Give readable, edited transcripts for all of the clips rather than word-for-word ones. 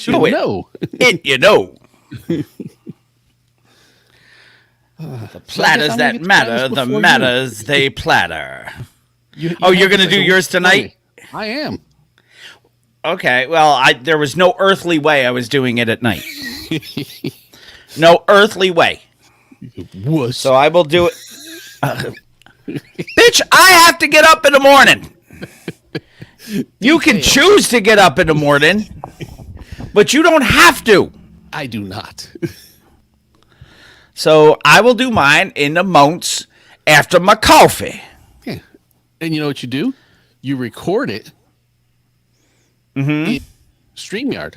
know it. You know. The platters that matter, the matters they platter. You're going to do yours tonight? I am. Okay, well, there was no earthly way I was doing it at night. No earthly way. So I will do it. Bitch, I have to get up in the morning. You can choose to get up in the morning, but you don't have to. I do not. So I will do mine in the months after my coffee. Yeah. And you know what you do? You record it in StreamYard.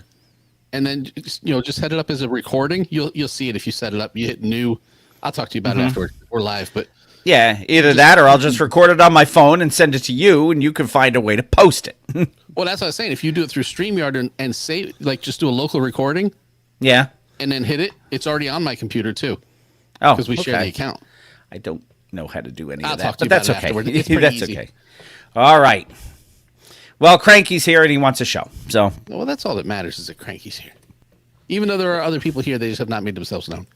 And then just set it up as a recording. You'll see it if you set it up. You hit new. I'll talk to you about it afterward. We're live, but yeah, either that or I'll just record it on my phone and send it to you, and you can find a way to post it. Well, that's what I was saying. If you do it through StreamYard and save, like just do a local recording, yeah, and then hit it, it's already on my computer too. Oh, because we share the account. I don't know how to do any I'll of that, talk to you but that's about it okay. afterward. It's That's easy. okay. All right. Well, Cranky's here and he wants a show. So, well, that's all that matters is that Cranky's here. Even though there are other people here, they just have not made themselves known.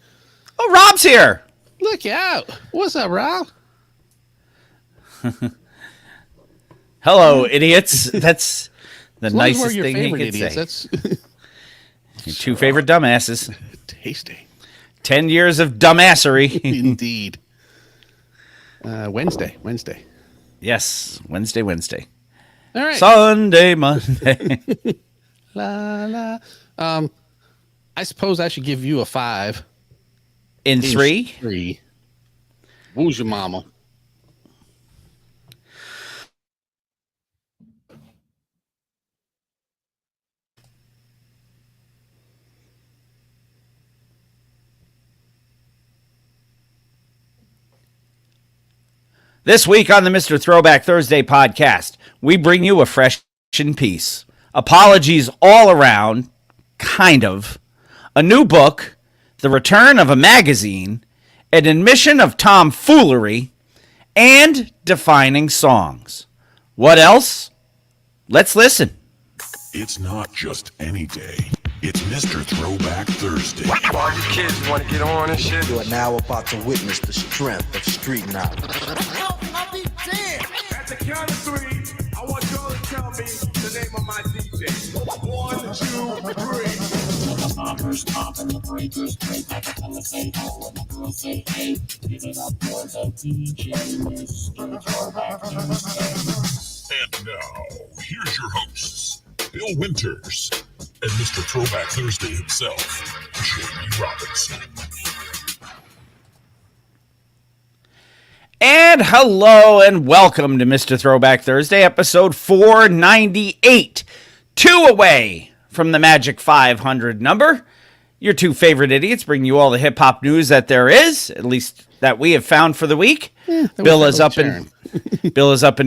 Oh, Rob's here. Look out! What's up, Rob? Hello, idiots. That's the nicest your thing he favorite could idiots. say. That's Your two favorite dumbasses. tasty. 10 years of dumbassery. Indeed. Wednesday. Yes, Wednesday. All right. Sunday, Monday. La la. I suppose I should give you a 5. In 3? 3. Who's your mama? This week on the Mr. Throwback Thursday podcast, we bring you a fresh piece. Apologies all around, kind of. A new book, the return of a magazine, an admission of tomfoolery, and defining songs. What else? Let's listen. It's not just any day. It's Mr. Throwback Thursday. All you kids want to get on and shit. You are now about to witness the strength of street knowledge. I'll be damned. At the count of 3, I want y'all to tell me the name of my DJ. 1, 2, 3. Toppers, top, and the breakers break like a say ho, and the girls say hey. Give it up for the DJ, Mr. Throwback Thursday. And now, here's your hosts, Bill Winters and Mr. Throwback Thursday himself, Jamie Robinson. And hello and welcome to Mr. Throwback Thursday, episode 498. 2 away from the magic 500 number. Your two favorite idiots bring you all the hip-hop news that there is, at least that we have found for the week. Bill is up in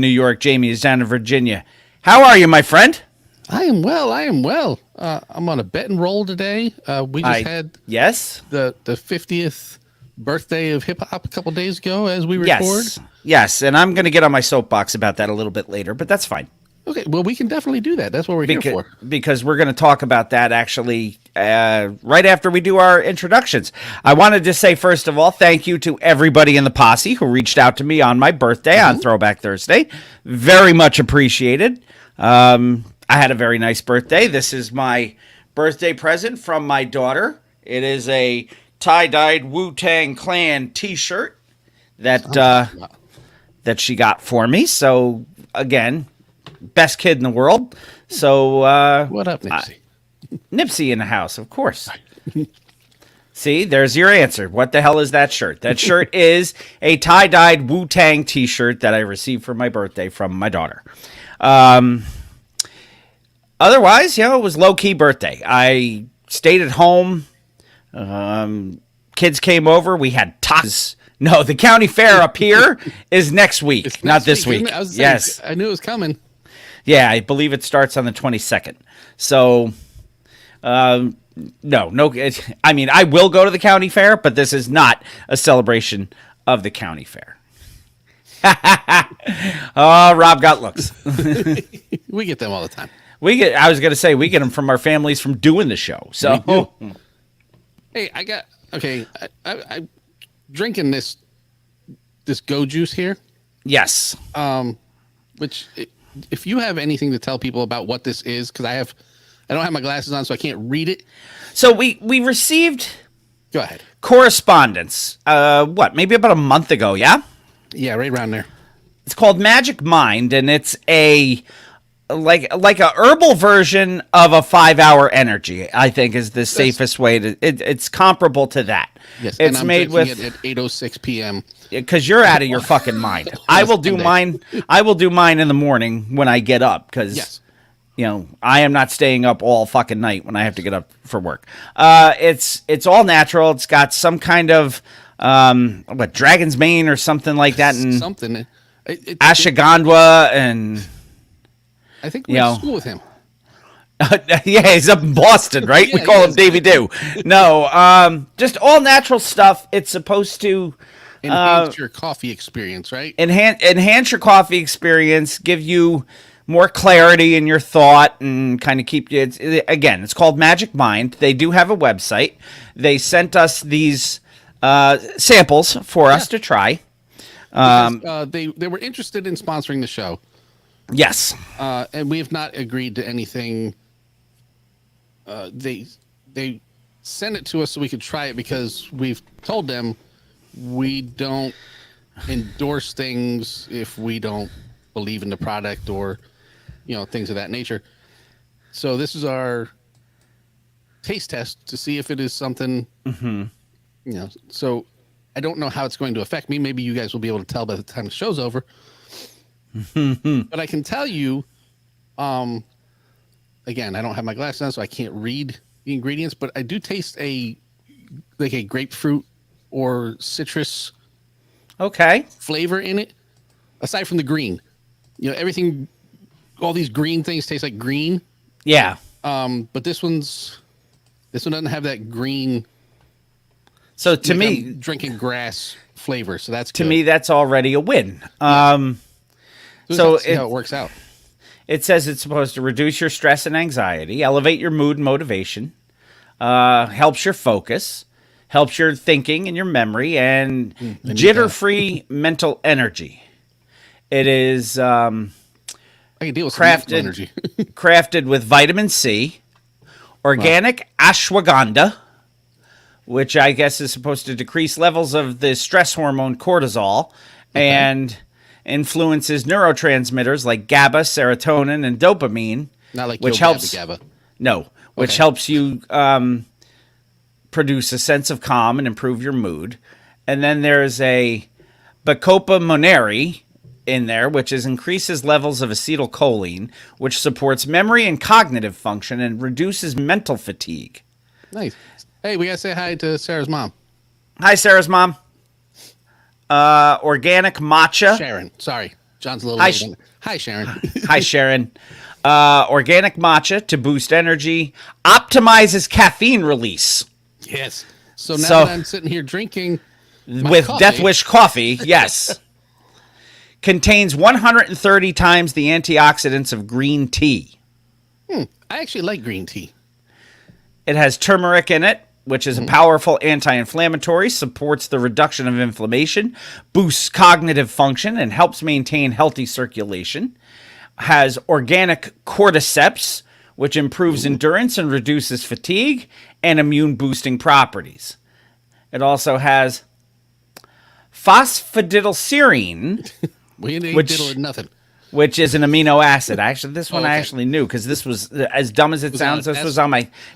New York. Jamie is down in Virginia. How are you, my friend? I am well. I'm on a bet and roll today. We just had the 50th birthday of hip hop a couple days ago as we record. Yes, and I'm going to get on my soapbox about that a little bit later, but that's fine. Okay, well, we can definitely do that. That's what we're here for. Because we're going to talk about that actually right after we do our introductions. I wanted to say, first of all, thank you to everybody in the posse who reached out to me on my birthday on Throwback Thursday. Very much appreciated. I had a very nice birthday. This is my birthday present from my daughter. It is a tie-dyed Wu-Tang Clan t-shirt that she got for me. So, again, best kid in the world. So, what up, Nipsey? Nipsey in the house, of course. See, there's your answer. What the hell is that shirt? That shirt is a tie-dyed Wu-Tang t-shirt that I received for my birthday from my daughter. Otherwise, it was low-key birthday. I stayed at home. Kids came over. We had tacos. No, the county fair up here is next week, not this week. Yes. I knew it was coming. Yeah, I believe it starts on the 22nd. So, no. I mean, I will go to the county fair, but this is not a celebration of the county fair. Oh, Rob got looks. We get them all the time. I was gonna say we get them from our families from doing the show. So Hey, I'm drinking this Go Juice here. yes. Which, if you have anything to tell people about what this is, because I don't have my glasses on, so I can't read it. So we received Go ahead. correspondence. Maybe about a month ago? Yeah. Yeah, right around there. It's called Magic Mind, and it's a like a herbal version of a 5-hour energy. I think is the safest way to. It's comparable to that. Yes, and it's I'm made drinking with it at 8:06 p.m. because you're out of your fucking mind. I will do mine. I will do mine in the morning when I get up because Yes. I am not staying up all fucking night when I have to get up for work. It's all natural. It's got some kind of dragon's mane or something like that, and Something. ashwagandha and. I think we went to school with him. Yeah, he's up in Boston, right? We Yeah, call he him is. Davy Do. No, just all natural stuff. It's supposed to Enhance your coffee experience, right? enhance your coffee experience, give you more clarity in your thought, and kind of keep you. It's called Magic Mind. They do have a website. They sent us these samples for us to try. They were interested in sponsoring the show, Yes. and we have not agreed to anything. They sent it to us so we could try it because we've told them we don't endorse things if we don't believe in the product or things of that nature. So this is our taste test to see if it is something. So I don't know how it's going to affect me. Maybe you guys will be able to tell by the time the show's over. But I can tell you, again, I don't have my glasses on, so I can't read the ingredients, but I do taste a grapefruit or citrus Okay. flavor in it, aside from the green. Everything, all these green things taste like green. Yeah. But this one doesn't have that green. So to like me, I'm drinking grass flavor, so that's to good. me, that's already a win. We'll so have to see how it- it works out. It says it's supposed to reduce your stress and anxiety, elevate your mood and motivation, helps your focus, helps your thinking and your memory, and jitter-free mental energy. It is I can deal with some mental crafted energy. crafted with vitamin C, organic ashwagandha, which I guess is supposed to decrease levels of the stress hormone cortisol, and influences neurotransmitters like GABA, serotonin, and dopamine, Not like which Yo Gabba helps. Gabba. No, which Okay. helps you produce a sense of calm and improve your mood. And then there's a Bacopa moneri in there, which increases levels of acetylcholine, which supports memory and cognitive function and reduces mental fatigue. Nice. Hey, we gotta say hi to Sarah's mom, Hi, Sarah's mom. Organic matcha. Sharon. Sorry, John's a little Hi, late. Sh- Hi, Sharon. Hi, Sharon. Organic matcha to boost energy, optimizes caffeine release Yes. So now So- that I'm sitting here drinking with coffee. Death Wish coffee. Yes. Contains 130 times the antioxidants of green tea. I actually like green tea. It has turmeric in it, which is a powerful anti-inflammatory, supports the reduction of inflammation, boosts cognitive function, and helps maintain healthy circulation. Has organic cordyceps, which improves endurance and reduces fatigue, and immune-boosting properties. It also has phosphatidylserine, We ain't Which- diddling nothing. which is an amino acid. Actually, this one I Okay. actually knew because this was as dumb as it on sounds. a This test?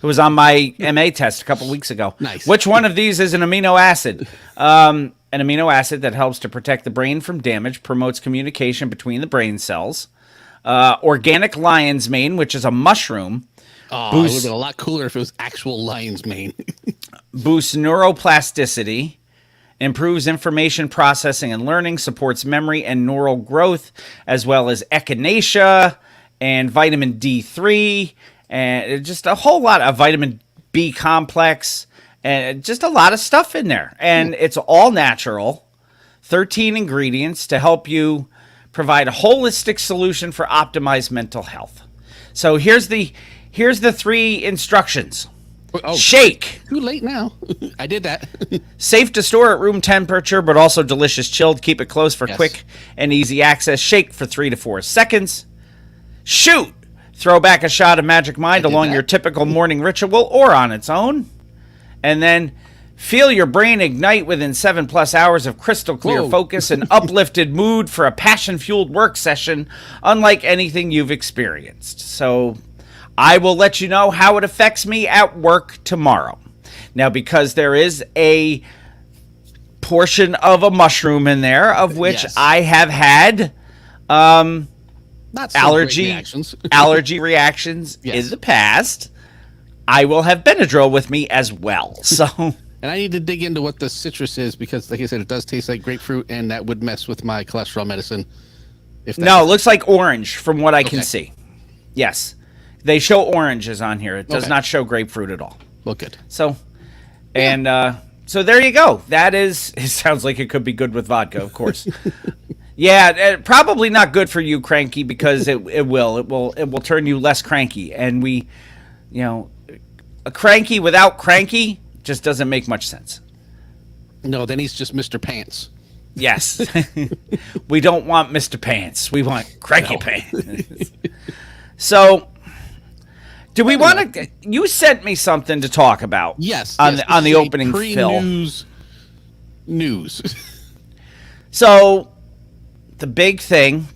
was on my MA test a couple weeks ago. Nice. Which one of these is an amino acid? An amino acid that helps to protect the brain from damage, promotes communication between the brain cells. Organic lion's mane, which is a mushroom, Oh, it would have Boost- been a lot cooler if it was actual lion's mane. boosts neuroplasticity, improves information processing and learning, supports memory and neural growth, as well as echinacea and vitamin D3, and just a whole lot of vitamin B complex, and just a lot of stuff in there. And it's all natural, 13 ingredients to help you provide a holistic solution for optimized mental health. So here's the 3 instructions. Oh, Shake. too late now. I did that. Safe to store at room temperature, but also delicious chilled. Keep it close for Yes. quick and easy access. Shake for 3 to 4 seconds. Shoot. Throw back a shot of Magic Mind did along that. your typical morning ritual or on its own. And then feel your brain ignite within 7+ hours of crystal clear Whoa. focus and uplifted mood for a passion-fueled work session unlike anything you've experienced. So I will let you know how it affects me at work tomorrow. Now, because there is a portion of a mushroom in there of which Yes. I have had Not so great allergy reactions. allergy reactions Yes. in the past, I will have Benadryl with me as well. So And I need to dig into what the citrus is because, like I said, it does taste like grapefruit, and that would mess with my cholesterol medicine. If no, it looks like orange from what I can Okay. see. Yes. They show oranges on here. It does Okay. not show grapefruit at all. well, good. So and so there you go. That is it sounds like it could be good with vodka, of course. Yeah, probably not good for you, Cranky, because it will turn you less cranky, and a cranky without cranky just doesn't make much sense. No, then he's just Mr. Pants. Yes, we don't want Mr. Pants. We want Cranky No. Pants. So, do we want to? You sent me something to talk about. Yes. on yes, the on this the is a opening pre-news fill. news. So, the big thing,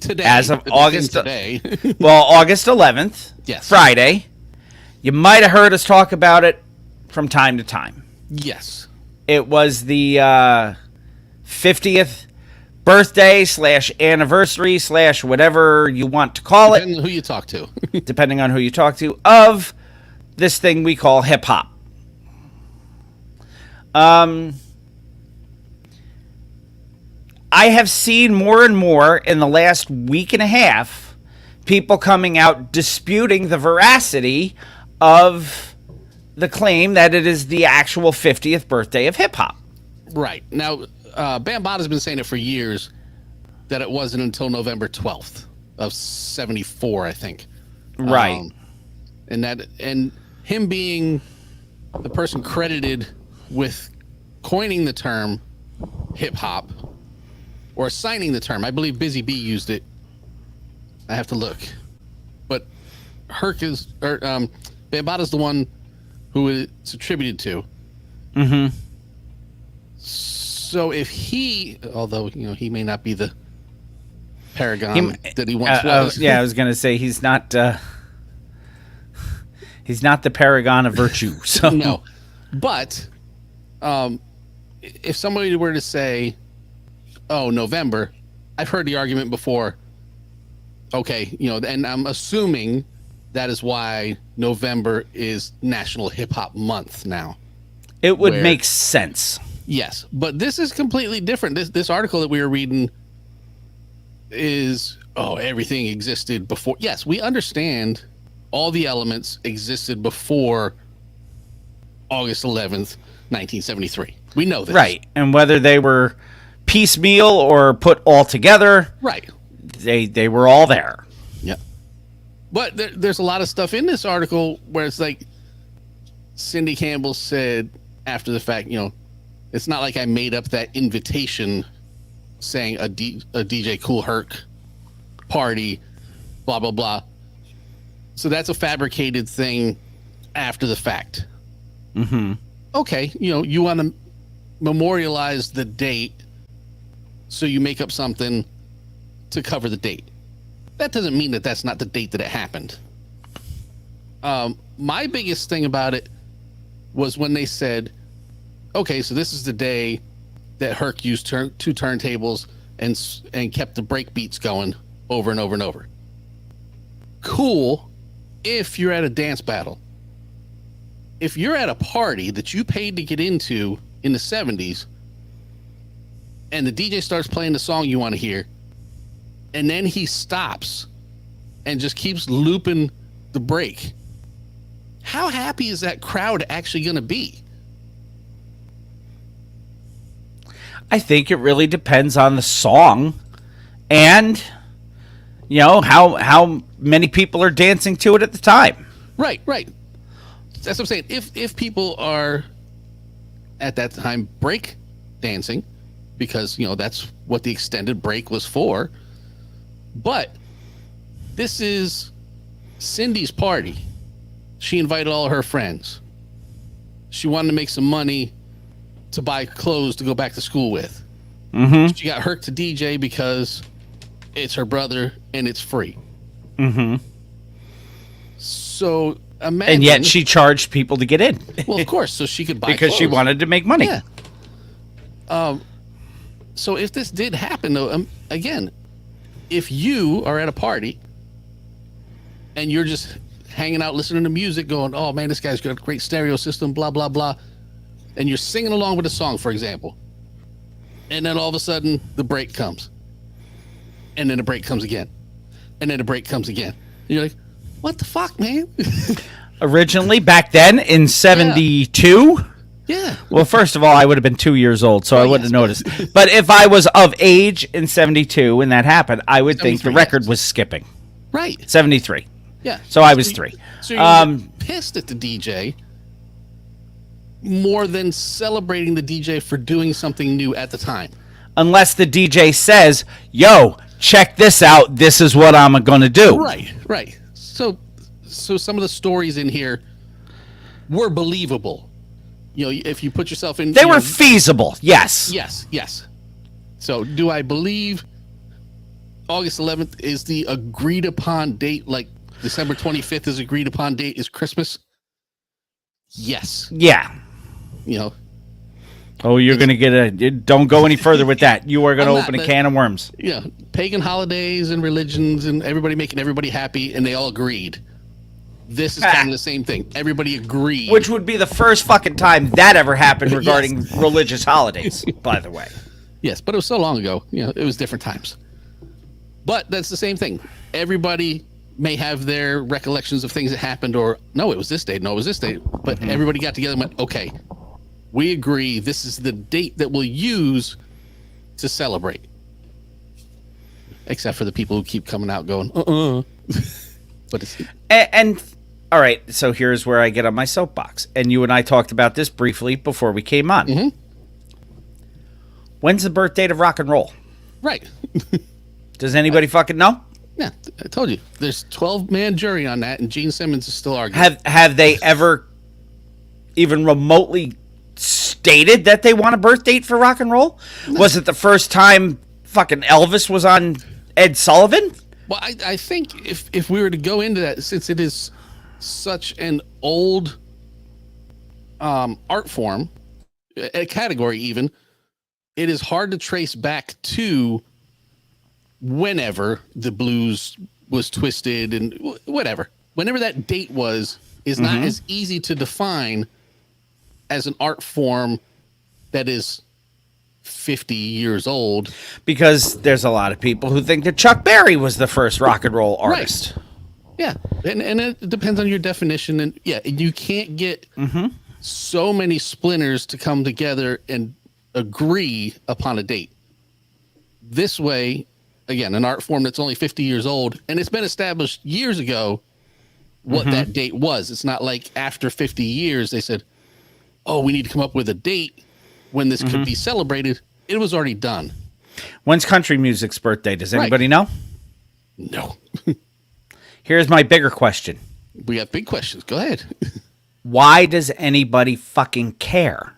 Today, As of the August- thing today. well, August 11th, Yes. Friday. You might have heard us talk about it from time to time. Yes. It was the 50th birthday / anniversary / whatever you want to call it, Depending on who you talk to. depending on who you talk to, of this thing we call hip hop. I have seen more and more in the last week and a half people coming out disputing the veracity of the claim that it is the actual 50th birthday of hip hop. Right. Now, Bambotta's been saying it for years that it wasn't until November 12th of 74, I think. Right. And him being the person credited with coining the term hip hop or assigning the term. I believe Busy Bee used it. I have to look. But Bambotta's the one who it's attributed to. Mm-hmm. So if he, although he may not be the paragon that he once I was. was going to say he's not the paragon of virtue. So No, but if somebody were to say, "Oh, November," I've heard the argument before. Okay, and I'm assuming that is why November is National Hip Hop Month now. it would Where- make sense. Yes, but this is completely different. This article that we were reading is everything existed before. Yes, we understand all the elements existed before August 11th, 1973. We know this. Right. And whether they were piecemeal or put all together, Right. they were all there. Yeah. But there's a lot of stuff in this article where it's like Cindy Campbell said after the fact, it's not like I made up that invitation saying a DJ Kool Herc party, blah, blah, blah. So that's a fabricated thing after the fact. Mm-hmm. Okay, you want to memorialize the date, so you make up something to cover the date. That doesn't mean that that's not the date that it happened. My biggest thing about it was when they said, okay, so this is the day that Herc used two turntables and kept the break beats going over and over and over. Cool if you're at a dance battle. If you're at a party that you paid to get into in the 70s and the DJ starts playing the song you want to hear, and then he stops and just keeps looping the break, how happy is that crowd actually going to be? I think it really depends on the song and You know, how many people are dancing to it at the time? Right. That's what I'm saying. If people are at that time break dancing, because that's what the extended break was for. But this is Cindy's party. She invited all her friends. She wanted to make some money to buy clothes to go back to school with. Mm-hmm. She got Herc to DJ because it's her brother and it's free. Mm-hmm. So imagine, and yet she charged people to get in. Well, of course, so she could buy because clothes. she wanted to make money. Yeah. So if this did happen, though, again, if you are at a party and you're just hanging out, listening to music, going, "Oh man, this guy's got a great stereo system," blah blah blah, and you're singing along with a song, for example, and then all of a sudden the break comes, and then the break comes again, and then the break comes again, and you're like, "What the fuck, man?" Originally, back then in '72. Yeah. Well, first of all, I would have been 2 years old, so I wouldn't have noticed. But if I was of age in '72 when that happened, I would think the record was skipping. Right. '73. Yeah. So I was 3. So you're pissed at the DJ more than celebrating the DJ for doing something new at the time. Unless the DJ says, "Yo, check this out. This is what I'm going to do." Right. So some of the stories in here were believable. If you put yourself in... They were feasible, yes. Yes. So do I believe August 11th is the agreed upon date, like December 25th is agreed upon date is Christmas? Yes. Yeah. Oh, you're going to get don't go any further with that. You are going to open a can of worms. Pagan holidays and religions and everybody making everybody happy, and they all agreed. This is kind of the same thing. Everybody agreed. Which would be the first fucking time that ever happened regarding religious holidays, by the way. Yes, but it was so long ago. It was different times. But that's the same thing. Everybody may have their recollections of things that happened, or no, it was this date. No, it was this date. But everybody got together and went, okay, we agree. This is the date that we'll use to celebrate. Except for the people who keep coming out going, But it's... And all right, so here's where I get on my soapbox. And you and I talked about this briefly before we came on. Mm-hmm. When's the birth date of rock and roll? Right. Does anybody fucking know? Yeah, I told you. There's 12-man jury on that, and Gene Simmons is still arguing. Have they ever even remotely stated that they want a birth date for rock and roll? No. Was it the first time fucking Elvis was on Ed Sullivan? Well, I think if we were to go into that, since it is such an old art form, a category even, it is hard to trace back to whenever the blues was twisted and whatever. Whenever that date was is not as easy to define as an art form that is 50 years old, because there's a lot of people who think that Chuck Berry was the first rock and roll artist. Right. Yeah, and it depends on your definition, and you can't get so many splinters to come together and agree upon a date. This way, again, an art form that's only 50 years old, and it's been established years ago what that date was. It's not like after 50 years they said, "Oh, we need to come up with a date when this could be celebrated." It was already done. When's country music's birthday? Does anybody know? No. Here's my bigger question. We have big questions. Go ahead. Why does anybody fucking care?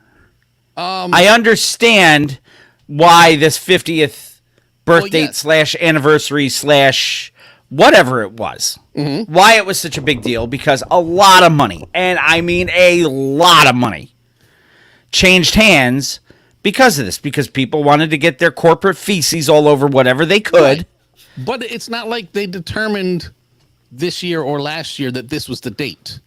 I understand why this 50th birth date / anniversary / whatever it was. Why it was such a big deal, because a lot of money, and I mean a lot of money, changed hands because of this, because people wanted to get their corporate feces all over whatever they could. Right. But it's not like they determined this year or last year that this was the date.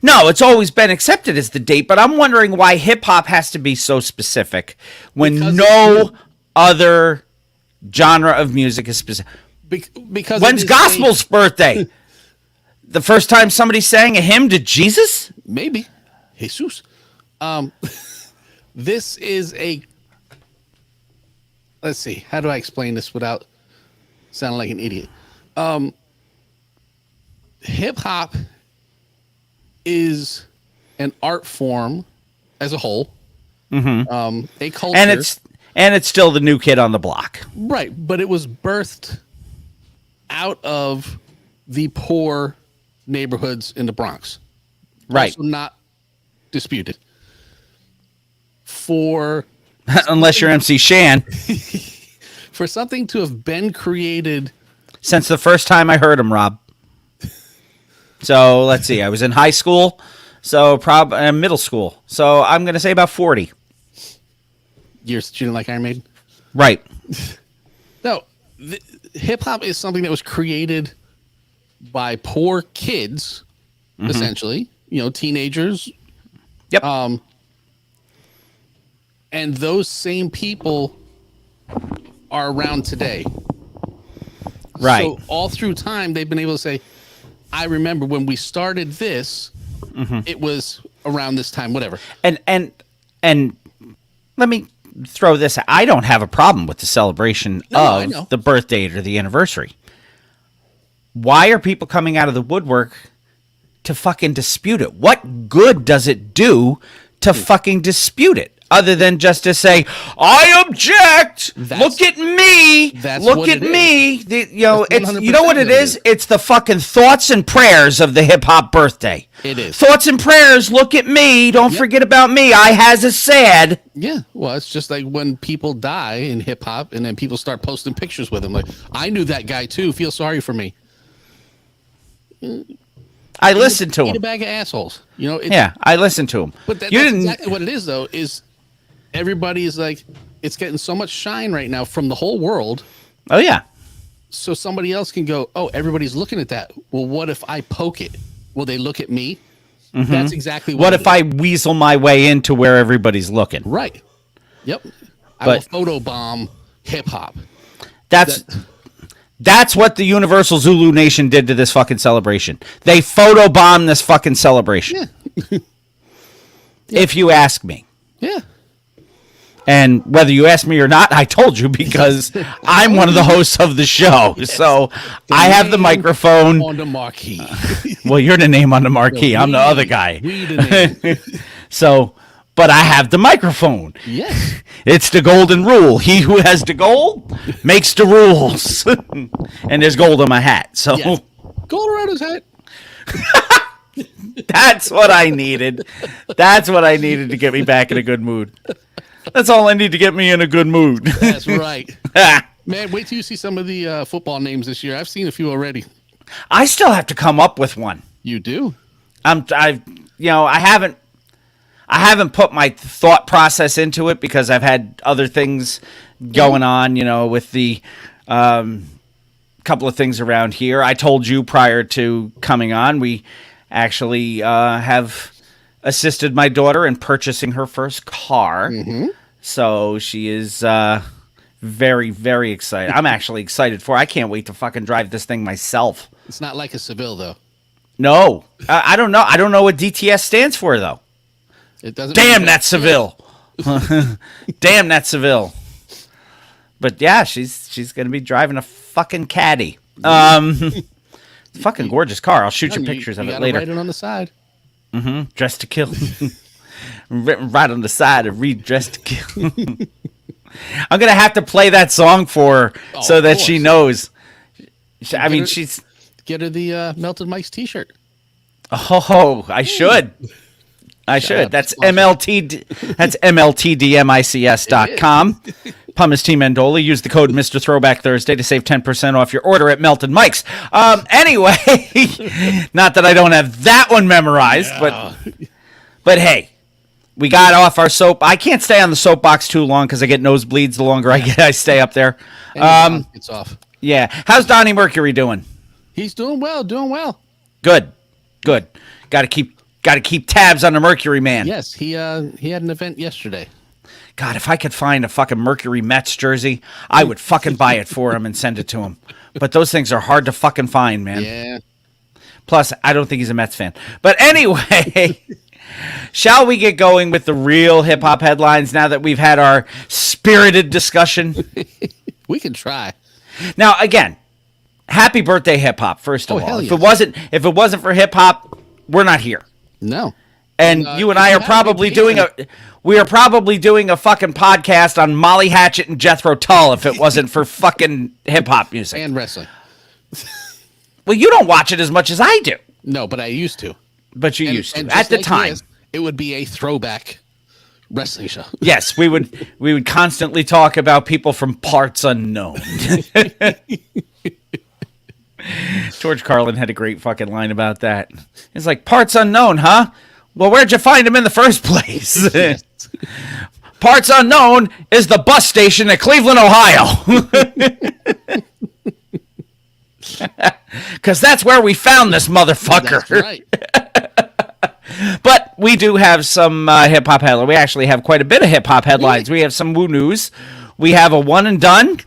No, it's always been accepted as the date, but I'm wondering why hip-hop has to be so specific when no other genre of music is specific. Because when's gospel's birthday? The first time somebody sang a hymn to Jesus? Maybe. Jesus. This is a... Let's see. How do I explain this without... Sounding like an idiot. Hip hop is an art form as a whole. A culture, and it's still the new kid on the block. right? But it was birthed out of the poor neighborhoods in the Bronx, Right. Also not disputed. For Unless you're MC Shan. something to have been created, Since the first time I heard him, Rob. So let's see. I was in high school, so middle school. So I'm going to say about 40. you're student like Iron Maiden. Right. No, hip hop is something that was created by poor kids, essentially. Teenagers. Yep. And those same people are around today. Right. So all through time, they've been able to say, I remember when we started this, it was around this time, whatever. And let me throw this. I don't have a problem with the celebration I know. of the birth date or the anniversary. Why are people coming out of the woodwork to fucking dispute it? What good does it do to fucking dispute it? Other than just to say, I object. Look at me. Look what at it me. That's You know what it 100% is? It's the fucking thoughts and prayers of the hip hop birthday. It is. Thoughts and prayers. Look at me. Don't forget about me. I has a sad. Yeah, well, it's just like when people die in hip hop, and then people start posting pictures with them. Like, I knew that guy too. Feel sorry for me. I listened to Eat a him. bag of assholes. Yeah, I listened to him. But that's you didn't. exactly what it is, though. Is everybody is like, it's getting so much shine right now from the whole world. Oh yeah. So somebody else can go, oh, everybody's looking at that. Well, what if I poke it? Will they look at me? That's exactly What it if I weasel my way into where everybody's looking? Right. Yep. I But- will photobomb hip hop. That's what the Universal Zulu Nation did to this fucking celebration. They photobombed this fucking celebration. Yeah. If you ask me. Yeah. And whether you ask me or not, I told you because I'm one of the hosts of the show. So I have the microphone. On the marquee. Well, you're the name on the marquee. I'm the other guy. We the name. So, but I have the microphone. Yes. It's the golden rule. He who has the gold makes the rules. And there's gold on my hat. So Yes. Gold around his head. that's what I needed. That's what I needed to get me back in a good mood. That's all I need to get me in a good mood. That's right. Man, wait till you see some of the football names this year. I've seen a few already. I still have to come up with one. You do? I haven't put my thought process into it because I've had other things going on, with the couple of things around here. I told you prior to coming on, we actually have assisted my daughter in purchasing her first car. So she is very, very excited. I'm actually excited for her. I can't wait to fucking drive this thing myself. It's not like a Seville, though. No, I don't know. I don't know what DTS stands for, though. It doesn't. Damn, that's Seville. Damn, that's Seville. But yeah, she's gonna be driving a fucking caddy. Fucking gorgeous car. I'll shoot you pictures of it gotta later. Write it on the side. Dressed to kill. Written right on the side of read Dressed to Kill. I'm gonna have to play that song for her so of that she course. knows. I mean, her- she's. Get her the Melted Mike's T-shirt. Oh, I should. I should. out to That's sponsor. MLT. That's MLTDMICS.com. Pumice T. Mendola. Use the code Mr. Throwback Thursday to save 10% off your order at Melted Mike's. Anyway, not that I don't have that one memorized, but hey, we got off our soap. I can't stay on the soapbox too long because I get nosebleeds the longer I stay up there. And it's off. Yeah. How's Donnie Mercury doing? He's doing well. Doing well. Good. Got to keep tabs on the Mercury man. Yes, he had an event yesterday. God, if I could find a fucking Mercury Mets jersey, I would fucking buy it for him and send it to him. But those things are hard to fucking find, man. Yeah. Plus, I don't think he's a Mets fan. But anyway, shall we get going with the real hip hop headlines now that we've had our spirited discussion? We can try. Now, again, happy birthday, hip hop. First of Oh, all, hell if yes. it wasn't for hip hop, we're not here. No. And you and I are probably doing we are probably doing a fucking podcast on Molly Hatchet and Jethro Tull if it wasn't for fucking hip hop music. And wrestling. Well, you don't watch it as much as I do, No, but I used to. but you And- used to and at just the like time. this, it would be a throwback wrestling show. Yes, we would constantly talk about people from parts unknown. George Carlin had a great fucking line about that. It's like, parts unknown, huh? Well, where'd you find him in the first place? Parts unknown is the bus station at Cleveland, Ohio. Because that's where we found this motherfucker. That's right. But we do have some hip hop headlines. We actually have quite a bit of hip hop headlines. We have some woo news. We have a one and done.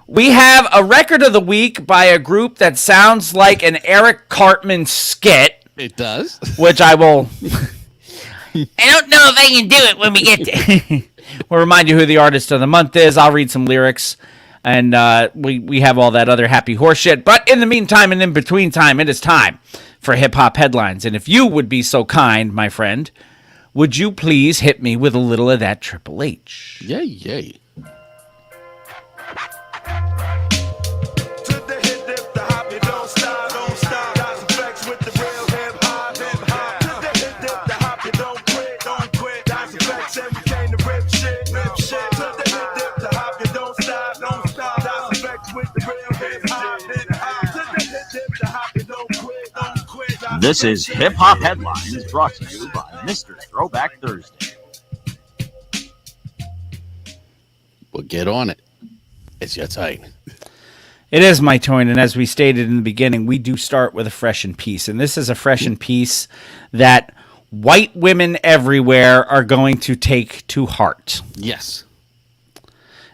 We have a record of the week by a group that sounds like an Eric Cartman skit, It does. which I will. I don't know if I can do it when we get there. We'll remind you who the artist of the month is. I'll read some lyrics. And we have all that other happy horse shit. But in the meantime and in between time, it is time for hip hop headlines. And if you would be so kind, my friend, would you please hit me with a little of that Triple H? Yay, yay. To the hip, dip, the hop, you don't stop, don't stop. Got some flex with the real hip hop, hip hop. To the hip, dip, the hop, you don't quit, don't quit. Got some flex and we came to rip shit, rip shit. To the hip, dip, the hop, you don't stop, don't stop. Got some flex with the real hip hop, hip hop. To the hip, dip, the hop, you don't quit, don't quit. Got This some is flex Hip Hop Headlines brought to you by Mr. Throwback Thursday. Well, get on it. It's your time. It is my turn, and as we stated in the beginning, we do start with a fresh and peace. And this is a fresh and peace that white women everywhere are going to take to heart, Yes.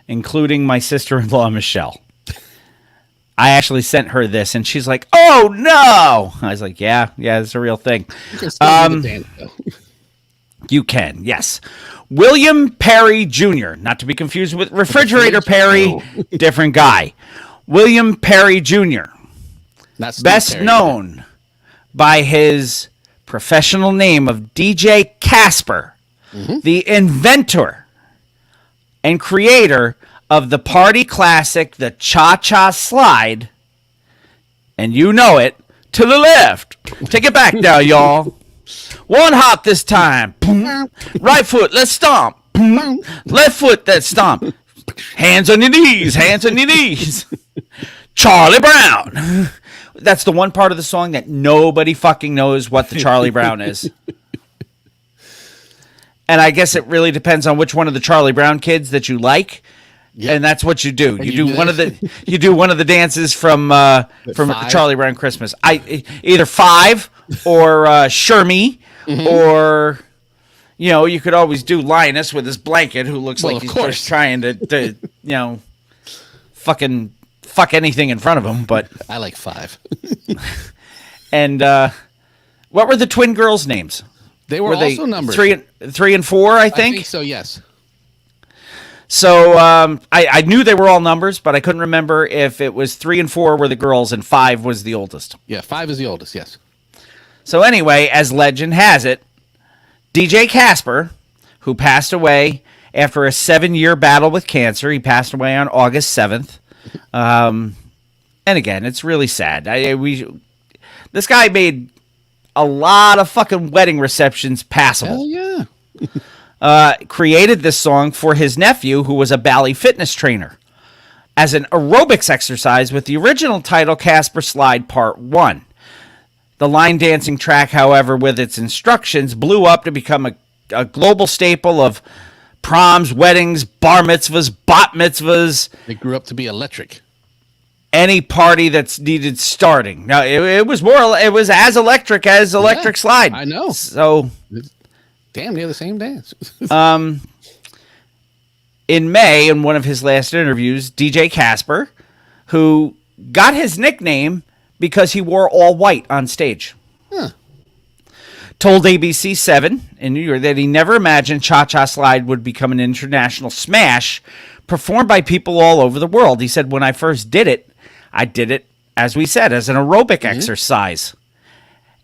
including my sister-in-law, Michelle. I actually sent her this, and she's like, oh, no! I was like, yeah, it's a real thing. You can still do the dance, though. You can, yes. William Perry Jr., not to be confused with Refrigerator Perry, different guy. William Perry Jr., Not Steve best Perry, known by his professional name of DJ Casper, the inventor and creator of the party classic, the Cha-Cha Slide, and you know it, to the left. Take it back now, y'all. One hop this time. Right foot, let's stomp. Left foot, let's stomp. Hands on your knees, hands on your knees. Charlie Brown. That's the one part of the song that nobody fucking knows what the Charlie Brown is. And I guess it really depends on which one of the Charlie Brown kids that you like. Yeah. And that's what you do. And You you do do one of that. the you do one of the dances from Five? Charlie Brown Christmas. Either Five or Shermie or you know, you could always do Linus with his blanket who looks Well, like of he's course. just trying to you know fucking fuck anything in front of him, but I like 5. and what were the twin girls' names? They were They also numbers. 3 and 4, I I think. think so, yes. So I knew they were all numbers, but I couldn't remember if it was 3 and 4 were the girls and 5 was the oldest. Yeah, 5 is the oldest, yes. So anyway, as legend has it, DJ Casper, who passed away after a 7-year battle with cancer, he passed away on August 7th. And again, it's really sad. This guy made a lot of fucking wedding receptions passable. Hell yeah. Created this song for his nephew, who was a Bally fitness trainer, as an aerobics exercise with the original title Casper Slide Part 1. The line dancing track, however, with its instructions, blew up to become a global staple of proms, weddings, bar mitzvahs, bat mitzvahs, They grew up to be electric. any party that's needed starting. Now, it was as electric as Electric Yeah, Slide. I know. So Damn, they're the same dance. in May, in one of his last interviews, DJ Casper, who got his nickname because he wore all white on stage, told ABC 7 in New York that he never imagined Cha-Cha Slide would become an international smash performed by people all over the world. He said, when I first did it, I did it as we said, as an aerobic exercise.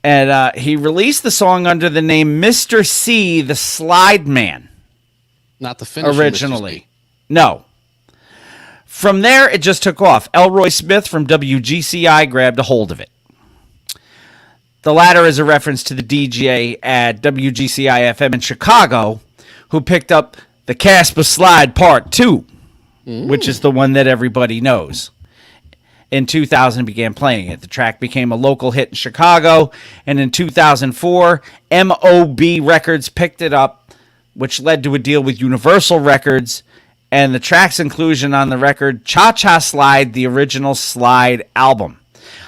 And he released the song under the name Mr. C, the Slide Man. Not the finish Originally. No. From there, it just took off. Elroy Smith from WGCI grabbed a hold of it. The latter is a reference to the DJ at WGCI FM in Chicago, who picked up the Casper Slide Part 2, which is the one that everybody knows. In 2000, began playing it. The track became a local hit in Chicago, and in 2004, MOB Records picked it up, which led to a deal with Universal Records, and the track's inclusion on the record, Cha Cha Slide, the original Slide album.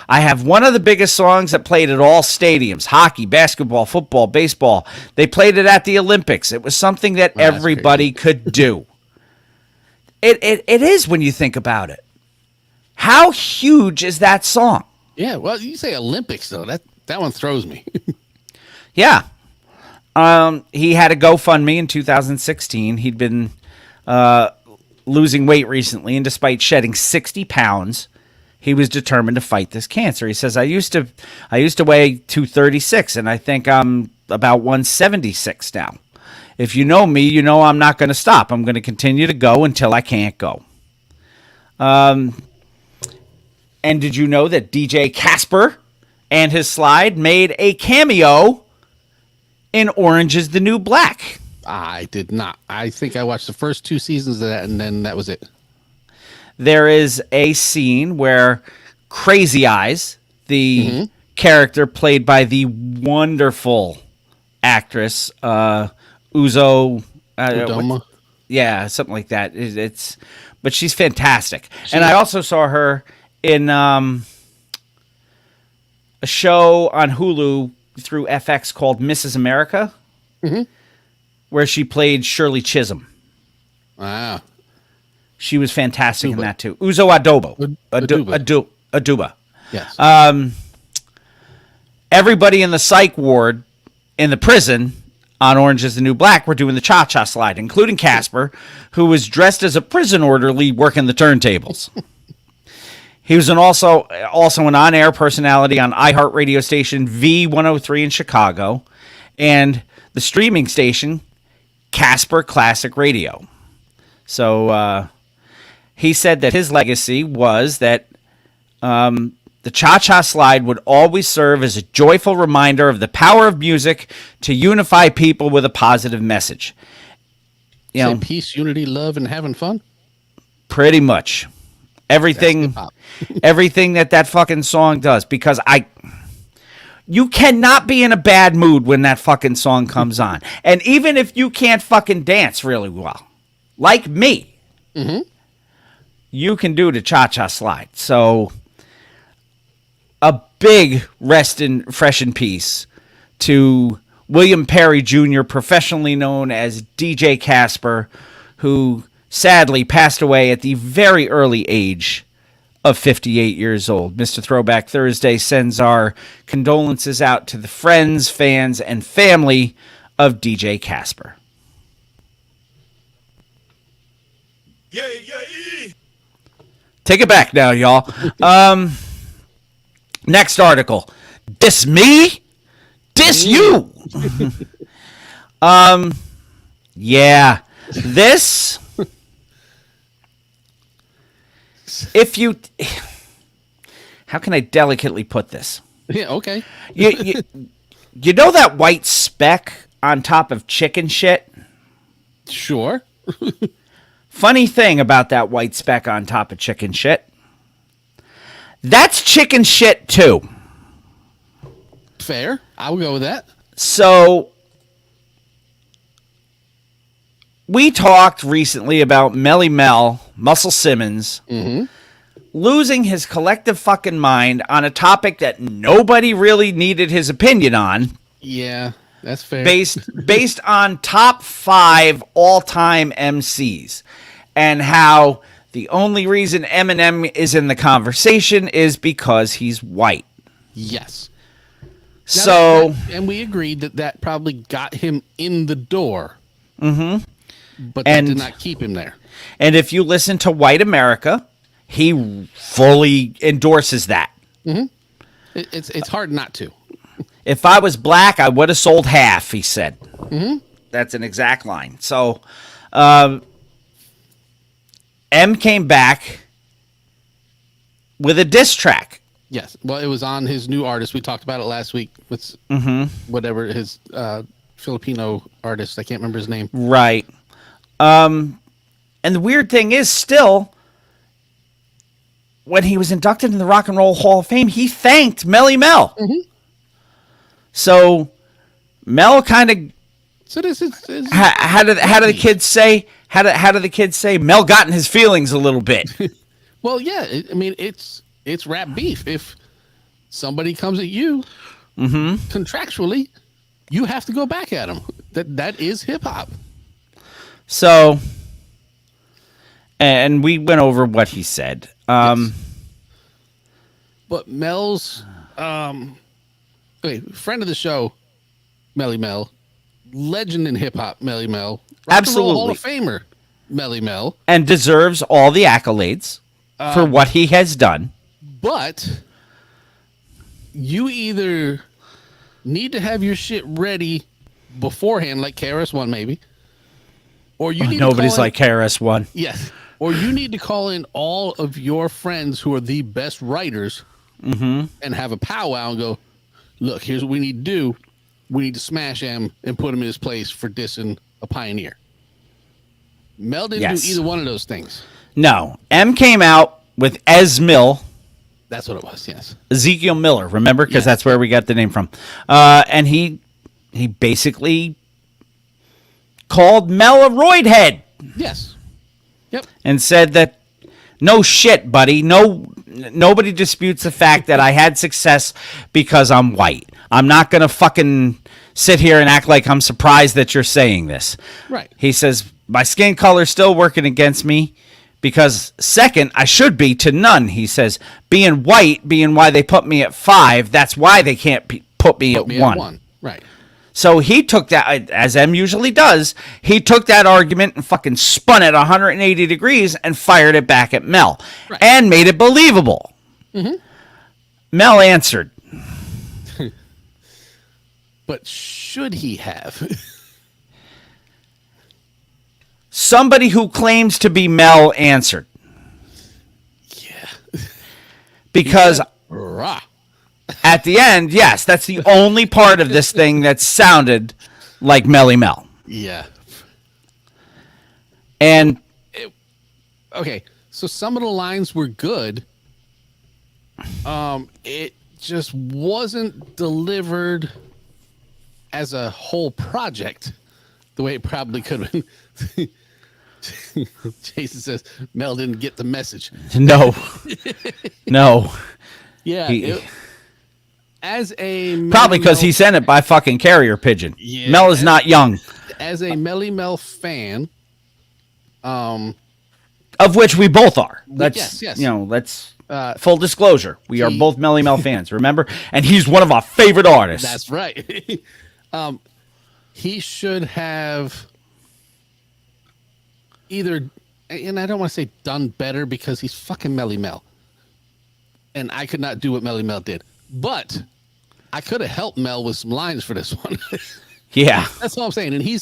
I have one of the biggest songs that played at all stadiums, hockey, basketball, football, baseball. They played it at the Olympics. It was something that everybody could do. It is when you think about it. How huge is that song? Yeah, well, you say Olympics, though. That one throws me. Yeah. He had a GoFundMe in 2016. He'd been losing weight recently, and despite shedding 60 pounds, he was determined to fight this cancer. He says, I used to weigh 236, and I think I'm about 176 now. If you know me, you know I'm not going to stop. I'm going to continue to go until I can't go. And did you know that DJ Casper and his Slide made a cameo in Orange is the New Black? I did not. I think I watched the first 2 seasons of that, and then that was it. There is a scene where Crazy Eyes, the character played by the wonderful actress Uzo Udoma. Yeah, something like that. But she's fantastic. And I also saw her in a show on Hulu through FX called Mrs. America, where she played Shirley Chisholm. Wow. She was fantastic in that too. Uzo Aduba. Yes. Everybody in the psych ward in the prison on Orange is the New Black were doing the cha-cha slide, including Casper, who was dressed as a prison orderly working the turntables. He was also an on-air personality on iHeartRadio station V103 in Chicago and the streaming station Casper Classic Radio. So he said that his legacy was that the cha-cha slide would always serve as a joyful reminder of the power of music to unify people with a positive message. You know, peace, unity, love, and having fun? Pretty much. Everything that fucking song does, because you cannot be in a bad mood when that fucking song comes on. And even if you can't fucking dance really well, like me, you can do the cha-cha slide. So a big rest in fresh in peace to William Perry Jr., professionally known as DJ Casper, who sadly passed away at the very early age of 58 years old. Mr. Throwback Thursday sends our condolences out to the friends, fans, and family of DJ Casper. Yeah. Take it back now, y'all. Next article. Diss me? Diss you? Yeah. This... how can I delicately put this? Yeah, okay. You know that white speck on top of chicken shit? Sure. Funny thing about that white speck on top of chicken shit. That's chicken shit too. Fair. I'll go with that. So we talked recently about Melly Mel, Muscle Simmons, losing his collective fucking mind on a topic that nobody really needed his opinion on. Yeah, that's fair. Based on top 5 all-time MCs, and how the only reason Eminem is in the conversation is because he's white. Yes. So, and we agreed that probably got him in the door. But that did not keep him there. And if you listen to White America, he fully endorses that. It's hard not to. If I was black, I would have sold half, he said. That's an exact line. So, M came back with a diss track. Yes. Well, it was on his new artist. We talked about it last week with whatever his Filipino artist. I can't remember his name. Right. And the weird thing is, still, when he was inducted in the Rock and Roll Hall of Fame, he thanked Melly Mel. So Mel kind of. So this is How do the kids say? How do the kids say? Mel got in his feelings a little bit. well, yeah. I mean, it's rap beef. If somebody comes at you contractually, you have to go back at them. That is hip hop. So, and we went over what he said. Yes. But Mel's friend of the show, Melly Mel, legend in hip hop, Melly Mel, Rock and Roll Hall of Famer, Melly Mel, and deserves all the accolades for what he has done. But you either need to have your shit ready beforehand, like KRS-One maybe, or you need Nobody's to call like KRS-One. yes, or you need to call in all of your friends who are the best writers and have a powwow and go, look, here's what we need to do. We need to smash him and put him in his place for dissing a pioneer. Mel didn't do either one of those things. No. M came out with Mill. That's what it was, yes. Ezekiel Miller, remember? Because Yes. that's where we got the name from. And he basically called Mel a roid head Yes. Yep. and said that, no shit, buddy. Nobody disputes the fact that I had success because I'm white. I'm not going to fucking sit here and act like I'm surprised that you're saying this. Right. He says, my skin color's still working against me because second, I should be to none. He says, being white, being why they put me at 5, that's why they can't put me at 1. Right. So he took that, as M usually does, he took that argument and fucking spun it 180 degrees and fired it back at Mel. Right. And made it believable. Mel answered. But should he have? Somebody who claims to be Mel answered. Yeah. Because Rah. at the end, yes, that's the only part of this thing that sounded like Melly Mel. Yeah. And Okay. So some of the lines were good. It just wasn't delivered as a whole project the way it probably could have been. Jason says Mel didn't get the message. no. No. Yeah. He- as a Probably because Melly he sent it by fucking carrier pigeon. Yeah. Mel is not young. as a Melly Mel fan, Of which we both are. Let's, yes. you know, let's full disclosure. We are both Melly Mel fans, remember? And he's one of our favorite artists. that's right. He should have either, and I don't want to say done better because he's fucking Melly Mel. And I could not do what Melly Mel did. But I could have helped Mel with some lines for this one. Yeah. That's all I'm saying. And he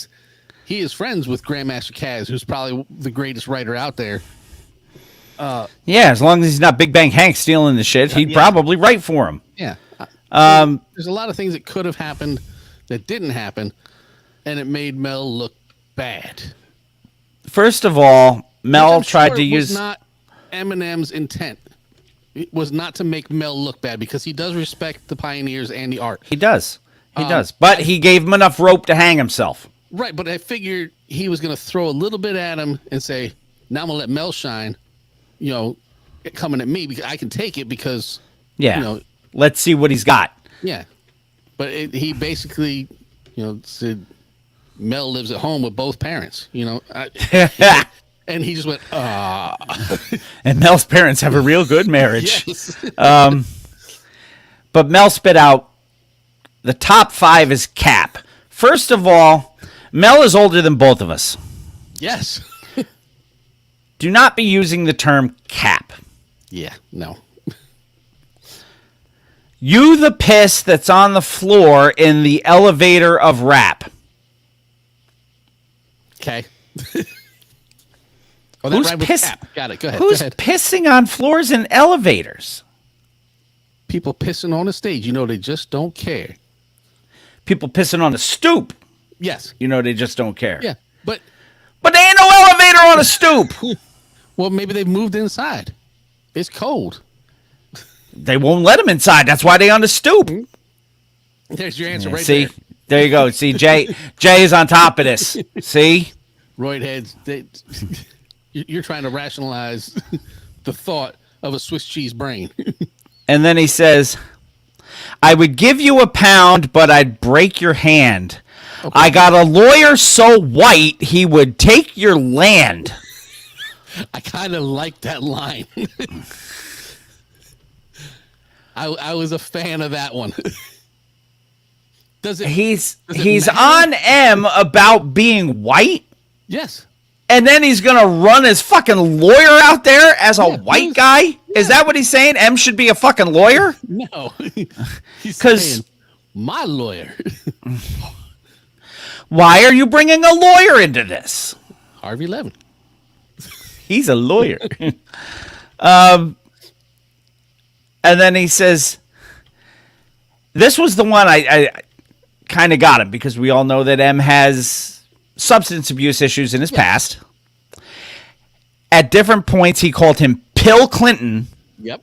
is friends with Grandmaster Caz, who's probably the greatest writer out there. Yeah, as long as he's not Big Bang Hank stealing the shit, he'd probably write for him. Yeah. There's a lot of things that could have happened that didn't happen, and it made Mel look bad. First of all, Mel Which I'm tried sure to was use... not Eminem's intent. It was not to make Mel look bad because he does respect the pioneers and the art. He does. He does. But he gave him enough rope to hang himself. Right, but I figured he was going to throw a little bit at him and say, now I'm going to let Mel shine, you know, coming at me because I can take it because, Yeah. you know, Let's see what he's got. yeah. But he basically, you know, said Mel lives at home with both parents, you know. And he just went, And Mel's parents have a real good marriage. yes. But Mel spit out the top 5 is Cap. First of all, Mel is older than both of us. Yes. Do not be using the term cap. Yeah, no. You the piss that's on the floor in the elevator of rap. Okay. Oh, that Who's rhymed with piss- cap. Got it. Go ahead. Who's Go ahead. pissing on floors in elevators? People pissing on the stage. You know, they just don't care. People pissing on the stoop. Yes. You know, they just don't care. Yeah. But, But there ain't no elevator on a stoop. well, maybe they've moved inside. It's cold. They won't let them inside. That's why they on the stoop. There's your answer right See? there. There you go. See, Jay is on top of this. See? Roid heads. You're trying to rationalize the thought of a Swiss cheese brain. And then he says, I would give you £1, but I'd break your hand. Okay. I got a lawyer so white he would take your land. I kind of like that line. I was a fan of that one. Does it? He's Does it on matter? M about being white, Yes. and then he's gonna run his fucking lawyer out there as a Yeah, white who's- guy. Is that what he's saying? M should be a fucking lawyer? No. He's 'Cause- saying, my lawyer. Why are you bringing a lawyer into this? Harvey Levin. He's a lawyer. And then he says, this was the one I kind of got him because we all know that M has substance abuse issues in his past. At different points, he called him Pill Clinton Yep.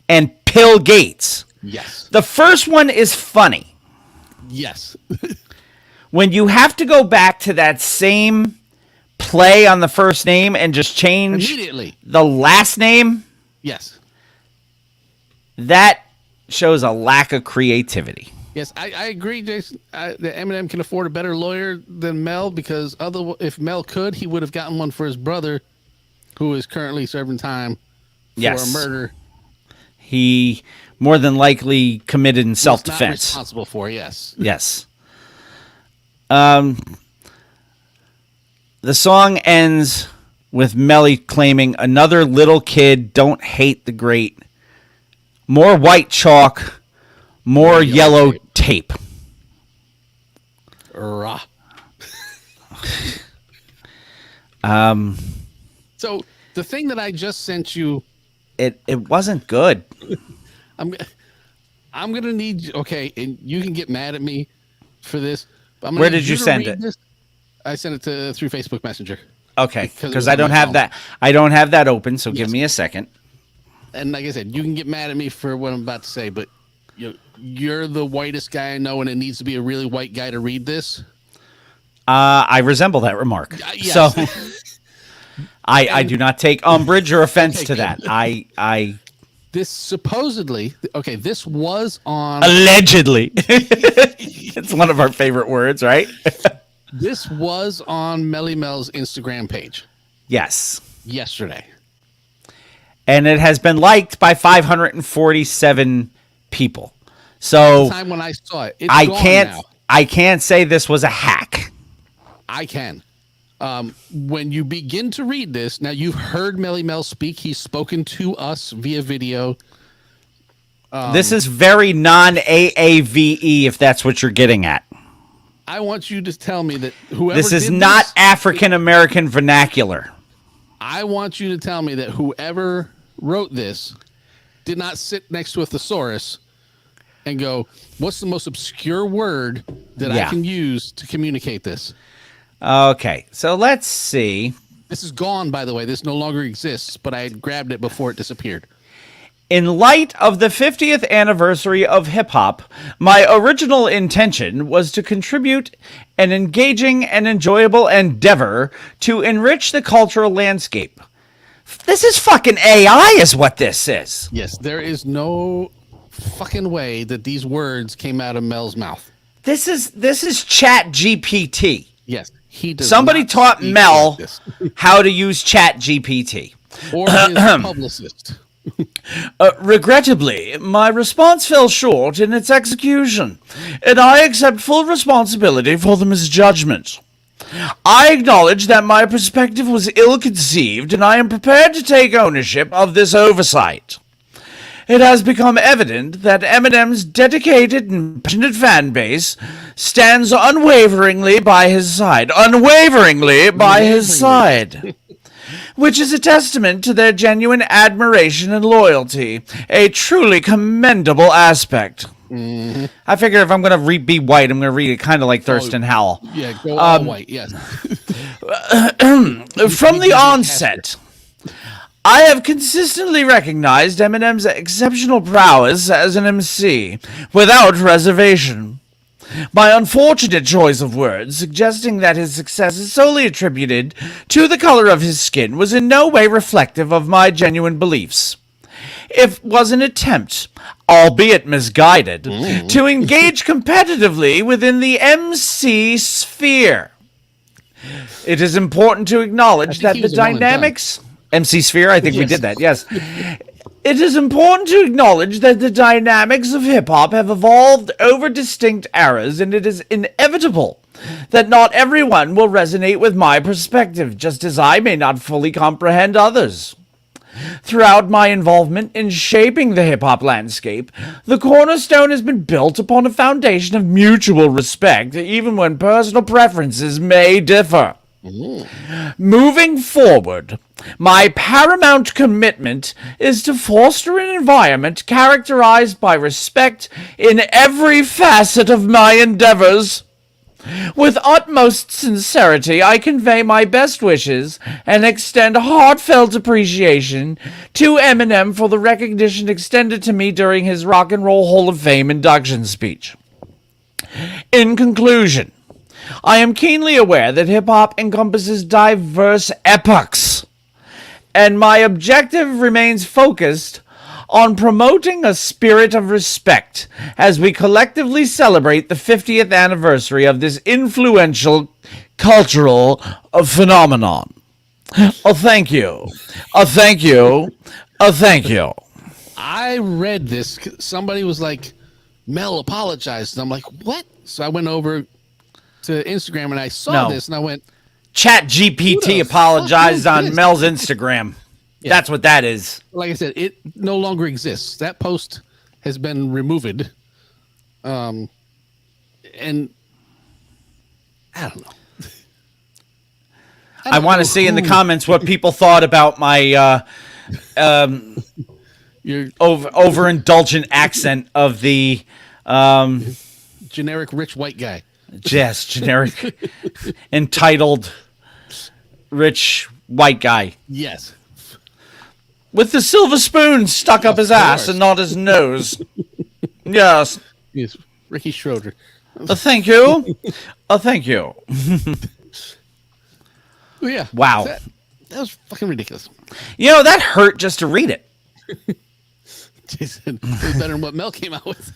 and Pill Gates. Yes. The first one is funny. Yes. When you have to go back to that same play on the first name and just change Immediately. the last name, Yes. that shows a lack of creativity. Yes, I agree, Jason. That Eminem can afford a better lawyer than Mel because if Mel could, he would have gotten one for his brother, who is currently serving time for Yes. a murder. He more than likely committed in He's not self-defense. responsible for. Yes. Yes. The song ends with Melly claiming another little kid, don't hate the great. More white chalk, more yellow tape. Rah. So the thing that I just sent you, It wasn't good. I'm gonna need. Okay, and you can get mad at me for this. But I'm gonna Where need did you to send read it? this. I sent it through Facebook Messenger. Okay, Because it because was I on don't my have phone. that. I don't have that open. So give Yes. me a second. And like I said, you can get mad at me for what I'm about to say, but you're the whitest guy I know, and it needs to be a really white guy to read this. I resemble that remark. Yes. So I do not take umbrage or offense Okay, to good. that. I This supposedly, okay, this was on. allegedly. It's one of our favorite words, right? This was on Melly Mel's Instagram page Yes. yesterday. And it has been liked by 547 people. The So time when I saw it, it's I gone can't now. I can't say this was a hack. I can. When you begin to read this, now you've heard Melly Mel speak. He's spoken to us via video. This is very non-AAVE if that's what you're getting at. I want you to tell me that whoever This is did not this, African American vernacular. I want you to tell me that whoever wrote this did not sit next to a thesaurus and go, what's the most obscure word that Yeah. I can use to communicate this? Okay. So let's see. This is gone, by the way. This no longer exists, but I had grabbed it before it disappeared. In light of the 50th anniversary of hip hop, my original intention was to contribute an engaging and enjoyable endeavor to enrich the cultural landscape. This is fucking AI, is what this is. Yes, there is no fucking way that these words came out of Mel's mouth. This is Chat GPT. Yes, he does. Somebody not taught speak Mel like this. how to use Chat GPT. Or his publicist. Regrettably, my response fell short in its execution, and I accept full responsibility for the misjudgment. I acknowledge that my perspective was ill-conceived, and I am prepared to take ownership of this oversight. It has become evident that Eminem's dedicated and passionate fan base stands unwaveringly by his side. Which is a testament to their genuine admiration and loyalty. A truly commendable aspect. I figure if I'm going to be white, I'm going to read it kind of like Thurston Howell. Yeah, go all white, yes. From the onset, I have consistently recognized Eminem's exceptional prowess as an MC, without reservation. My unfortunate choice of words, suggesting that his success is solely attributed to the color of his skin, was in no way reflective of my genuine beliefs. It was an attempt, albeit misguided, to engage competitively within the MC sphere. It is important to acknowledge that the dynamics... MC Sphere? I think we did that, yes. It is important to acknowledge that the dynamics of hip-hop have evolved over distinct eras, and it is inevitable that not everyone will resonate with my perspective, just as I may not fully comprehend others. Throughout my involvement in shaping the hip-hop landscape, the cornerstone has been built upon a foundation of mutual respect, even when personal preferences may differ. Moving forward, my paramount commitment is to foster an environment characterized by respect in every facet of my endeavors. With utmost sincerity, I convey my best wishes and extend heartfelt appreciation to Eminem for the recognition extended to me during his Rock and Roll Hall of Fame induction speech. In conclusion, I am keenly aware that hip-hop encompasses diverse epochs, and my objective remains focused on promoting a spirit of respect as we collectively celebrate the 50th anniversary of this influential cultural phenomenon. Thank you. Thank you. Thank you. I read this. Somebody was like, Mel apologized. And I'm like, what? So I went over to Instagram and I saw this and I went, Chat GPT apologized on Mel's Instagram. Yeah. That's what that is. Like I said, it no longer exists. That post has been removed. And I don't know. I want to see in the comments what people thought about my your overindulgent accent of the generic rich white guy. Yes, generic entitled rich white guy. Yes. With the silver spoon stuck up his ass and not his nose. Yes. Yes, Ricky Schroeder. Thank you. Thank you. Yeah. Wow. That was fucking ridiculous. You know, that hurt just to read it. Jason, it was better than what Mel came out with.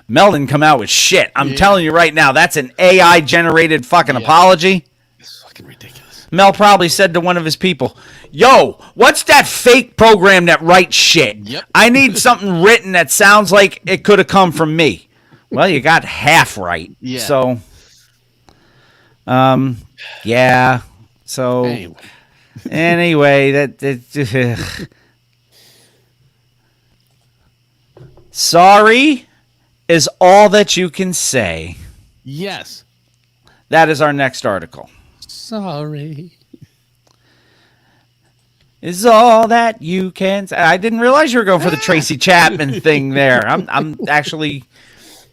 Mel didn't come out with shit. I'm telling you right now, that's an AI-generated fucking apology. It's fucking ridiculous. Mel probably said to one of his people, yo, what's that fake program that writes shit? Yep. I need something written that sounds like it could have come from me. Well, you got half right. Yeah. So, yeah. So, anyway, that sorry is all that you can say. Yes. That is our next article. Sorry. Is all that you can say. I didn't realize you were going for the Tracy Chapman thing there. I'm actually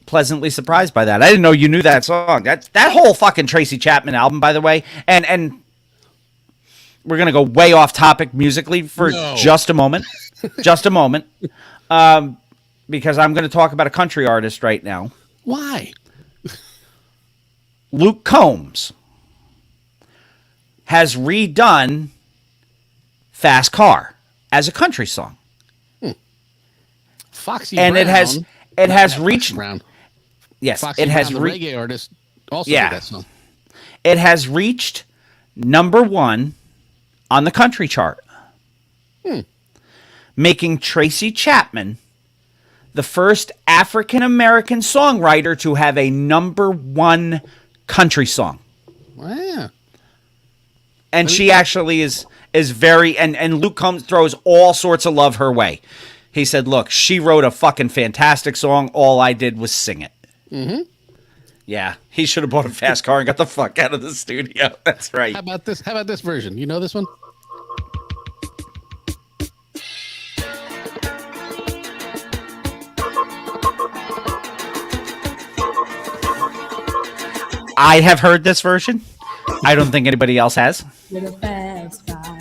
pleasantly surprised by that. I didn't know you knew that song. That whole fucking Tracy Chapman album, by the way, and we're gonna go way off topic musically for just a moment. Just a moment. Because I'm going to talk about a country artist right now. Why? Luke Combs has redone Fast Car as a country song. Foxy and Brown. it has reached Brown. Yes, Foxy it has Brown, the reggae artist also did that song. It has reached #1 on the country chart. Making Tracy Chapman the first African-American songwriter to have a #1 country song. Wow. And she actually is very and Luke throws all sorts of love her way. He said, "Look, she wrote a fucking fantastic song. All I did was sing it." Mm-hmm. Yeah, he should have bought a fast car and got the fuck out of the studio. That's right. How about this? How about this version? You know this one? I have heard this version. I don't think anybody else has. With a fast car,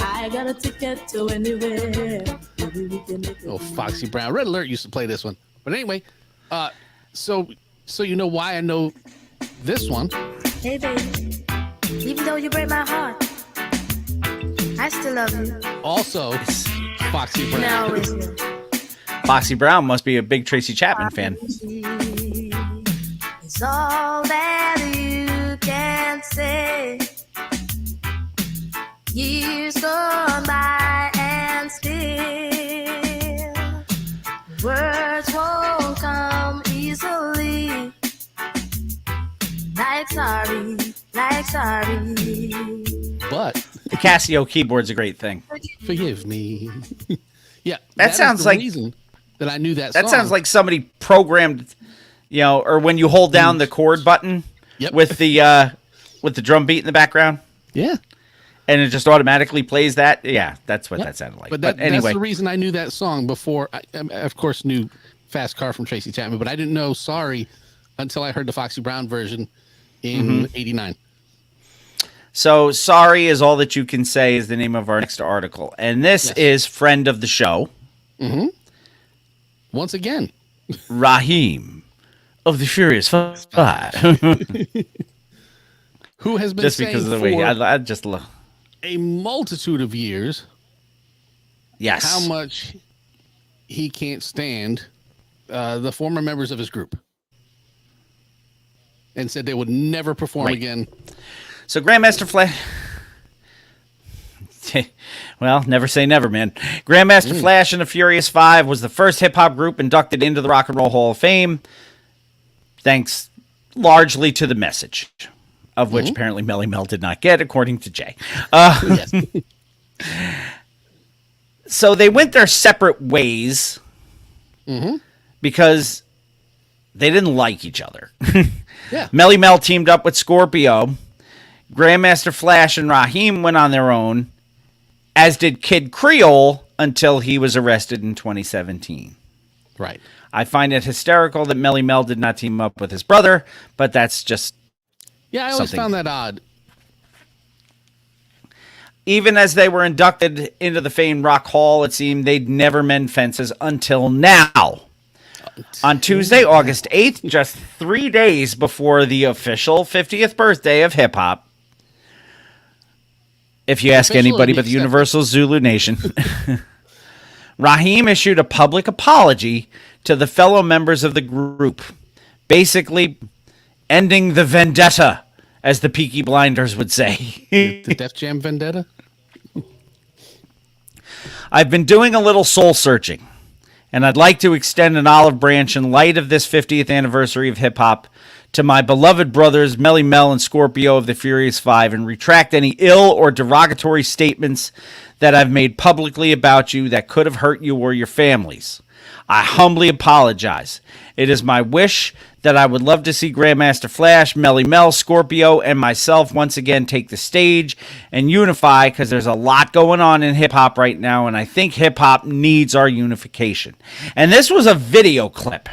I got a ticket to anywhere. Maybe we can make it. Oh, Foxy Brown. Red Alert used to play this one. But anyway, so you know why I know this one. Hey, baby. Even though you break my heart, I still love you. Also, Foxy Brown. And I always will. Foxy Brown must be a big Tracy Chapman fan. It's all that you can say. Years gone by and still words won't come easily. Like sorry, like sorry. But The Casio keyboard's a great thing. forgive me. Yeah, That sounds is the like- reason that I knew that. That song. sounds like somebody programmed, or when you hold down the chord button Yep. with the drum beat in the background, yeah. and it just automatically plays that. Yeah, that's what Yep. that sounded like. But, But, that's anyway, the reason I knew that song before. I of course, knew "Fast Car" from Tracy Chapman, but I didn't know "Sorry" until I heard the Foxy Brown version in '89. so sorry is all that you can say is the name of our next article, and this Yes. is friend of the show, Once again, Raheem of the Furious Five. who has been Just saying because of the for way I just love. a multitude of years Yes. how much he can't stand the former members of his group, and said they would never perform Right. again. So Grandmaster Flash. Well, never say never, man. Grandmaster Flash and the Furious Five was the first hip hop group inducted into the Rock and Roll Hall of Fame, thanks largely to the message, of which apparently Melly Mel did not get, according to Jay. Yes. So they went their separate ways because they didn't like each other. Yeah. Melly Mel teamed up with Scorpio. Grandmaster Flash and Raheem went on their own, as did Kid Creole until he was arrested in 2017. Right. I find it hysterical that Melly Mel did not team up with his brother, but that's just, Yeah, I always Something. found that odd. even as they were inducted into the famed Rock Hall, it seemed they'd never mend fences until now. On Tuesday, August 8th, just 3 days before the official 50th birthday of hip hop, if you ask Official anybody and but the accepted. Universal Zulu Nation, Raheem issued a public apology to the fellow members of the group, basically ending the vendetta, as the Peaky Blinders would say. The Def Jam Vendetta. I've been doing a little soul searching, and I'd like to extend an olive branch in light of this 50th anniversary of hip hop to my beloved brothers Melly Mel and Scorpio of the Furious Five, and retract any ill or derogatory statements that I've made publicly about you that could have hurt you or your families. I humbly apologize. It is my wish that I would love to see Grandmaster Flash, Melly Mel, Scorpio, and myself once again take the stage and unify, because there's a lot going on in hip-hop right now, and I think hip-hop needs our unification. And this was a video clip.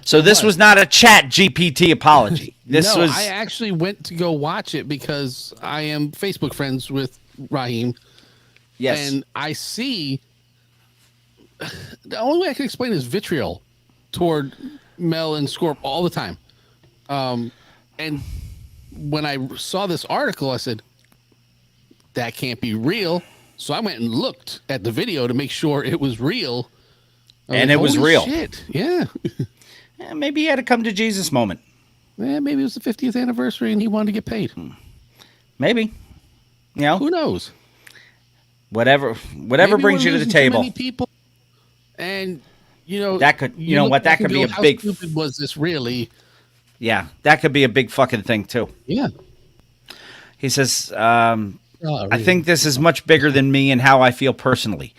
So this was not a chat GPT apology. This no, was... I actually went to go watch it because I am Facebook friends with Raheem. Yes. And I see the only way I can explain is vitriol toward Mel and Scorp all the time. And when I saw this article, I said, that can't be real. So I went and looked at the video to make sure it was real. And it was holy real. Shit. Yeah. Maybe he had a come to Jesus moment. Maybe it was the 50th anniversary and he wanted to get paid. Maybe. You know, Who knows? whatever Maybe brings we're you to the losing too table. many people, and That could- you know look what, that back and could be go, a how big- stupid was this really? Yeah, that could be a big fucking thing too. Yeah, He says, Oh, I think this is much bigger than me and how I feel personally.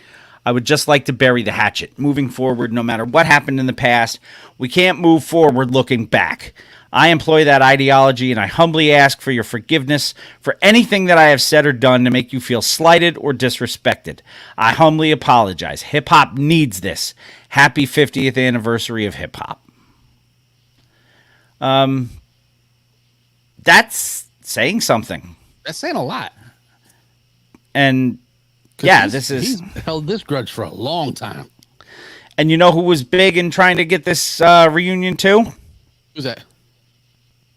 I would just like to bury the hatchet. Moving forward, no matter what happened in the past, we can't move forward looking back. I employ that ideology, and I humbly ask for your forgiveness for anything that I have said or done to make you feel slighted or disrespected. I humbly apologize. Hip-hop needs this. Happy 50th anniversary of hip-hop. That's saying something. That's saying a lot. And 'Cause yeah, he's held this grudge for a long time. And you know who was big in trying to get this reunion too? Who's that?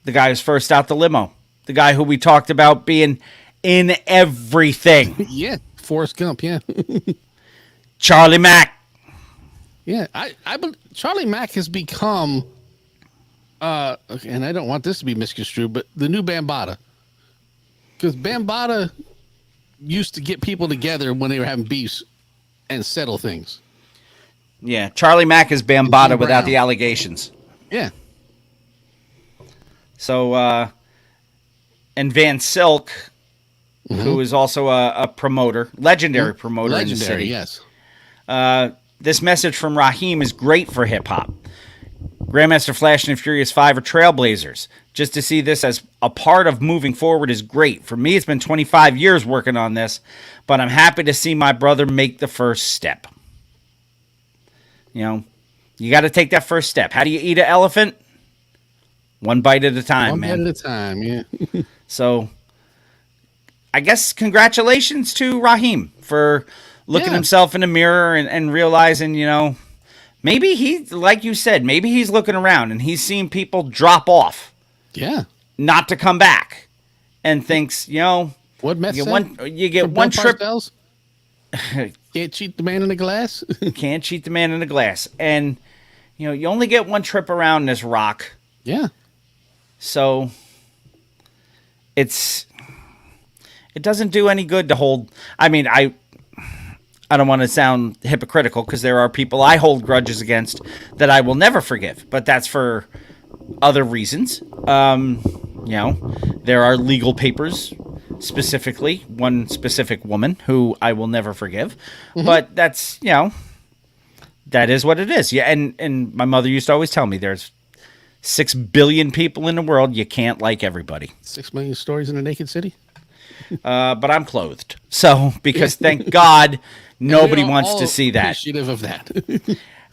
The guy who's first out the limo. The guy who we talked about being in everything. Yeah, Forrest Gump. Yeah, Charlie Mack. yeah. Charlie Mack has become, and I don't want this to be misconstrued, but the new Bambaataa, because Bambaataa used to get people together when they were having beefs and settle things. Yeah, Charlie Mack is Jim Bambaataa without Brown. the allegations. Yeah, So, and Van Silk, who is also a promoter, legendary promoter in the legendary. city. Yes. This message from Raheem is great for hip-hop. Grandmaster Flash and Furious 5 are trailblazers. Just to see this as a part of moving forward is great. For me, it's been 25 years working on this, but I'm happy to see my brother make the first step. You know, you got to take that first step. How do you eat an elephant? One bite at a time, One man. bite at a time. Yeah. So, I guess congratulations to Raheem for looking Yeah. himself in the mirror and realizing, you know, maybe he, like you said, maybe he's looking around and he's seeing people drop off, Yeah. not to come back, and thinks, you know, What Meth you said? get From one Bill trip, Parcells? Can't cheat the man in the glass. can't cheat the man in the glass, and you know, you only get one trip around this rock, Yeah. so it doesn't do any good to hold. I mean, I don't want to sound hypocritical because there are people I hold grudges against that I will never forgive, but that's for other reasons. You know, there are legal papers, specifically one specific woman who I will never forgive, but that's, you know, that is what it is. Yeah, and my mother used to always tell me there's 6 billion people in the world. You can't like everybody. 6 million stories in a naked city. But I'm clothed. So, because thank God nobody We are wants all to see that. Appreciative of that.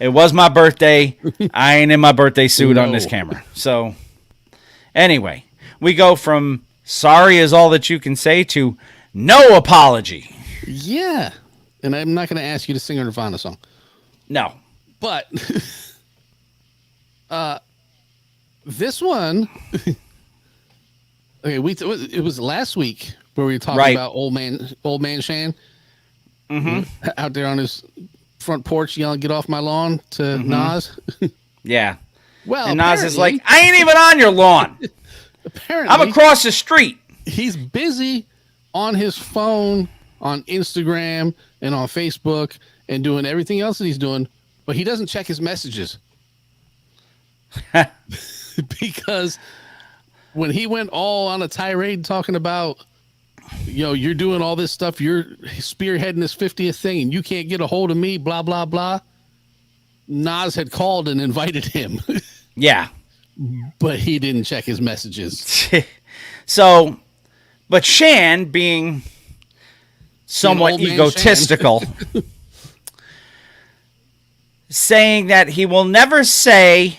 It was my birthday. I ain't in my birthday suit on this No. camera. So, anyway, we go from sorry is all that you can say to no apology. Yeah. And I'm not going to ask you to sing a Nirvana song. No. But this one, okay, it was last week where we were talking Right. about old man Shan out there on his front porch yelling, "Get off my lawn" to Nas. Yeah. Well, And Nas is like, apparently- I ain't even on your lawn. apparently, I'm across the street. he's busy on his phone, on Instagram, and on Facebook, and doing everything else that he's doing, but he doesn't check his messages. Because when he went all on a tirade talking about, you know, you're doing all this stuff, you're spearheading this 50th thing, and you can't get a hold of me, blah, blah, blah. Nas had called and invited him, Yeah. but he didn't check his messages. So, but Shan, being somewhat old man egotistical, saying that he will never say,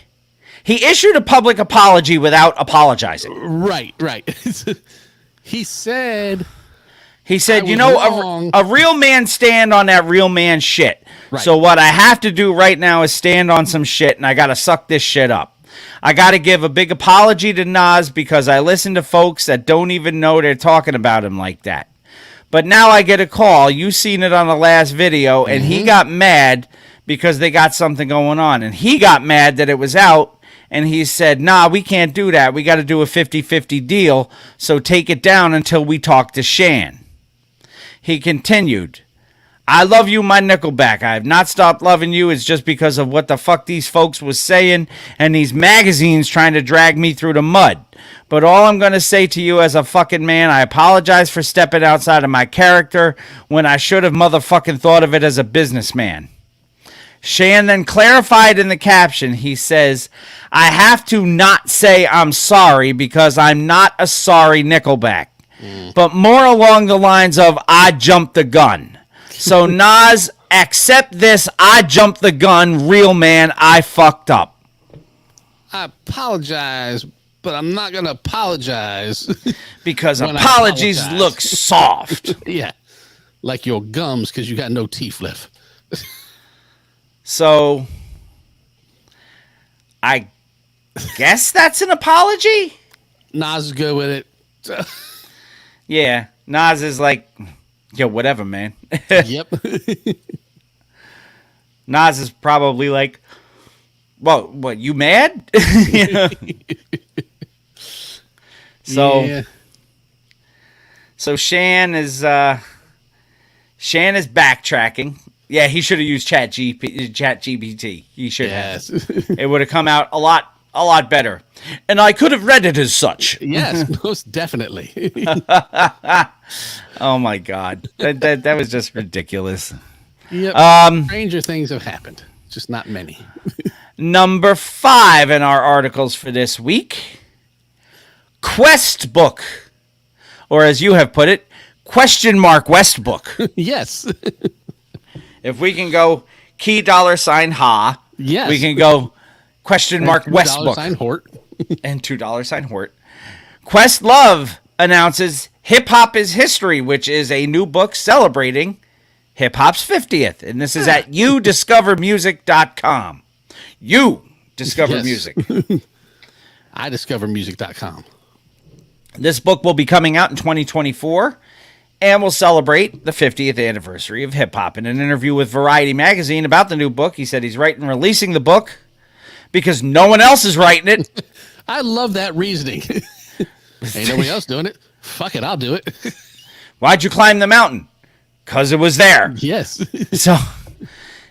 he issued a public apology without apologizing. Right. He said, He said, I you was know, wrong." a real man stand on that real man shit. Right. So what I have to do right now is stand on some shit, and I got to suck this shit up. I got to give a big apology to Nas because I listen to folks that don't even know they're talking about him like that. But now I get a call. You seen it on the last video, and he got mad because they got something going on. And he got mad that it was out, and he said, nah, we can't do that. We got to do a 50-50 deal, so take it down until we talk to Shan. He continued, I love you, my Nickelback. I have not stopped loving you. It's just because of what the fuck these folks was saying and these magazines trying to drag me through the mud. But all I'm going to say to you as a fucking man, I apologize for stepping outside of my character when I should have motherfucking thought of it as a businessman. Shan then clarified in the caption. He says, I have to not say I'm sorry because I'm not a sorry Nickelback. But more along the lines of, I jumped the gun. So Nas, accept this, I jumped the gun, real man, I fucked up. I apologize, but I'm not going to apologize. Because When I apologies apologize. look soft. Yeah. Like your gums because you got no teeth left. So, I guess that's an apology? Nas is good with it. Yeah, Nas is like, yo, whatever, man. Yep. Nas is probably like, well, what, you mad? You know? So, Yeah. so Shan is backtracking. Yeah, he should have used ChatGPT. He should have. Yes. It would have come out a lot better. And I could have read it as such. Yes, most definitely. Oh my God. That was just ridiculous. Yep. Stranger things have happened, just not many. Number 5 in our articles for this week. Quest book. Or as you have put it, question mark West book. Yes. If we can go key $ ha. Yes. We can go question mark West book. $2 Hort. And $2 Hort. Questlove announces Hip Hop is History, which is a new book celebrating hip hop's 50th. And this is at youdiscovermusic.com. You discover Yes. music. iDiscovermusic.com. This book will be coming out in 2024 and will celebrate the 50th anniversary of hip hop. In an interview with Variety Magazine about the new book, he said he's writing and releasing the book because no one else is writing it. I love that reasoning. Ain't nobody else doing it. Fuck it, I'll do it. Why'd you climb the mountain? Because it was there. Yes. So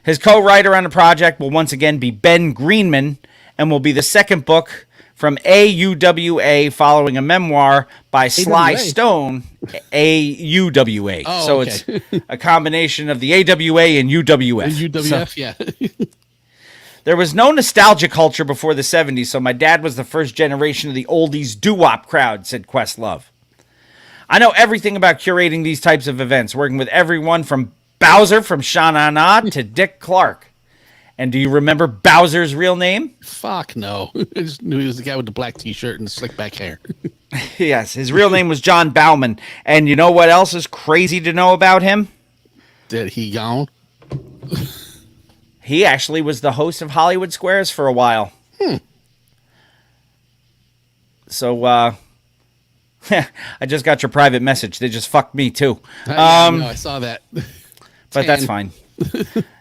his co-writer on the project will once again be Ben Greenman and will be the second book from AUWA following a memoir by Sly AWA. Stone, AUWA. Oh, So okay. it's a combination of the AWA and UWF. UWF, So yeah. there was no nostalgia culture before the 70s, so my dad was the first generation of the oldies doo-wop crowd, said Questlove. I know everything about curating these types of events, working with everyone from Bowser from Sha Na Na to Dick Clark. And do you remember Bowser's real name? Fuck no. I just knew he was the guy with the black t-shirt and the slick back hair. Yes, his real name was John Bauman. And you know what else is crazy to know about him? Did he gone? He actually was the host of Hollywood Squares for a while. So, I just got your private message. They just fucked me too. Yeah, no, I saw that. But that's 10. fine.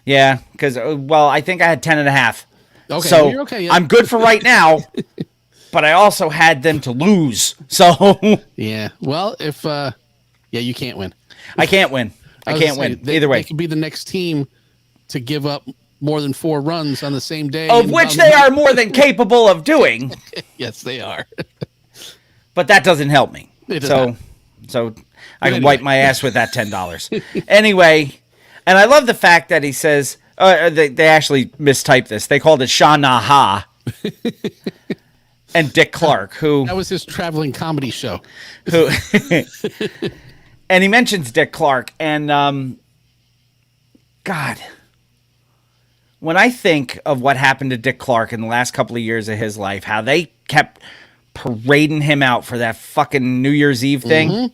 Yeah, because, well, I think I had 10 and a half. Okay, So you're okay, yeah. I'm good for right now, but I also had them to lose. So Yeah. Well, if you can't win. I can't win. I was can't gonna win. say, they, Either way. They could be the next team to give up more than 4 runs on the same day. Of and which on they the- are more than capable of doing, Yes, they are. but that doesn't help me. It does So not. so I can anyway. wipe my ass with that $10. Anyway, and I love the fact that he says they actually mistyped this. They called it Sha Na Ha. And Dick Clark, who That was his traveling comedy show. who and he mentions Dick Clark, and God, when I think of what happened to Dick Clark in the last couple of years of his life, how they kept parading him out for that fucking New Year's Eve thing,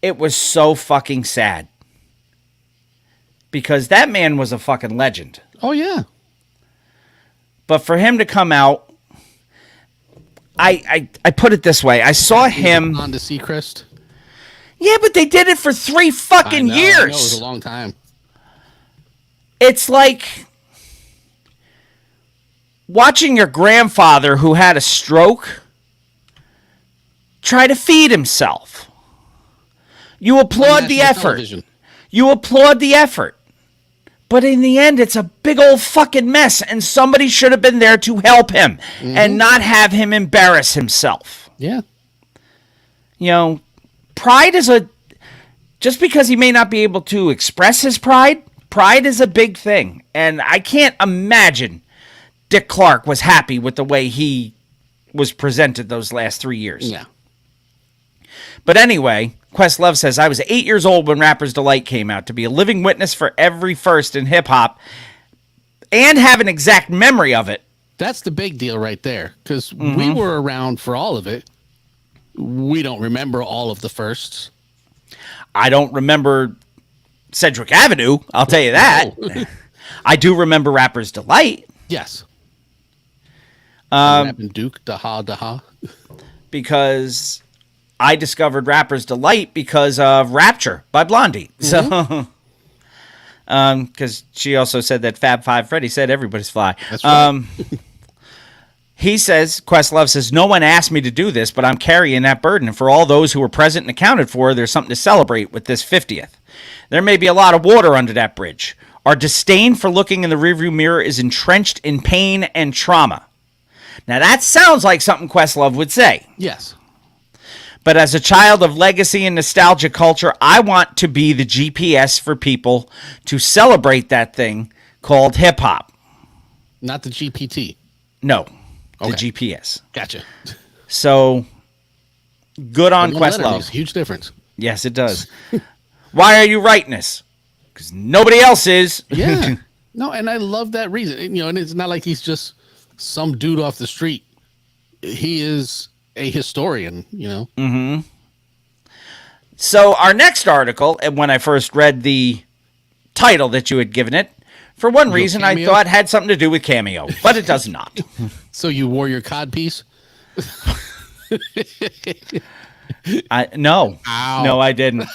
it was so fucking sad. Because that man was a fucking legend. Oh, yeah. But for him to come out, I put it this way. I saw him. On to Seacrest. Yeah, but they did it for 3 fucking I know, years. it was a long time. It's like watching your grandfather who had a stroke try to feed himself. You applaud the National effort. television. You applaud the effort. But in the end, it's a big old fucking mess, and somebody should have been there to help him and not have him embarrass himself. Yeah. You know, pride is just because he may not be able to express his pride is a big thing. And I can't imagine Dick Clark was happy with the way he was presented those last 3 years. Yeah. But anyway, Questlove says, I was 8 years old when Rapper's Delight came out. To be a living witness for every first in hip-hop and have an exact memory of it. That's the big deal right there, because we were around for all of it. We don't remember all of the firsts. I don't remember Cedric Avenue, I'll tell you that. I do remember Rapper's Delight. Yes. Rapping Duke, Daha. Because I discovered Rapper's Delight because of Rapture by Blondie. So, because she also said that Fab Five Freddy said everybody's fly. That's right. He says, Questlove says, no one asked me to do this, but I'm carrying that burden. And for all those who were present and accounted for, there's something to celebrate with this 50th. There may be a lot of water under that bridge. Our disdain for looking in the rearview mirror is entrenched in pain and trauma. Now, that sounds like something Questlove would say. Yes. But as a child of legacy and nostalgia culture, I want to be the GPS for people to celebrate that thing called hip-hop. Not the GPT. No, the Okay. GPS. Gotcha. So, good on One letter Questlove. makes a huge difference. Yes, it does. Why are you writing this? Because nobody else is. Yeah. No, and I love that reason. And it's not like he's just some dude off the street. He is a historian, So our next article, and when I first read the title that you had given it, for one reason I Cameo? thought had something to do with Cameo, but it does not. So you wore your cod piece? No. Ow. No, I didn't.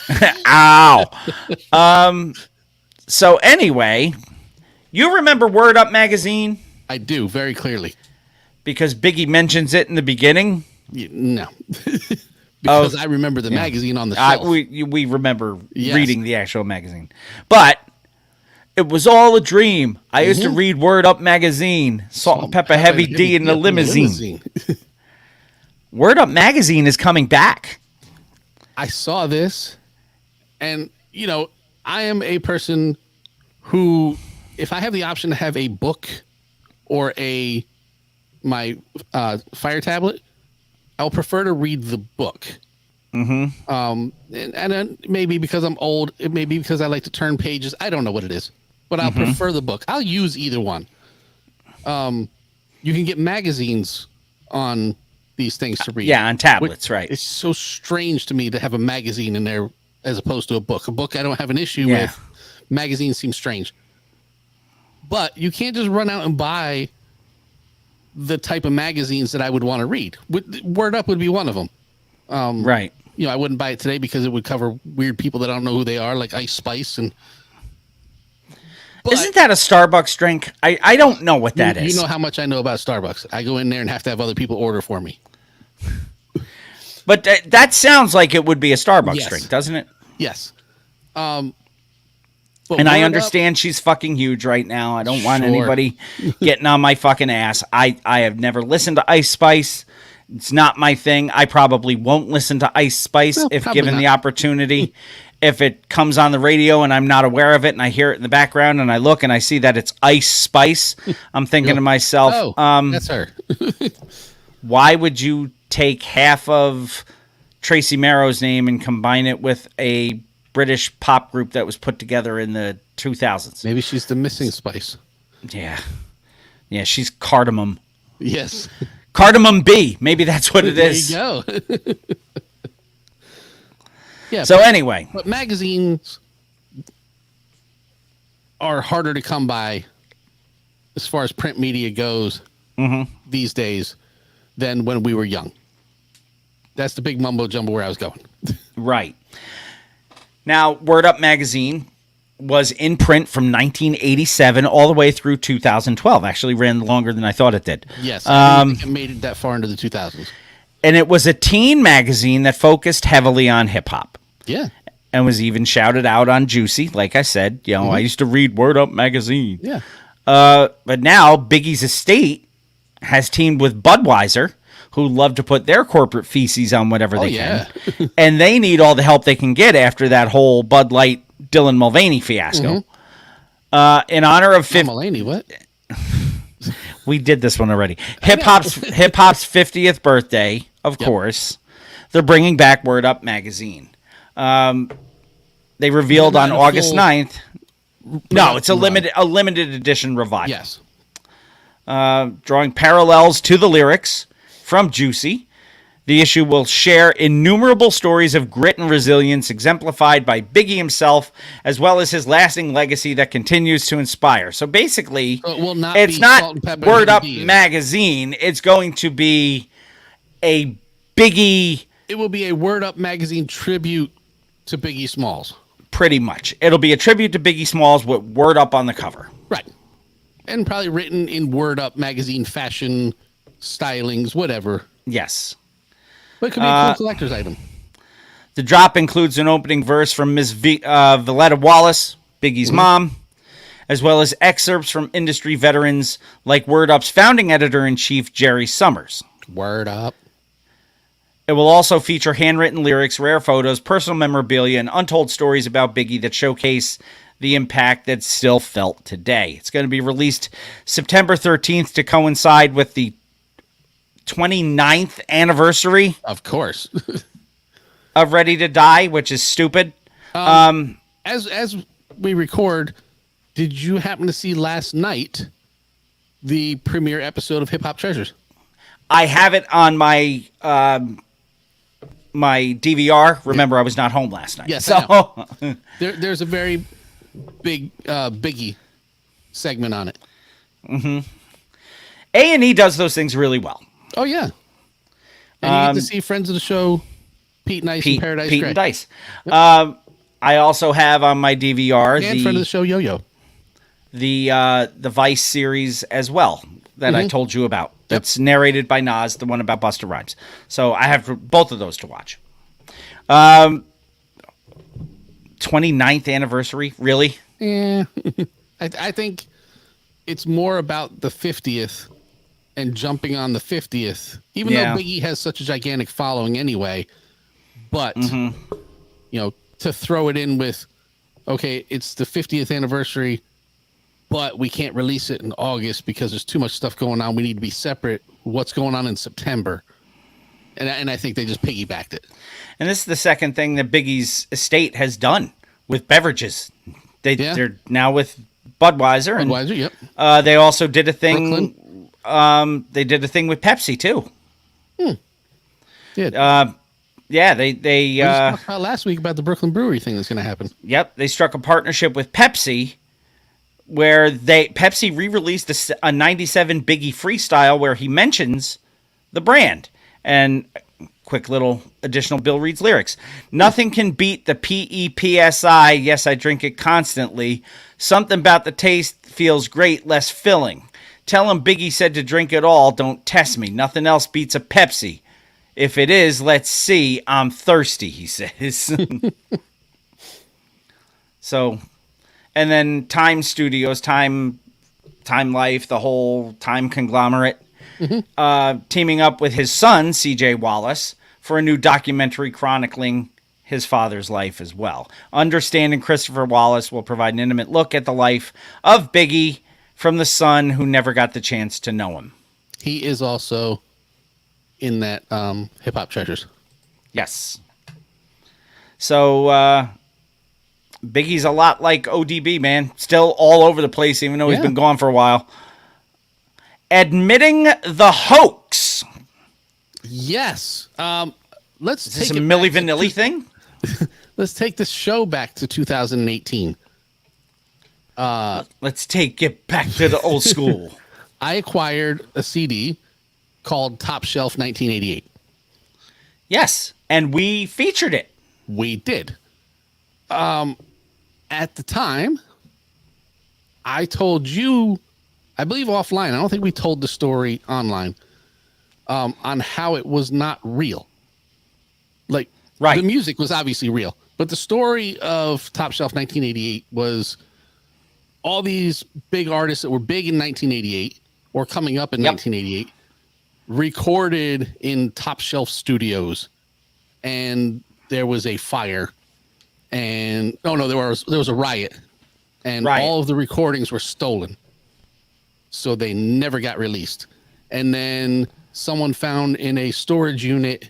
Ow. So anyway, you remember Word Up magazine? I do, very clearly. Because Biggie mentions it in the beginning. No. Because I remember the magazine on the shelf. We remember Yes. reading the actual magazine. But it was all a dream. I used to read Word Up magazine. Salt and Pepper Heavy D in the limousine. Word Up magazine is coming back. I saw this, and I am a person who, if I have the option to have a book or my Fire tablet, I'll prefer to read the book. And then maybe because I'm old, it may be because I like to turn pages. I don't know what it is, but I'll prefer the book. I'll use either one. You can get magazines on these things to read. Yeah, on tablets, right. It's so strange to me to have a magazine in there as opposed to a book. A book I don't have an issue Yeah. with. Magazines seem strange. But you can't just run out and buy the type of magazines that I would want to read. Word Up would be one of them. Right. I wouldn't buy it today because it would cover weird people that I don't know who they are, like Ice Spice. But Isn't that a Starbucks drink? I don't know what that is. You know how much I know about Starbucks. I go in there and have to have other people order for me. But that sounds like it would be a Starbucks Yes. drink, doesn't it? Yes. And I understand she's fucking huge right now. I don't want Sure. anybody getting on my fucking ass. I have never listened to Ice Spice. It's not my thing. I probably won't listen to Ice Spice No, if probably given not. the opportunity. If it comes on the radio and I'm not aware of it and I hear it in the background and I look and I see that it's Ice Spice, I'm thinking to myself, that's her. why would you take half of Tracy Merrow's name and combine it with a British pop group that was put together in the 2000s? Maybe she's the missing spice. Yeah. Yeah, she's cardamom. Yes. Cardamom B. Maybe that's what it is. There you go. Yeah. So anyway, But magazines are harder to come by as far as print media goes these days than when we were young. That's the big mumbo jumbo where I was going. right. Now, Word Up magazine was in print from 1987 all the way through 2012. Actually ran longer than I thought it did. Yes. I didn't think it made it that far into the 2000s. And it was a teen magazine that focused heavily on hip hop. Yeah. and was even shouted out on Juicy. Like I said, I used to read Word Up magazine. Yeah. But now Biggie's estate has teamed with Budweiser, who love to put their corporate feces on whatever they can. And they need all the help they can get after that whole Bud Light Dylan Mulvaney fiasco. In honor of Mulvaney, what? We did this one already. Hip hop's 50th birthday, of course. They're bringing back Word Up magazine. They revealed on August 9th. No, it's a limited edition revival. Yes. Drawing parallels to the lyrics from Juicy. The issue will share innumerable stories of grit and resilience exemplified by Biggie himself, as well as his lasting legacy that continues to inspire. So basically, it's not Word Up magazine. It's going to be a Biggie... It will be a Word Up magazine tribute to Biggie Smalls. Pretty much. It'll be a tribute to Biggie Smalls with Word Up on the cover. Right. And probably written in Word Up magazine fashion, stylings, whatever. Yes. But it could be a cool collector's item. The drop includes an opening verse from Miss Valletta Wallace, Biggie's mom, as well as excerpts from industry veterans like Word Up's founding editor-in-chief, Jerry Summers. Word Up. It will also feature handwritten lyrics, rare photos, personal memorabilia, and untold stories about Biggie that showcase the impact that's still felt today. It's going to be released September 13th to coincide with the 29th anniversary. Of course. of Ready to Die, which is stupid. As we record, did you happen to see last night the premiere episode of Hip Hop Treasures? I have it on my my DVR. Remember, I was not home last night. Yes, so there's a very big Biggie segment on it. A&E does those things really well. Oh yeah, and you get to see friends of the show, Pete Nice and Paradise Pete Gray. and Dice. I also have on my DVR And friend of the show, Yo-Yo. the Vice series as well that I told you about. That's narrated by Nas, the one about Busta Rhymes. So I have both of those to watch. 29th anniversary, really? Yeah, I think it's more about the 50th and jumping on the 50th, even though Biggie has such a gigantic following anyway. But to throw it in with, okay, it's the 50th anniversary, but we can't release it in August because there's too much stuff going on. We need to be separate. What's going on in September? And I think they just piggybacked it. And this is the second thing that Biggie's estate has done with beverages. They're now with Budweiser. Budweiser, yep. They also did a thing. They did a thing with Pepsi too. Yeah. Yeah, they we just talked about last week about the Brooklyn Brewery thing that's going to happen. Yep, they struck a partnership with Pepsi, where Pepsi re-released a '97 Biggie freestyle where he mentions the brand. And quick little additional Bill Reed's lyrics: "Nothing can beat the PEPSI. Yes, I drink it constantly. Something about the taste feels great, less filling. Tell him Biggie said to drink it all. Don't test me. Nothing else beats a Pepsi. If it is, let's see. I'm thirsty," he says. So, and then Time Studios, Time Life, the whole Time conglomerate, teaming up with his son, C.J. Wallace, for a new documentary chronicling his father's life as well. Understanding Christopher Wallace will provide an intimate look at the life of Biggie from the son who never got the chance to know him. He is also in that Hip Hop Treasures. Yes. So Biggie's a lot like ODB, man. Still all over the place, even though he's been gone for a while. Admitting the hoax. Yes. Let's Is take this a Milli Vanilli thing? Let's take this show back to 2018. Let's get back to the old school. I acquired a CD called Top Shelf 1988. Yes, and we featured it. We did. At the time, I told you, I believe offline, I don't think we told the story online, on how it was not real. Like, Right. The music was obviously real, but the story of Top Shelf 1988 was all these big artists that were big in 1988 or coming up in 1988 recorded in Top Shelf Studios, and there was a fire, and there was a riot, and all of the recordings were stolen, so they never got released. And then someone found in a storage unit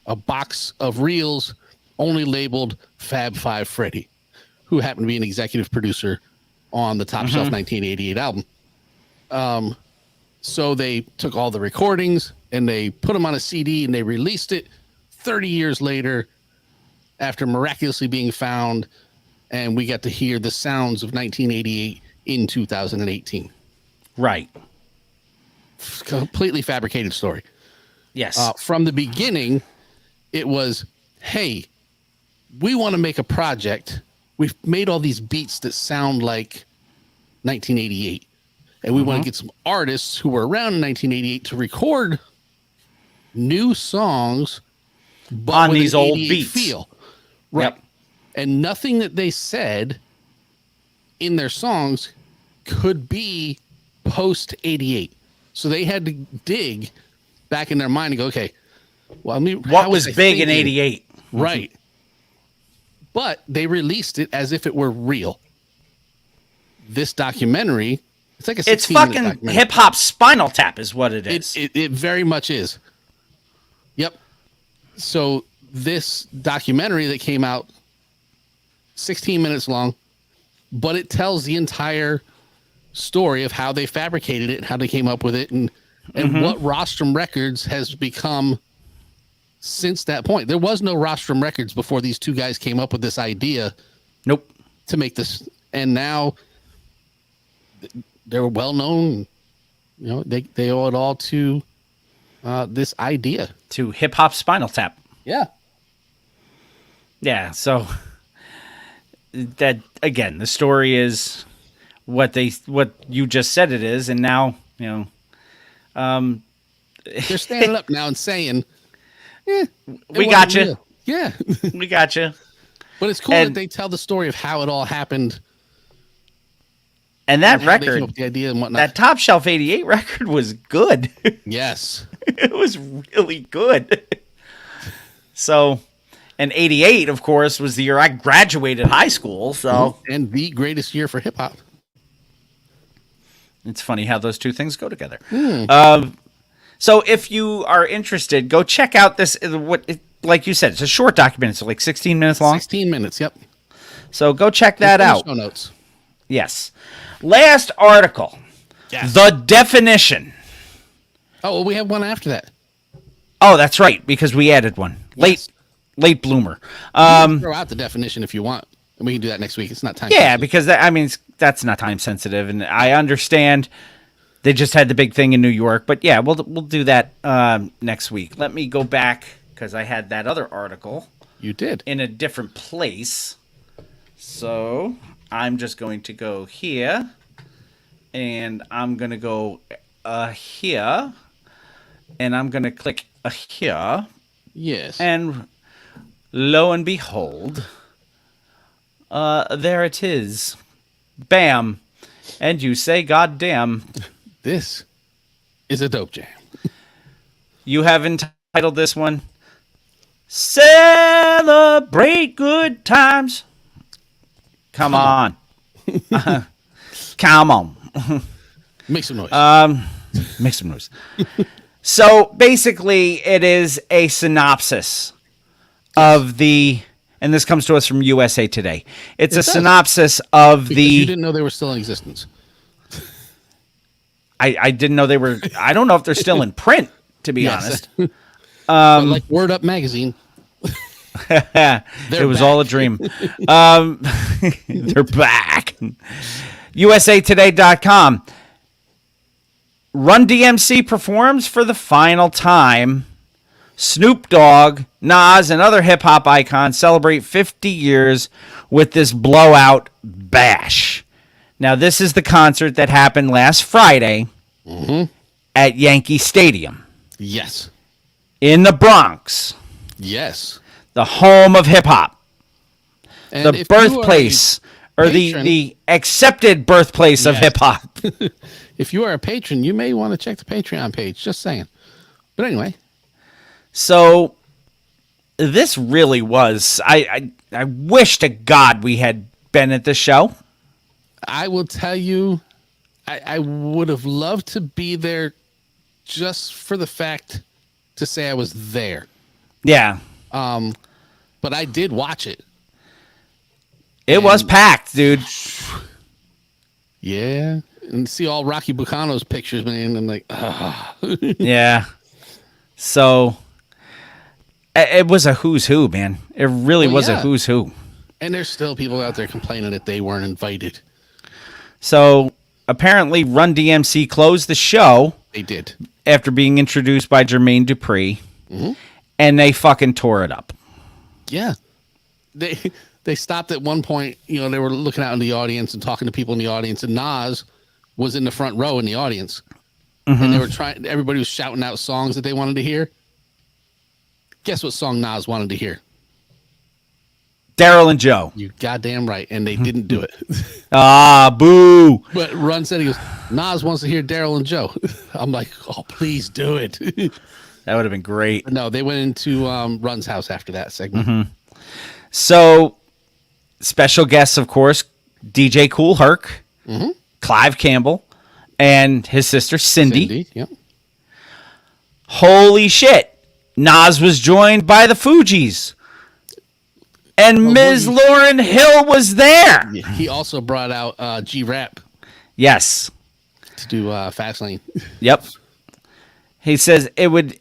a box of reels only labeled Fab Five Freddy, who happened to be an executive producer on the Top Shelf 1988 album. So they took all the recordings and they put them on a CD and they released it 30 years later after miraculously being found. And we got to hear the sounds of 1988 in 2018. Right. Completely fabricated story. Yes. From the beginning, it was, hey, we want to make a project. We've made all these beats that sound like 1988. And we want to get some artists who were around in 1988 to record new songs but on with these an old 88 beats. feel. Right. Yep. And nothing that they said in their songs could be post 88. So they had to dig back in their mind and go, okay, well, I mean, What was big in 88? Right. But they released it as if it were real. This documentary, it's like a 16-minute It's fucking documentary. hip hop Spinal Tap is what it is. It very much is. Yep. So this documentary that came out 16 minutes long, but it tells the entire story of how they fabricated it, how they came up with it, and what Rostrum Records has become since that point. There was no Rostrum Records before these two guys came up with this idea. Nope. To make this, and now they're well known. You know, they owe it all to this idea. To hip hop Spinal Tap. Yeah. Yeah. So that again, the story is what you just said it is, and now they're standing up now and saying, we got you. Yeah. We got you. But it's cool that they tell the story of how it all happened. And that and how they came up record, with the idea and whatnot. that Top Shelf 88 record was good. Yes. It was really good. So, and 88, of course, was the year I graduated high school. So, and the greatest year for hip hop. It's funny how those two things go together. So if you are interested, go check out this. Like you said, it's a short document. It's like 16 minutes long. 16 minutes, yep. So go check that out. Show notes. Yes. Last article. Yes. The definition. Oh, well, we have one after that. Oh, that's right, because we added one. Yes. Late bloomer. Throw out the definition if you want. And we can do that next week. It's not time. Yeah, because that's not time sensitive, and I understand they just had the big thing in New York. But yeah, we'll do that next week. Let me go back because I had that other article. You did. In a different place. So I'm just going to go here, and I'm going to go here, and I'm going to click here. Yes. And lo and behold, there it is. Bam. And you say, God damn. This is a dope jam. You have entitled this one, Celebrate Good Times. Come on. Come on. Make some noise. Make some noise. So basically, it is a synopsis of and this comes to us from USA Today. It's a synopsis of because you didn't know they were still in existence. I didn't know they were. I don't know if they're still in print, to be honest. Like Word Up magazine. It was all a dream. They're back. USAToday.com. Run DMC performs for the final time. Snoop Dogg, Nas, and other hip-hop icons celebrate 50 years with this blowout bash. Now, this is the concert that happened last Friday at Yankee Stadium Yes. in the Bronx. Yes. the home of hip hop, And the if you are a birthplace, or patron- the accepted birthplace of Yes. hip hop. If you are a patron, you may want to check the Patreon page. Just saying. But anyway, So this really was. I wish to God we had been at the show. I will tell you, I would have loved to be there just for the fact to say I was there. Yeah, But I did watch it. it was packed, dude. Yeah. And see all Rocky Bucano's pictures, man. I'm like, ah. Yeah. So it was a who's who, man. It really Well, was a yeah. who's who. And there's still people out there complaining that they weren't invited. So apparently Run DMC closed the show They did. after being introduced by Jermaine Dupri, and they fucking tore it up. Yeah. They stopped at one point, you know, they were looking out in the audience and talking to people in the audience, and Nas was in the front row in the audience. And they were trying, everybody was shouting out songs that they wanted to hear. Guess what song Nas wanted to hear? Daryl and Joe. You goddamn right. And they didn't do it. Ah, boo. But Run said, he goes, Nas wants to hear Daryl and Joe. I'm like, oh, please do it. That would have been great. No, they went into Run's house after that segment. So, special guests, of course, DJ Kool Herc, Clive Campbell, and his sister Cindy. Yep. Holy shit. Nas was joined by the Fugees. And Ms. Lauryn Hill was there. He also brought out G-Rap Yes. to do Fastlane. Yep. He says it would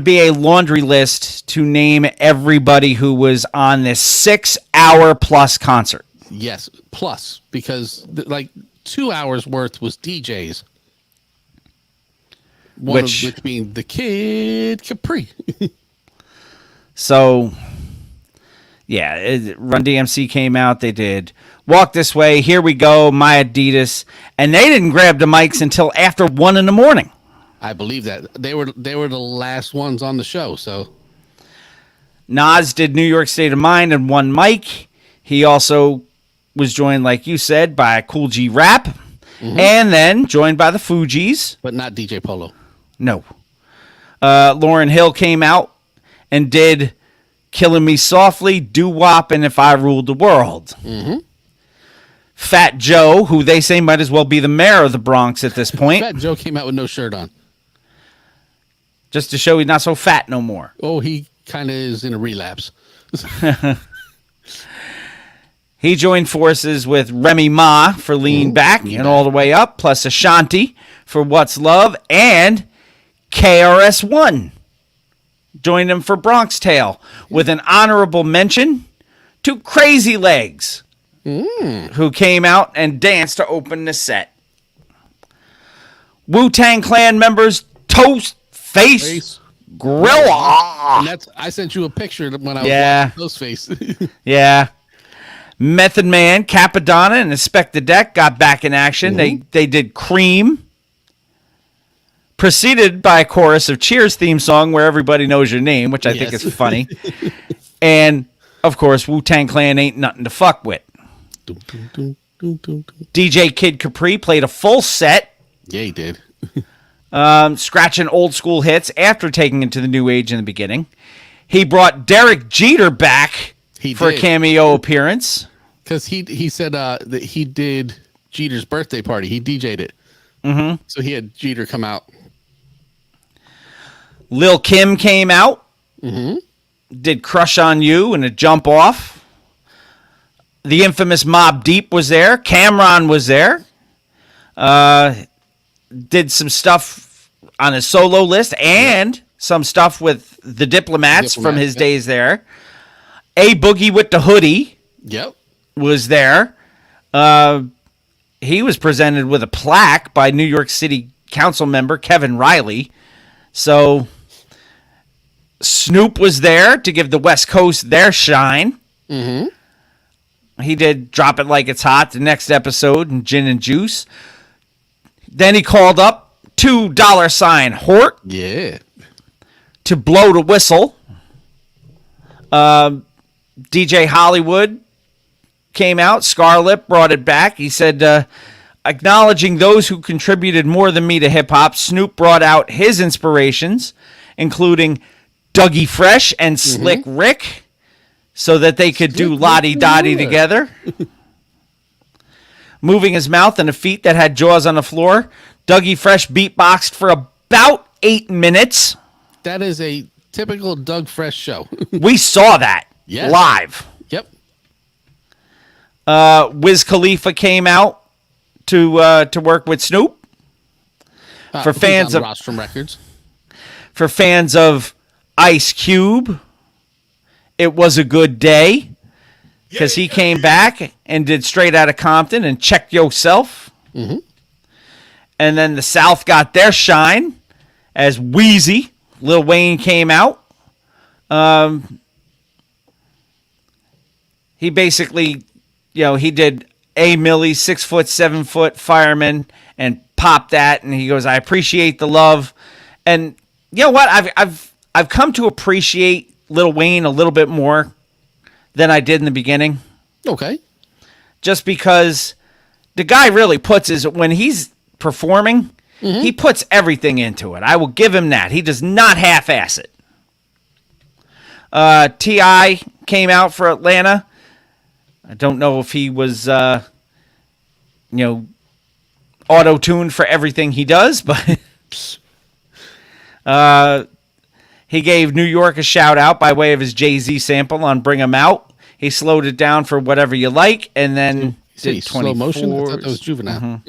be a laundry list to name everybody who was on this 6-hour plus concert. Yes, plus, because like 2 hours worth was DJs. One Which- of which being the Kid Capri. So, yeah, Run DMC came out. They did Walk This Way, Here We Go, My Adidas, and they didn't grab the mics until after 1 a.m. I believe that. They were the last ones on the show, so Nas did New York State of Mind and one mic. He also was joined, like you said, by Cool G Rap, and then joined by the Fugees. but not DJ Polo. No. Lauryn Hill came out and did Killing Me Softly, Doo Wop, and If I Ruled the World. Fat Joe, who they say might as well be the mayor of the Bronx at this point, Fat Joe came out with no shirt on. just to show he's not so fat no more. Oh, he kind of is in a relapse. He joined forces with Remy Ma for Lean Back and All the Way Up, plus Ashanti for What's Love, and KRS-One joined him for Bronx Tale, with an honorable mention to Crazy Legs, who came out and danced to open the set. Wu-Tang Clan members Toast, Face, Gorilla. And that's I sent you a picture when I was Yeah. watching those face. Yeah. Method Man, Capadonna, and Inspect the Deck got back in action. They did Cream. Preceded by a chorus of Cheers theme song where everybody knows your name, which I think Yes. is funny. And, of course, Wu-Tang Clan ain't nothing to fuck with. Dum, dum, dum, dum, dum, dum. DJ Kid Capri played a full set, Yeah, he did. scratching old school hits after taking it to the new age in the beginning. He brought Derek Jeter back He for a did. cameo appearance. Because he said that he did Jeter's birthday party. He DJ'd it. So he had Jeter come out. Lil Kim came out, did Crush on You and a Jump Off. The infamous Mobb Deep was there. Cameron was there. Did some stuff on his solo list and some stuff with the Diplomats from Diplomats, his yep. days there. A Boogie with the Hoodie Yep. was there. He was presented with a plaque by New York City Council member Kevin Riley. So Snoop was there to give the West Coast their shine. He did Drop It Like It's Hot the next episode and Gin and Juice. Then he called up $2 Hort Yeah. to blow the whistle. DJ Hollywood came out. Scarlett brought it back. He said, acknowledging those who contributed more than me to hip hop, Snoop brought out his inspirations, including Dougie Fresh and Slick Rick, so that they could do Lottie Dottie together. Moving his mouth and a feet that had jaws on the floor, Dougie Fresh beatboxed for about 8 minutes. That is a typical Doug Fresh show. We saw that live. Yep. Wiz Khalifa came out to work with Snoop. For fans of Rostrum Records. For fans of Ice Cube, it was a good day because he came back and did Straight Outta Compton and Check Yourself. Mm-hmm. And then the South got their shine as Wheezy. Lil Wayne came out. He basically, he did A Millie, 6 foot, 7 foot fireman, and popped that. And he goes, "I appreciate the love." And you know what? I've come to appreciate Lil Wayne a little bit more than I did in the beginning. Okay. Just because the guy really puts when he's performing, he puts everything into it. I will give him that. He does not half-ass it. T.I. came out for Atlanta. I don't know if he was, auto-tuned for everything he does, but he gave New York a shout-out by way of his Jay-Z sample on Bring 'Em Out. He slowed it down for Whatever You Like, and then did 24. Slow motion? I thought that was Juvenile.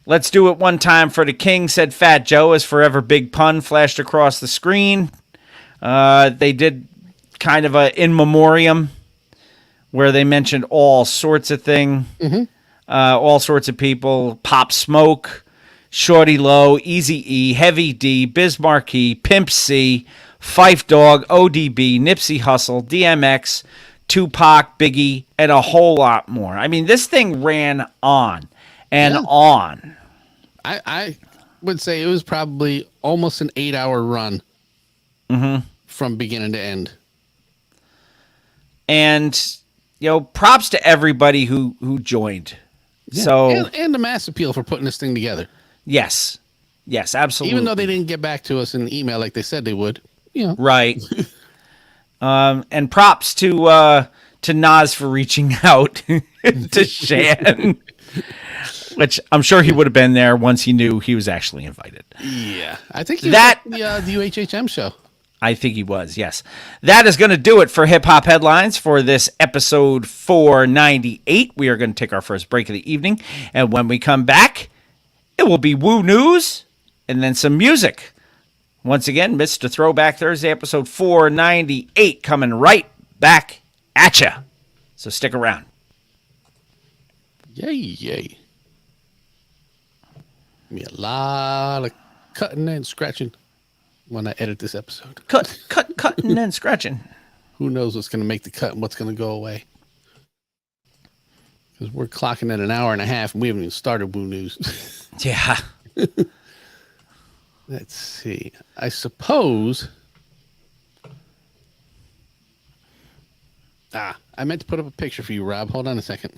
Let's do it one time for the king, said Fat Joe, as Forever Big Pun flashed across the screen. They did kind of a in memoriam where they mentioned all sorts of all sorts of people. Pop Smoke, Shorty Low, Easy-E, Heavy D, Biz Markie, Pimp C, Phife Dawg, ODB, Nipsey Hussle, DMX, Tupac, Biggie, and a whole lot more. I mean, this thing ran on and on. I would say it was probably almost an 8-hour run from beginning to end. And, props to everybody who joined. Yeah. So and the Mass Appeal for putting this thing together. Yes, absolutely. Even though they didn't get back to us in the email like they said they would. Right. And props to Nas for reaching out to Shan, which I'm sure he would have been there once he knew he was actually invited. Yeah, I think he was at the UHHM show. I think he was, yes. That is going to do it for Hip Hop Headlines for this episode 498. We are going to take our first break of the evening, and when we come back, it will be Woo News and then some music. Once again, Mr. Throwback Thursday, episode 498, coming right back at ya. So stick around. Yay. Me a lot of cutting and scratching when I edit this episode. Cutting and scratching. Who knows what's going to make the cut and what's going to go away? Because we're clocking at an hour and a half and we haven't even started Woo News. Yeah. Let's see. I suppose. I meant to put up a picture for you, Rob. Hold on a second.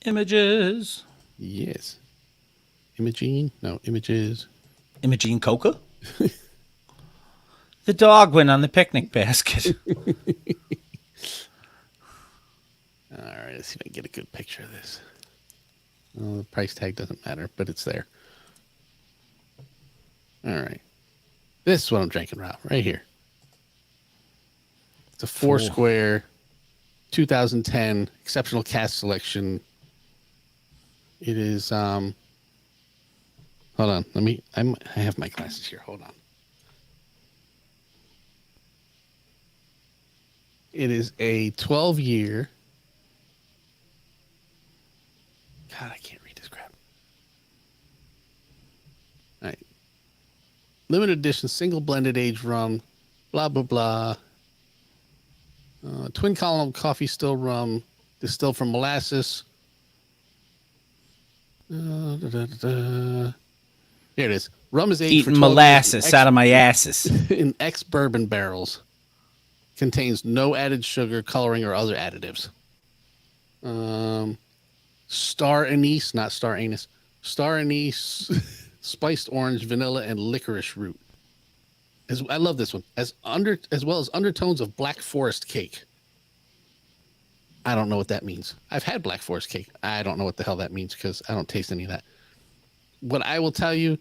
Images. Yes. Imogene? No, images. Imogene Coca? The dog went on the picnic basket. All right, let's see if I can get a good picture of this. Oh, the price tag doesn't matter, but it's there. All right. This is what I'm drinking, Rob, right here. It's a Foursquare 2010 exceptional cast selection. It is hold on, I have my glasses here. Hold on. It is a 12-year. God, I can't read this crap. All right. Limited edition, single blended age rum, blah, blah, blah. Twin column coffee still rum, Distilled from molasses. Here it is. Rum is aged for Eating 12 years molasses out of my asses. in ex-bourbon barrels. Contains no added sugar, coloring, or other additives. Star anise, not star anise. Star anise, spiced orange, vanilla, and licorice root. I love this one. As well as undertones of Black Forest cake. I don't know what that means. I've had Black Forest cake. I don't know what the hell that means because I don't taste any of that. What I will tell you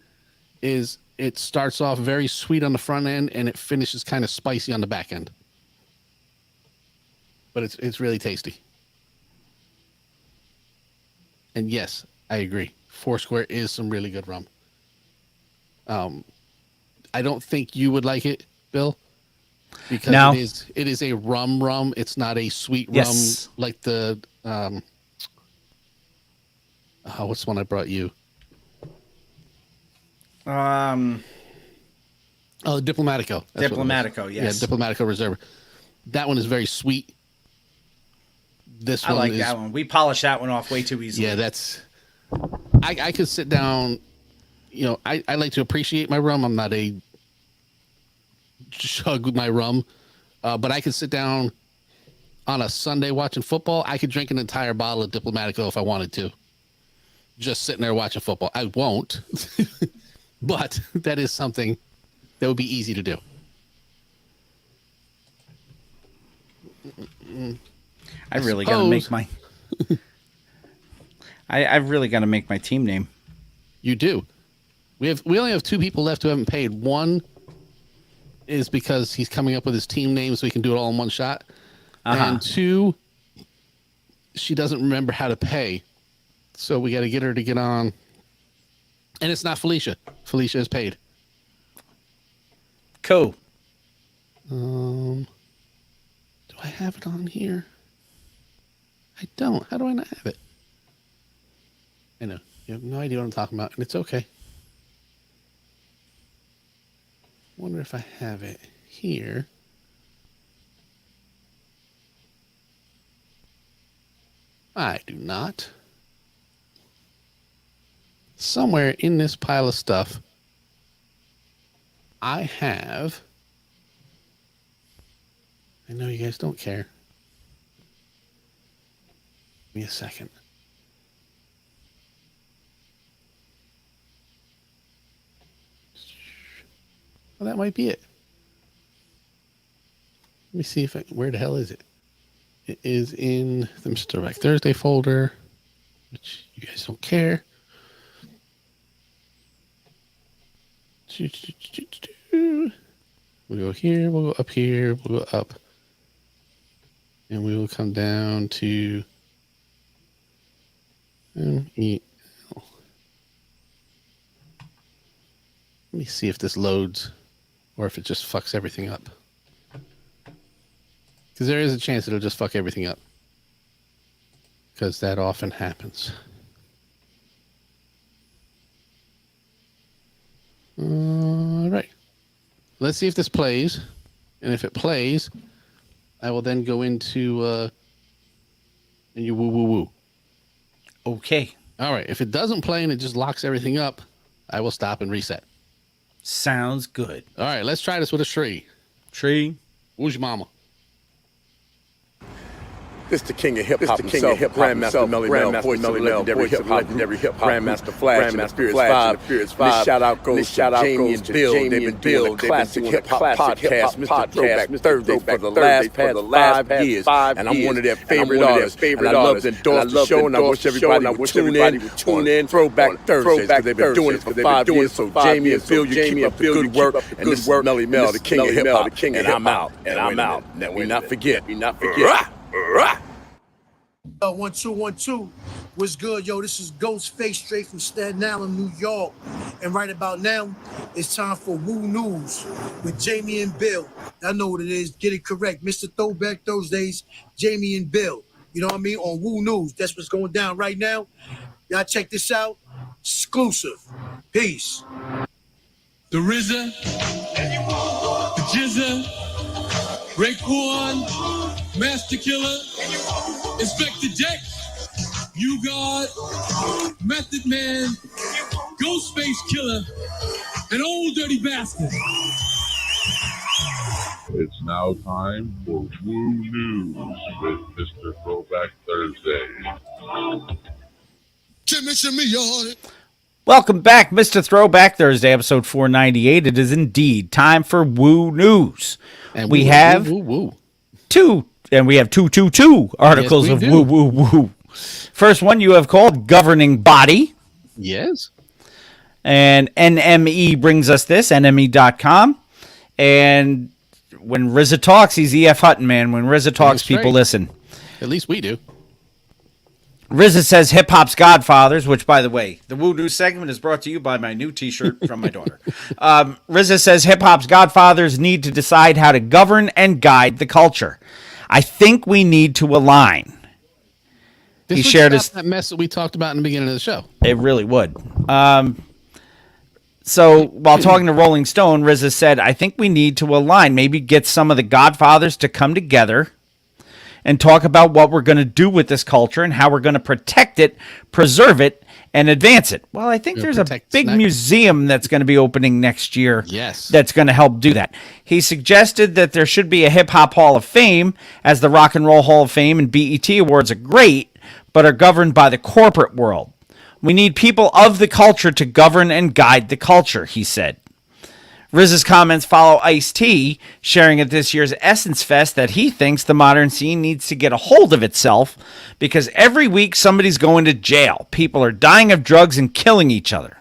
is it starts off very sweet on the front end and it finishes kind of spicy on the back end. But it's really tasty. And yes, I agree. Foursquare is some really good rum. I don't think you would like it, Bill, because No. it is a rum. It's not a sweet Yes. rum like the what's the one I brought you? Um, Oh, Diplomatico. That's what it was. Diplomatico, yes. Yeah, Diplomatico Reserve. That one is very sweet. This I one like is, that one. We polished that one off way too easily. yeah, that's. I could sit down. You know, I like to appreciate my rum. I'm not a chug with my rum, but I could sit down on a Sunday watching football. I could drink an entire bottle of Diplomatico if I wanted to. Just sitting there watching football. I won't, but that is something that would be easy to do. I really got to make my. I've really got to make my team name. You do. We only have 2 people left who haven't paid. One is because he's coming up with his team name so we can do it all in one shot. And 2, she doesn't remember how to pay. So we got to get her to get on. And it's not Felicia. Felicia is paid. Cool. Do I have it on here? I don't. How do I not have it? I know. You have no idea what I'm talking about, and it's okay. Wonder if I have it here. I do not. Somewhere in this pile of stuff, I have. I know you guys don't care. Give me a second. Well, that might be it. Let me see if where the hell is it? It is in the Mr. Throwback Thursday folder, which you guys don't care. We'll go here, we'll go up here, we'll go up. And we will come down to MEL. Let me see if this loads or if it just fucks everything up. Because there is a chance it'll just fuck everything up. Because that often happens. All right. Let's see if this plays. And if it plays, I will then go into and you woo woo woo. Okay. All right. If it doesn't play and it just locks everything up, I will stop and reset. Sounds good. All right. Let's try this with a tree. Tree. Who's your mama? This the king of hip hop himself, Grandmaster Melly Mel, voice of legendary hip hop, Grandmaster Flash, Grandmaster Flash, Furious 5. Shout out goes to Jamie and Bill. They've been doing a classic hip hop podcast, Mr. Throwback Thursday, for the last 5 years, and I'm one of their favorite artists. And I love to endorse the show, and I wish everybody would tune in Throwback Thursdays, because they've been doing it for 5 years. So Jamie and Bill, you keep up the good work, and this is Melly Mel, the king of hip hop, and I'm out. We not forget. 1 2 1 2. What's good, yo? This is Ghostface, straight from Staten Island, New York. And right about now, it's time for Woo News with Jamie and Bill. I know what it is. Get it correct. Mr. Throwback Thursdays, Jamie and Bill. You know what I mean? On Woo News. That's what's going down right now. Y'all check this out. Exclusive. Peace. The RZA, the Jizza, Raekwon, Master Killer, Inspector Deck, You God, Method Man, Ghostface Killer, and Old Dirty Bastard. It's now time for Woo News with Mr. Throwback Thursday. Shimmy, y'all. Welcome back, Mr. Throwback Thursday, episode 498. It is indeed time for Woo News. And we have two articles of woo, woo, woo. First one you have called Governing Body. Yes. And NME brings us this, NME.com. And when RZA talks, he's E.F. Hutton, man. When RZA talks, people listen. At least we do. RZA says hip-hop's godfathers, which, by the way, the Woo News segment is brought to you by my new T-shirt from my daughter. RZA says hip-hop's godfathers need to decide how to govern and guide the culture. I think we need to align. This He would shared stop that mess that we talked about in the beginning of the show. It really would. So while talking to Rolling Stone, RZA said, I think we need to align, maybe get some of the godfathers to come together and talk about what we're going to do with this culture and how we're going to protect it, preserve it, and advance it. Well, I think there's a big museum that's going to be opening next year. Yes. That's going to help do that. He suggested that there should be a hip-hop Hall of Fame, as the Rock and Roll Hall of Fame and BET Awards are great, but are governed by the corporate world. We need people of the culture to govern and guide the culture, he said. RZA's comments follow Ice-T sharing at this year's Essence Fest that he thinks the modern scene needs to get a hold of itself because every week somebody's going to jail. People are dying of drugs and killing each other.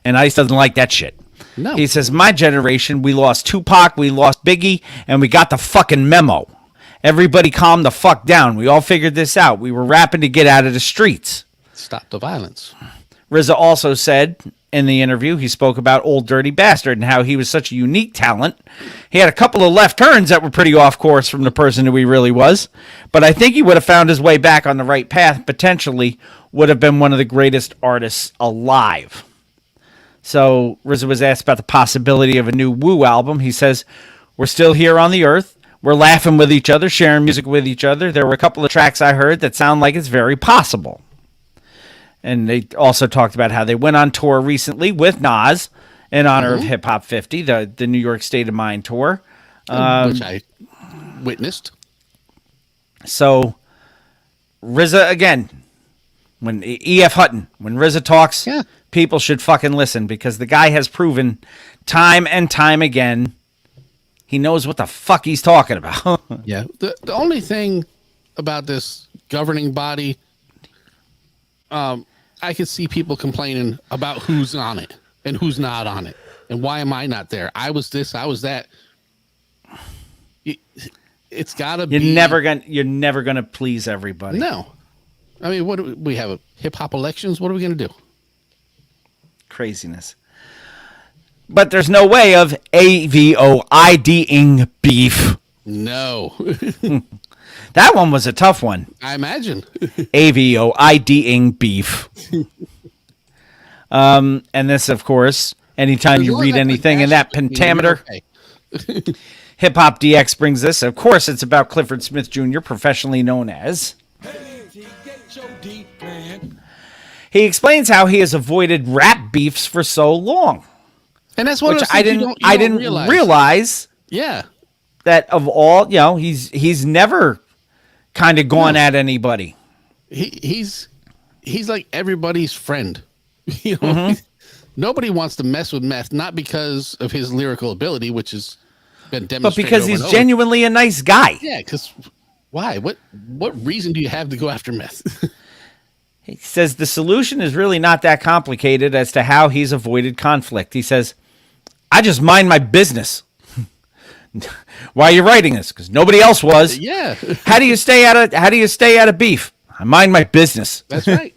And Ice doesn't like that shit. No. He says, my generation, we lost Tupac, we lost Biggie, and we got the fucking memo. Everybody calm the fuck down. We all figured this out. We were rapping to get out of the streets. Stop the violence. RZA also said in the interview, he spoke about Old Dirty Bastard and how he was such a unique talent. He had a couple of left turns that were pretty off course from the person who he really was. But I think he would have found his way back on the right path, potentially would have been one of the greatest artists alive. So RZA was asked about the possibility of a new Woo album. He says, we're still here on the earth. We're laughing with each other, sharing music with each other. There were a couple of tracks I heard that sound like it's very possible. And they also talked about how they went on tour recently with Nas in honor of Hip Hop 50, the New York State of Mind tour. Which I witnessed. So, RZA, again, when E.F. Hutton, when RZA talks, people should fucking listen because the guy has proven time and time again he knows what the fuck he's talking about. Yeah. The only thing about this governing body, I could see people complaining about who's on it and who's not on it. And why am I not there? I was this, I was that. It's gotta be. You're never gonna please everybody. No. I mean, what do we have? Hip hop elections? What are we gonna do? Craziness. But there's no way of AVOID-ing beef. No. That one was a tough one. I imagine. AVOID-ing beef. And this, of course, anytime you read anything in that pentameter, Hip Hop DX brings this. Of course, it's about Clifford Smith Jr., professionally known as. He explains how he has avoided rap beefs for so long. And that's what I didn't realize. Yeah. That of all, he's never kind of gone at anybody. He's like everybody's friend. Nobody wants to mess with Meth, not because of his lyrical ability, which has been demonstrated, but because he's genuinely a nice guy. Yeah, because why? What reason do you have to go after Meth? He says the solution is really not that complicated as to how he's avoided conflict. He says, I just mind my business. Why are you writing this? Because nobody else was. Yeah. How do you stay out of beef? I mind my business. That's right.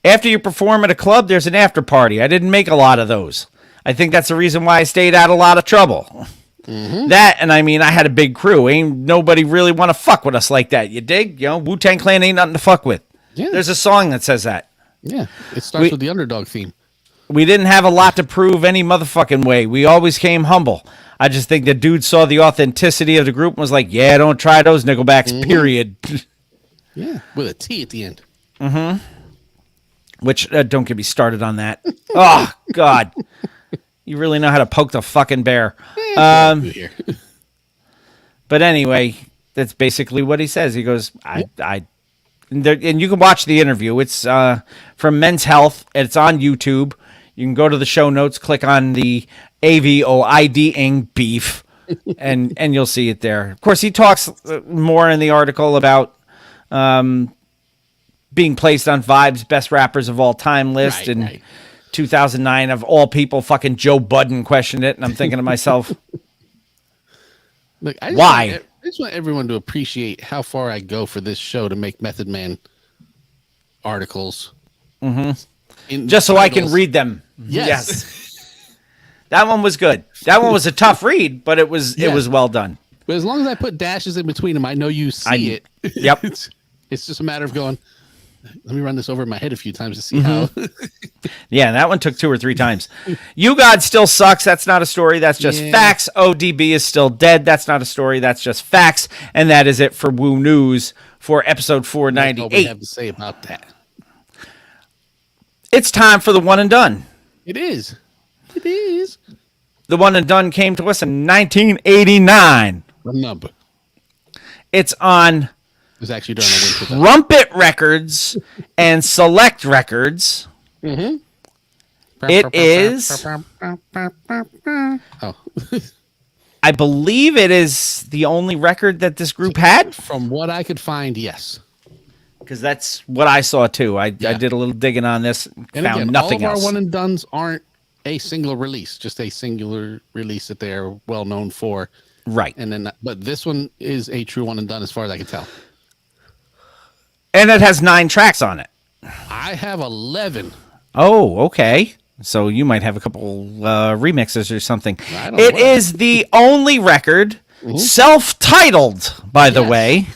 After you perform at a club, there's an after party. I didn't make a lot of those. I think that's the reason why I stayed out of a lot of trouble. That, and I mean, I had a big crew. Ain't nobody really want to fuck with us like that. You dig? Wu-Tang Clan ain't nothing to fuck with. Yeah. There's a song that says that. Yeah. It starts with the underdog theme. We didn't have a lot to prove any motherfucking way. We always came humble. I just think the dude saw the authenticity of the group and was like, yeah, don't try those Nickelbacks, period. Yeah, with a T at the end. Which, don't get me started on that. Oh, God. You really know how to poke the fucking bear. Here. But anyway, that's basically what he says. He goes, and you can watch the interview. It's from Men's Health. It's on YouTube. You can go to the show notes, click on the AVOID-ing beef, and you'll see it there. Of course, he talks more in the article about being placed on Vibe's best rappers of all time list. Right. 2009, of all people, fucking Joe Budden questioned it, and I'm thinking to myself, Look, why? I just want everyone to appreciate how far I go for this show to make Method Man articles. Just so I can read them. Yes. That one was good. That one was a tough read, but it was well done. But as long as I put dashes in between them, I know you see it. Yep. It's just a matter of going, let me run this over in my head a few times to see how. Yeah, that one took 2 or 3 times. You God still sucks. That's not a story. That's just facts. ODB is still dead. That's not a story. That's just facts. And that is it for Woo News for episode That's all we 498. have to say about that. It's time for the one and done. It is. It is. The one and done came to us in 1989. What number? It's on It was actually during the winter. Trumpet Records and Select Records. Mm-hmm. It is, Oh. I believe it is the only record that this group had. From what I could find, yes. Because that's what I saw too. I did a little digging on this, And found again, nothing all of else. our one and dones aren't a single release, just a singular release that they are well known for. Right. And then, but this one is a true one and done as far as I can tell. And it has 9 tracks on it. I have 11. Oh, okay. So you might have a couple remixes or something. I don't It know. is the only record, self-titled, by the Yes. way,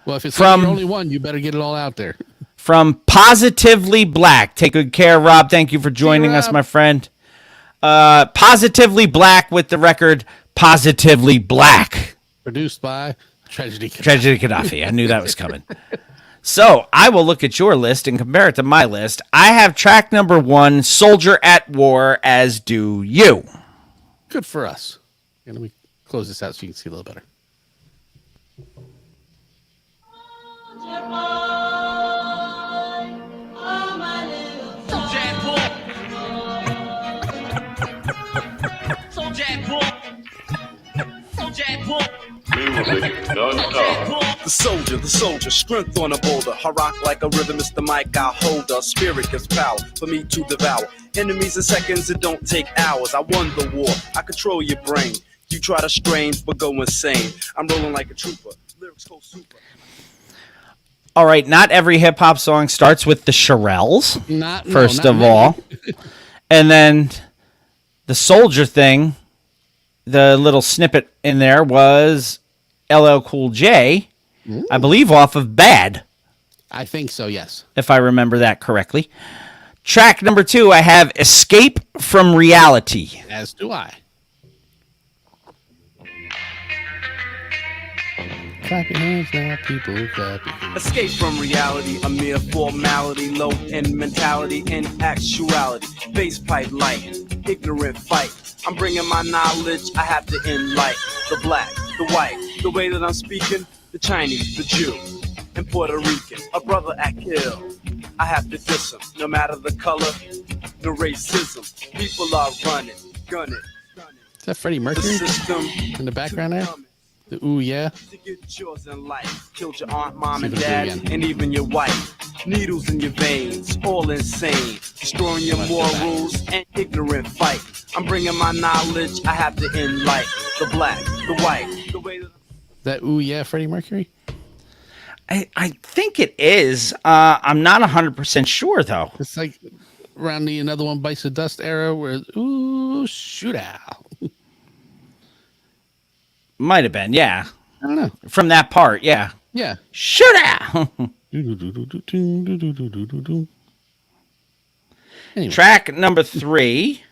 Well, if it's From- the only one, you better get it all out there. from Positively Black. Take good care, Rob. Thank you for joining us, Rob. my friend. Positively Black with the record Positively Black. Produced by Tragedy. Tragedy Gaddafi. I knew that was coming. So I will look at your list and compare it to my list. I have track number 1, Soldier at War, as do you. Good for us. And let me close this out so you can see a little better. The soldier, strength on a boulder. I rock like a rhythm, it's the mic I hold. A spirit gives power for me to devour. Enemies in seconds, it don't take hours. I won the war, I control your brain. You try to strain, but go insane. I'm rolling like a trooper. Lyrics go super. All right, not every hip hop song starts with the Shirelles, first of all. And then the soldier thing, the little snippet in there was LL Cool J, I believe off of Bad, I think so, yes. if I remember that correctly. Track number 2, I have Escape from Reality. As do I. Clap your hands now, people. Clap your hands. Escape from reality, a mere formality, low in mentality and actuality. Bass pipe light, ignorant fight. I'm bringing my knowledge, I have to enlighten the black, the white, the way that I'm speaking, the Chinese, the Jew, and Puerto Rican, a brother at kill. I have to diss him, no matter the color, the racism. People are running, gunning. Is that Freddie The Mercury system in the background there? The ooh, yeah. to get yours in life. Killed your aunt, mom, See and if I dad, do it again. and even your wife. Needles in your veins, all insane. Destroying your morals and ignorant fight. I'm bringing my knowledge, I have to enlighten the black, the white, the way that That ooh, yeah, Freddie Mercury? I think it is. I'm not 100% sure, though. It's like around the Another One Bites the Dust era where, ooh, shoot out. Might have been, yeah. I don't know. From that part, yeah. Yeah. Shoot out! Anyway. Track number 3,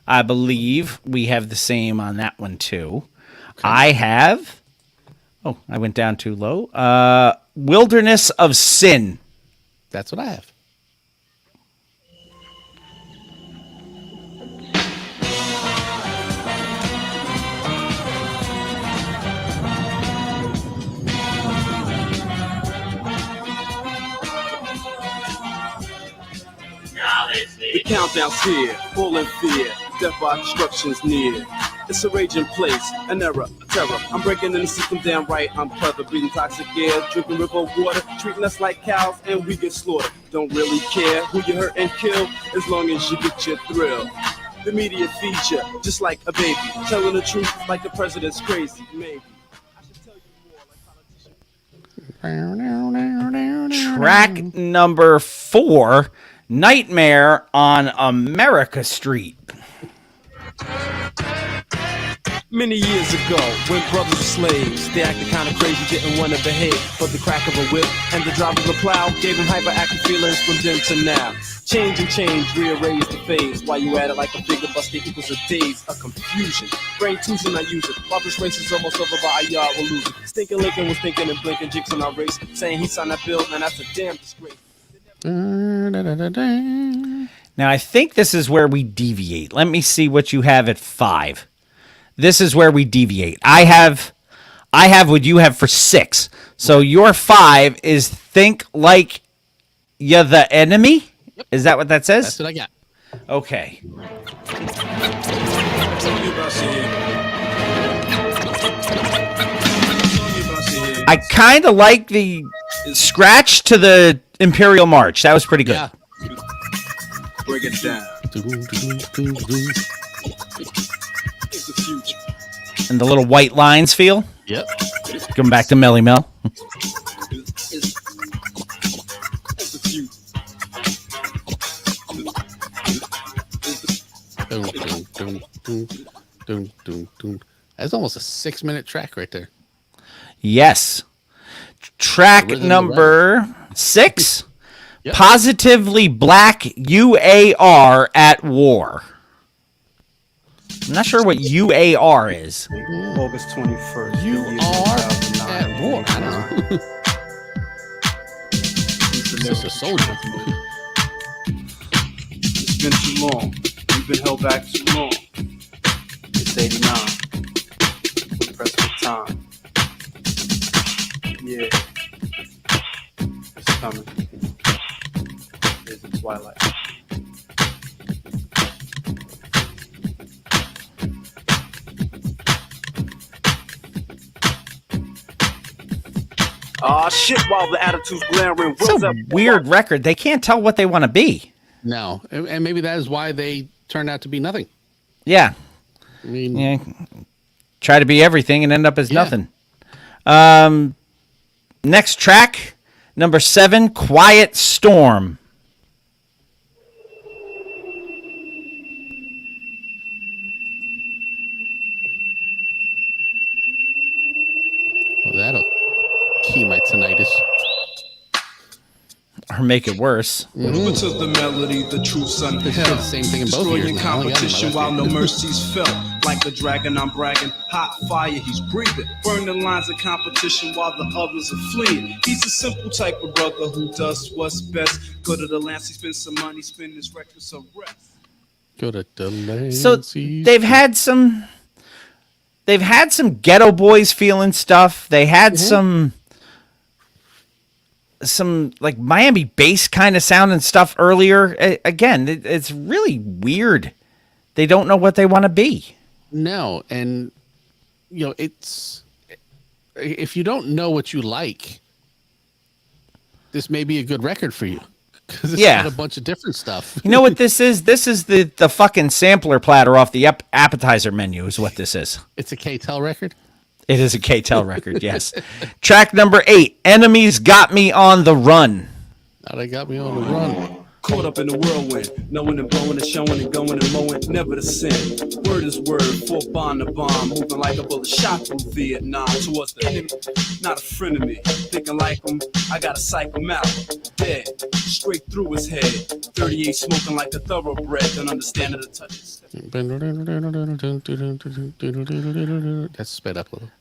I believe we have the same on that one too. I have. Oh, I went down too low. Wilderness of Sin. That's what I have. The countdown's here, full in fear. Death by destruction's near. It's a raging place, an era, a terror. I'm breaking in the system down right. I'm clever, breathing toxic air, drinking river water, treating us like cows, and we get slaughtered. Don't really care who you hurt and kill, as long as you get your thrill. The media feeds you just like a baby, telling the truth like the president's crazy. Maybe I should tell you more like Track number 4, Nightmare on America Street. Many years ago, when brothers were slaves, they acted kind of crazy, didn't want to behave. But the crack of a whip and the drive of a plow gave them hyperactive feelings from then to now. Change and change, rearrange the phase. While you at it like a bigger bus, it equals a daze, a confusion. Brain Tuesday, I use it. While this race is almost over by a yard, we're losing. Stinking Lincoln was thinking and blinking jigs on our race, saying he signed that bill, man, that's a damn disgrace. Now, I think this is where we deviate. Let me see what you have at 5. This is where we deviate. I have what you have for 6. So your 5 is Think Like You're the Enemy? Yep. Is that what that says? That's what I got. Okay. I kind of like the scratch to the Imperial March. That was pretty good. Yeah. Break it down. And the little white lines feel? Yep. Going back to Melly Mel. That's almost a 6-minute track right there. Yes. Track number 6. Yep. Positively Black UAR at War. I'm not sure what UAR is. August 21st. You are at war. I don't know. It's just a soldier. It's been too long. You've been held back too long. It's 89. We press for time. Yeah. It's coming. It's the twilight. Shit, while the attitude's glaring. It's a weird record. They can't tell what they want to be. No. And maybe that is why they turned out to be nothing. Yeah. I mean, Yeah. Try to be everything and end up as nothing. Next track, number 7, Quiet Storm. well, that'll key my tinnitus. Or make it worse. Which is the melody, the truth's unheld. They said the same thing in both Destroying ears now. competition while no mercy's felt. Like a dragon, I'm bragging. Hot fire, he's breathing. Burn the lines of competition while the others are fleeing. He's a simple type of brother who does what's best. Go to the Lancey, spend some money, spend his reckless arrest. Go to the So they've had some Ghetto Boys feeling stuff. They had some like Miami bass kind of sounding stuff earlier. Again, it's really weird. They don't know what they want to be. No, and you know, it's if you don't know what you like, this may be a good record for you because it's got a bunch of different stuff. You know what this is? This is the fucking sampler platter off the appetizer menu is what this is. It's a K-Tel record? It is a K-Tel record, yes. Track number 8, Enemies Got Me on the Run. Now they got me on the run. Caught up in the whirlwind, knowing and blowing and showing and going and mowing, never to sin. Word is word, for bomb to bomb, moving like a bullet shot through Vietnam towards the enemy, not a friend of me. Thinking like him, I gotta psych him out. Dead, straight through his head. 38 smoking like a thoroughbred, don't understand the touches. That's sped up a little.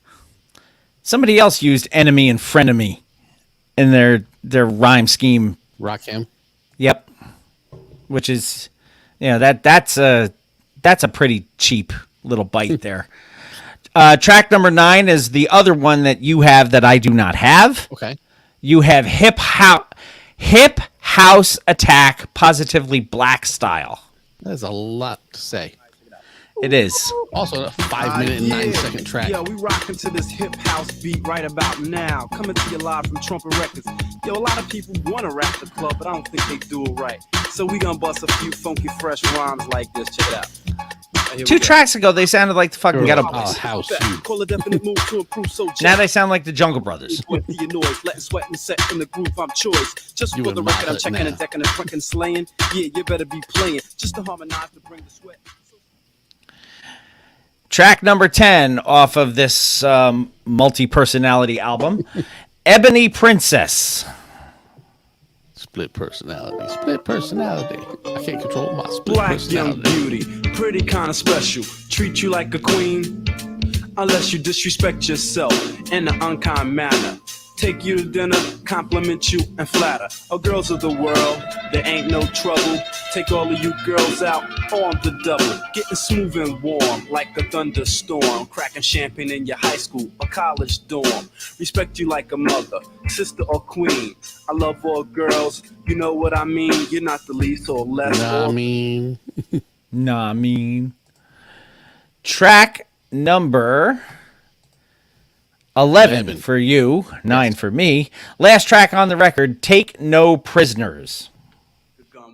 Somebody else used enemy and frenemy in their rhyme scheme. Rakim. Yep. Which is, that's a pretty cheap little bite there. Track number 9 is the other one that you have that I do not have. Okay. You have Hip House Attack, Positively Black Style. That's a lot to say. It is. Also a 5-minute and 9-second track. Yo, we rockin' to this hip house beat right about now. Coming to you live from Trumpet Records. Yo, a lot of people wanna rap the club, but I don't think they do it right. So we gonna bust a few funky, fresh rhymes like this. Check it out. Here 2 tracks ago, they sounded like the fucking Ghetto Oh, Boys. house. Call a definite move to improve, so Now they sound like the Jungle Brothers. your noise, letting sweat and set in the groove. I'm choice. Just You for the would record, I'm mock it checking now. and decking and freaking slaying. Yeah, you better be playing. Just to harmonize to bring the sweat. Track number 10 off of this multi-personality album, Ebony Princess. Split personality. Split personality. I can't control my split Black young personality. beauty, pretty kind of special. Treat you like a queen, unless you disrespect yourself in an unkind manner. Take you to dinner, compliment you, and flatter. Oh, girls of the world, there ain't no trouble. Take all of you girls out on the double. Getting smooth and warm like a thunderstorm. Cracking champagne in your high school or college dorm. Respect you like a mother, sister, or queen. I love all girls, you know what I mean. You're not the least or less. I mean, Nah, I mean. Track number 11 for you, 9 for me. Last track on the record, Take No Prisoners.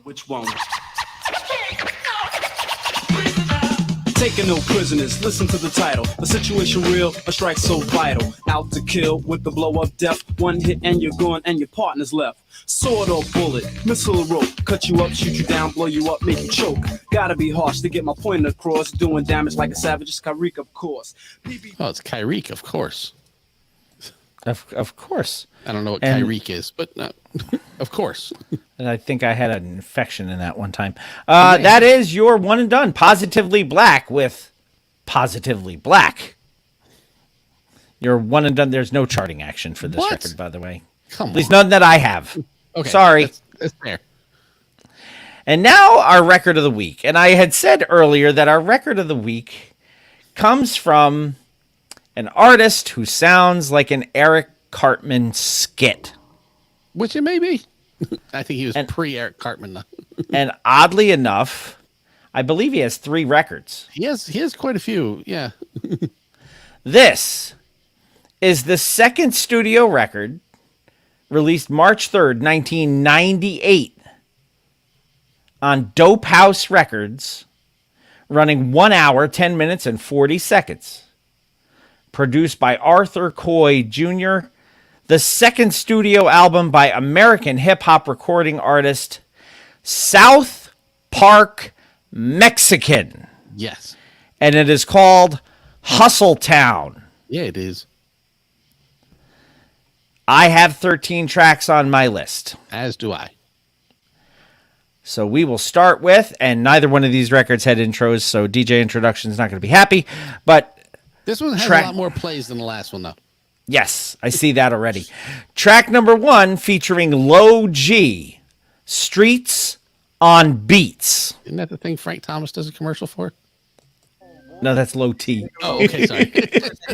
Which one? Taking no prisoners, listen to the title. A situation real, a strike so vital. Out to kill with the blow of death. One hit and you're gone and your partner's left. Sword or bullet, missile or rope. Cut you up, shoot you down, blow you up, make you choke. Gotta be harsh to get my point across. Doing damage like a savage, it's Kyrique, of course. oh, it's Kyrique, of course. Of course. I don't know what And- Kyrique is, but of course. And I think I had an infection in that one time. That is your one and done. Positively Black with Positively Black. Your one and done. There's no charting action for this What? record, by the way. Come At least on. none that I have. Okay, Sorry. That's fair. And now our record of the week. And I had said earlier that our record of the week comes from an artist who sounds like an Eric Cartman skit. Which it may be. I think he was pre-Eric Cartman. And oddly enough, I believe he has 3 records. He has quite a few, yeah. This is the second studio record released March 3rd, 1998 on Dope House Records, running 1 hour, 10 minutes, and 40 seconds. Produced by Arthur Coy Jr., the second studio album by American hip-hop recording artist South Park Mexican. Yes. And it is called Hustle Town. Yeah, it is. I have 13 tracks on my list. As do I. So we will start with, and neither one of these records had intros, so DJ Introduction is not going to be happy, but This one has Track- a lot more plays than the last one, though. yes, I see that already. Track number 1 featuring Low G, Streets on Beats. Isn't that the thing Frank Thomas does a commercial for? No, that's Low T. Oh, okay, sorry.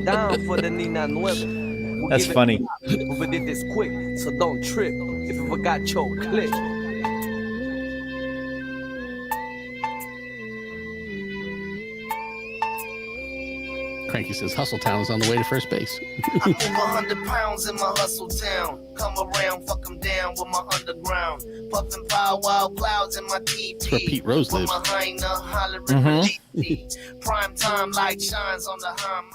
Down for the Nina Nueva. That's funny. But it is quick, so don't trip if you forgot your click. Cranky says Hustle Town is on the way to first base. I move 100 pounds in my hustle town. Come around, fuck 'em down with my underground. Puffin' power wild clouds in my TP. That's where Pete Rose With lives. my hyena hollering relief. Prime time light shines on the high mind.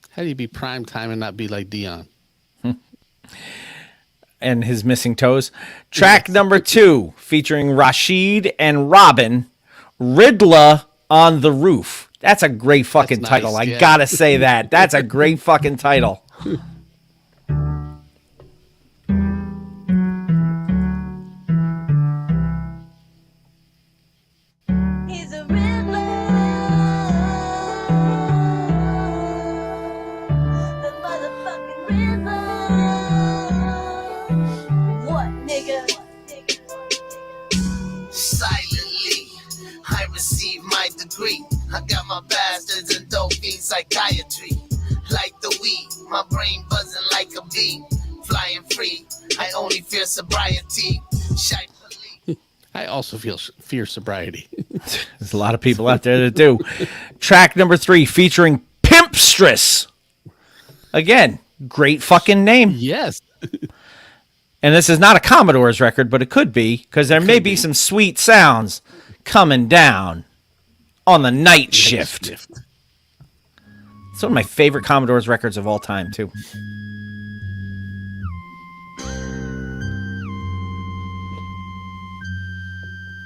How do you be prime time and not be like Dion? and his missing toes. Track number 2, featuring Rashid and Robin, Riddler on the Roof. That's a great fucking That's title. nice, I yeah. gotta say that. That's a great fucking title. He's a riddler. The motherfucking riddler. What, nigga? Silently, I received my degree. I got my bastards in doping psychiatry. Like the weed, my brain buzzing like a bee. Flying free, I only fear sobriety. Shy police. I also fear sobriety. There's a lot of people out there that do. Track number 3, featuring Pimpstress. Again, great fucking name. Yes. And this is not a Commodore's record, but it could be, because there may be some sweet sounds coming down on the night shift. It's one of my favorite Commodore's records of all time, too.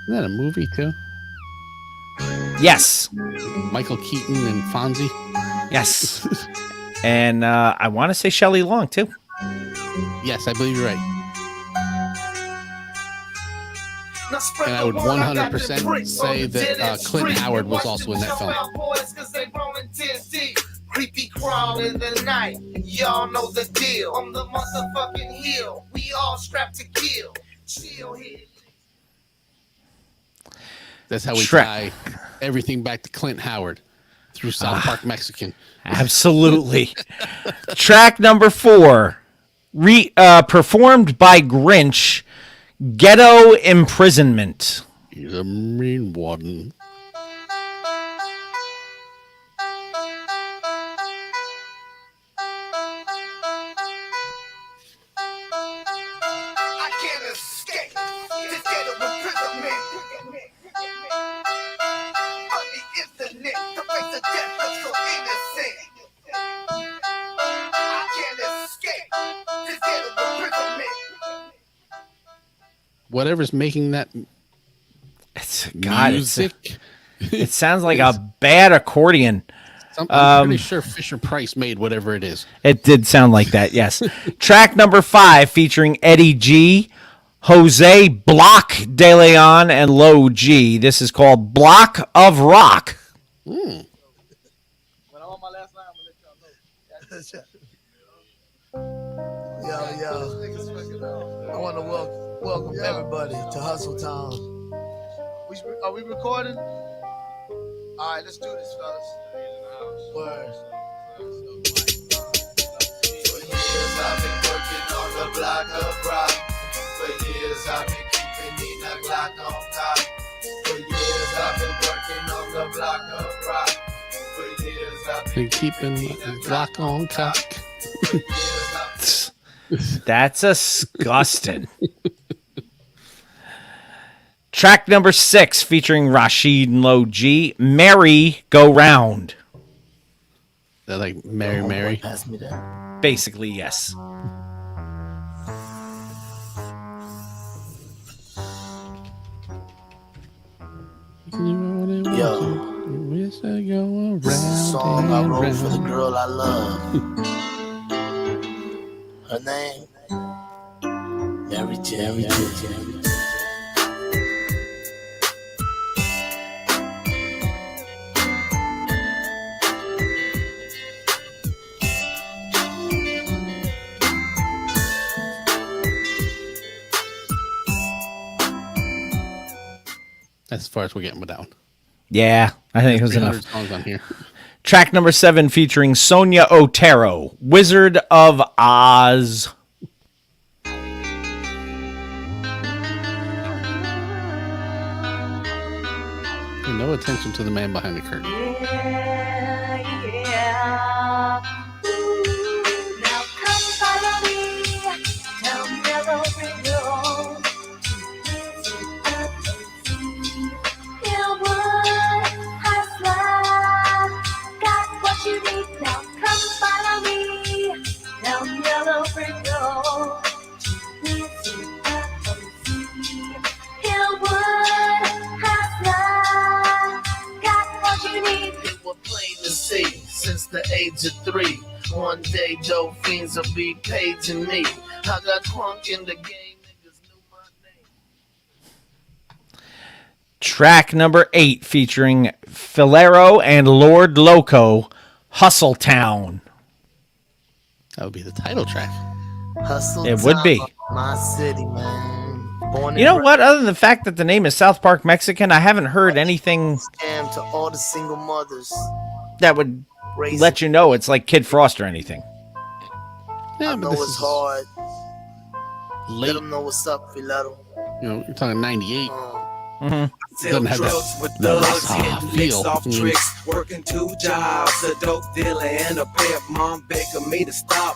Isn't that a movie too? Yes. Michael Keaton and Fonzie. Yes. And I want to say Shelley Long, too. Yes, I believe you're right. And I would 100% say that Clint Howard was also in that film. Creepy crawl in the night. Y'all know the deal. On the motherfucking hill. We all strapped to kill. Chill here. That's how we Shrek. tie everything back to Clint Howard through South Park Mexican. Absolutely. Track number 4, performed by Grinch, Ghetto Imprisonment. He's a Marine warden. I can't escape this ghetto imprisonment. On the internet, the face of death looks so innocent. I can't escape this ghetto imprisonment. Whatever's making that God, music. it sounds like a bad accordion. I'm pretty sure Fisher Price made whatever it is. It did sound like that, yes. Track number 5, featuring Eddie G, Jose Block de Leon, and Low G. This is called Block of Rock. Mm. Yo. I want to welcome everybody to Hustle Town. Are we recording? All right, let's do this, fellas. Word. For years I've been working on the block of rock. For years I've been keeping Nina Glock on top. For years I've been working on the block of rock. For years I've Been keeping the Glock on cock. That's disgusting. Track number 6, featuring Rashid and Low G, Merry Go Round. They're like Mary. Pass me that. Basically, yes. Yo. This is a song I wrote for the girl I love. Her name? Mary J. As far as we're getting with that one. Yeah, I think it was 300 enough. songs on here. Track number 7, featuring Sonia Otero, Wizard of Oz. Pay no attention to the man behind the curtain. Now come follow me. Come yellow brick road. Hillwood, hustler. Got what you need. Now come follow me. Come yellow brick road. age of 3. One day, dope fiends will be paging me. I got crunk in the game. Track number 8 featuring Filero and Lord Loco, Hustle Town. That would be the title track. Hustle It would be. My city, man. Born You know what? Other than the fact that the name is South Park Mexican, I haven't heard anything Scam to all the single mothers. that would let you know it's like Kid Frost or anything. Yeah, I but know this it's is hard. late. Let them know what's up, Filero. You know, you're talking 98. Sell Doesn't have drugs the- with the thugs, rock hitting feel. licks off tricks, working 2 jobs, a dope dealer and a pimp. Mom begging me to stop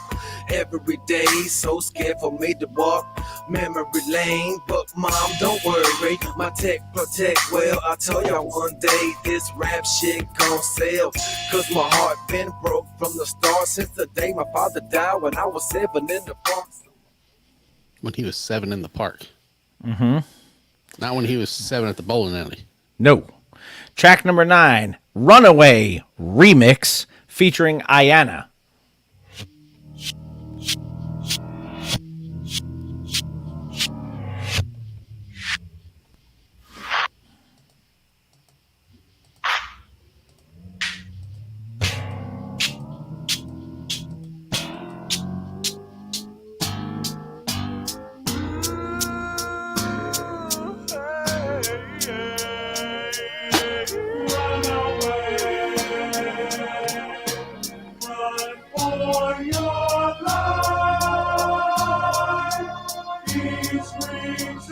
every day, so scared for me to walk memory lane. But mom, don't worry, my tech protect well. I told y'all one day this rap shit gon' sell, cause my heart been broke from the start since the day my father died when I was 7 in the park. When he was 7 in the park. Mm-hmm. Not when he was 7 at the bowling alley. No. Track number 9, Runaway Remix featuring Ayana.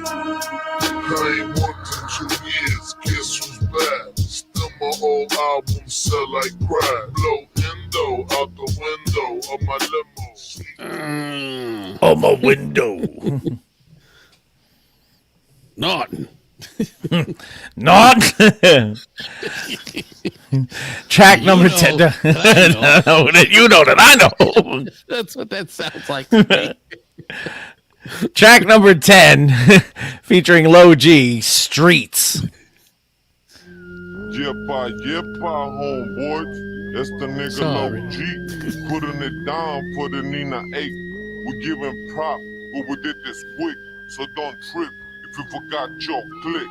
I ain't worked in 2 years, guess who's back? Still my whole album sell like crap. Blow endo out the window of my limo. On my window. Not. Not. Track number 10. know. I know. You know that I know. That's what that sounds like to me. Track number 10 featuring Low G, Streets. Yippa, homeboys. That's the nigga Sorry. Low G. Putting it down for the Nina 8. We giving prop, but we did this quick. So don't trip if you forgot your click.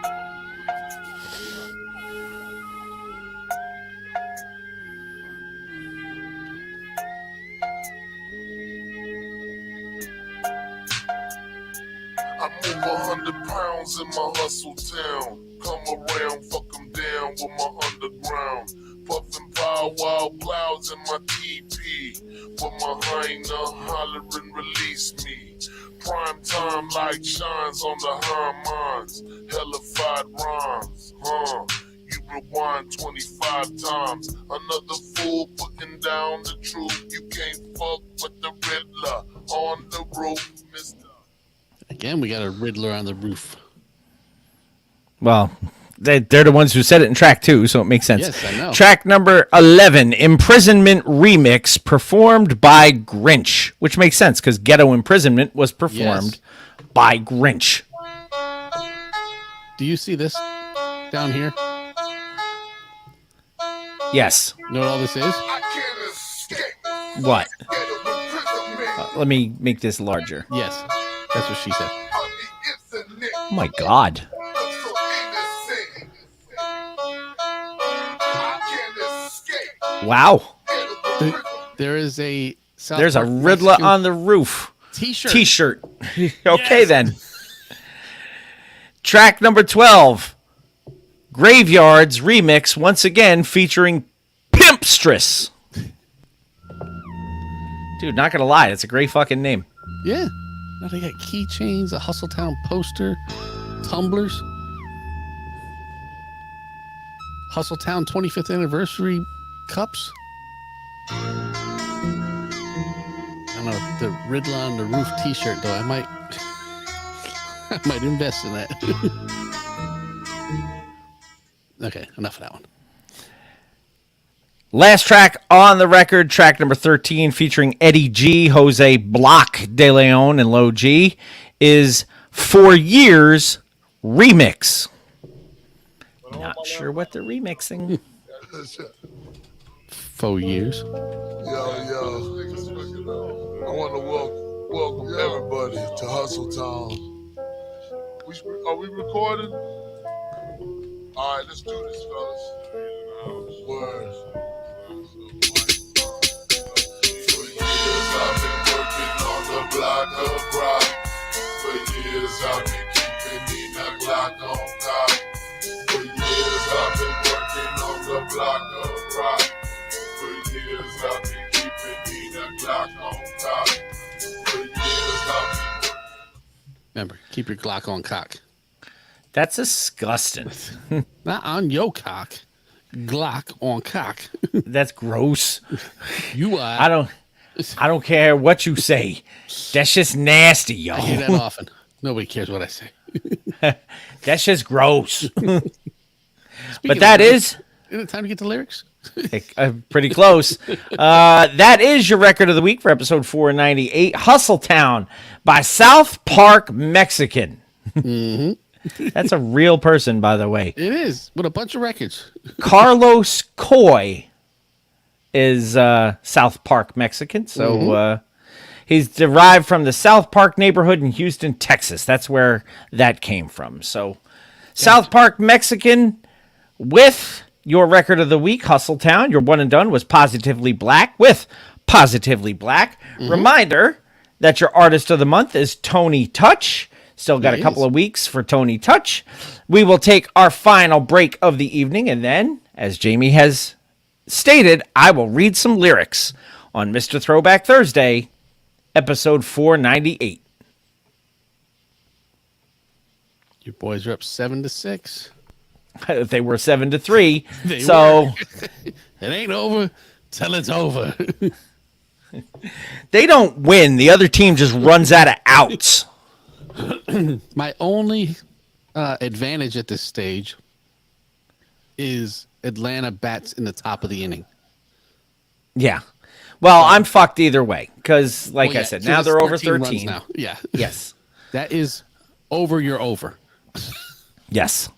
I move 100 pounds in my hustle town. Come around, fuck 'em down with my underground. Puffin' pow wow clouds in my TP. Put my hyena hollering, release me. Prime time light shines on the Harmons. Hellified rhymes, You rewind 25 times. Another fool putting down the truth. You can't fuck with the Riddler on the roof, mister. Again, we got a Riddler on the roof. Well, they're the ones who said it in track 2, so it makes sense. Yes, I know. Track number 11, Imprisonment Remix, performed by Grinch, which makes sense because Ghetto Imprisonment was performed by Grinch. Do you see this down here? Yes. You know what all this is? What? Let me make this larger. Yes. That's what she said. Oh my God. Wow. There is a South There's a Park Riddler Mexican on the roof. T-shirt. Okay, then. Track number 12. Graveyards remix, once again featuring Pimpstress. Dude, not gonna lie, that's a great fucking name. Yeah. Now they got keychains, a Hustletown poster, tumblers. Hustletown 25th anniversary cups. I don't know, the Riddler on the roof t-shirt though. I might invest in that. Okay, enough of that one. Last track on the record, track number 13, featuring Eddie G, Jose Block, De Leon, and Low G, is 4 Years Remix. Not sure what they're remixing. 4 years. Yo. I want to welcome everybody to Hustle Town. Are we recording? All right, let's do this, fellas. Word. For years I've been working on the block of rock. For years I've been keeping Nina Glock on top. For years I've been working on the block of rock. For years I've been keeping Nina Glock on top. For years I've been. Remember, keep your Glock on cock. That's disgusting. Not on your cock. Glock on cock. That's gross. You I don't care what you say. That's just nasty, yo. I hear that often. Nobody cares what I say. That's just gross. But Speaking that of is isn't it time to get the lyrics? pretty close. That is your record of the week for episode 498, Hustle Town by South Park Mexican. Mm-hmm. That's a real person, by the way. It is, with a bunch of records. Carlos Coy is South Park Mexican. So he's derived from the South Park neighborhood in Houston, Texas. That's where that came from. So South Park Mexican with your record of the week, Hustle Town. Your one and done was Positively Black with Positively Black. Reminder that your artist of the month is Tony Touch. Still got a couple of weeks for Tony Touch. We will take our final break of the evening, and then, as Jamie has stated, I will read some lyrics on Mr. Throwback Thursday, episode 498. Your boys are up 7-6. They were 7-3. They so were. It ain't over till it's over. They don't win. The other team just runs out of outs. My only advantage at this stage is Atlanta bats in the top of the inning. Yeah. Well, I'm fucked either way because, like Well, yeah, I said, so now there's they're over 13 runs 13. now. Yeah. Yes. That is over. You're over. Yes.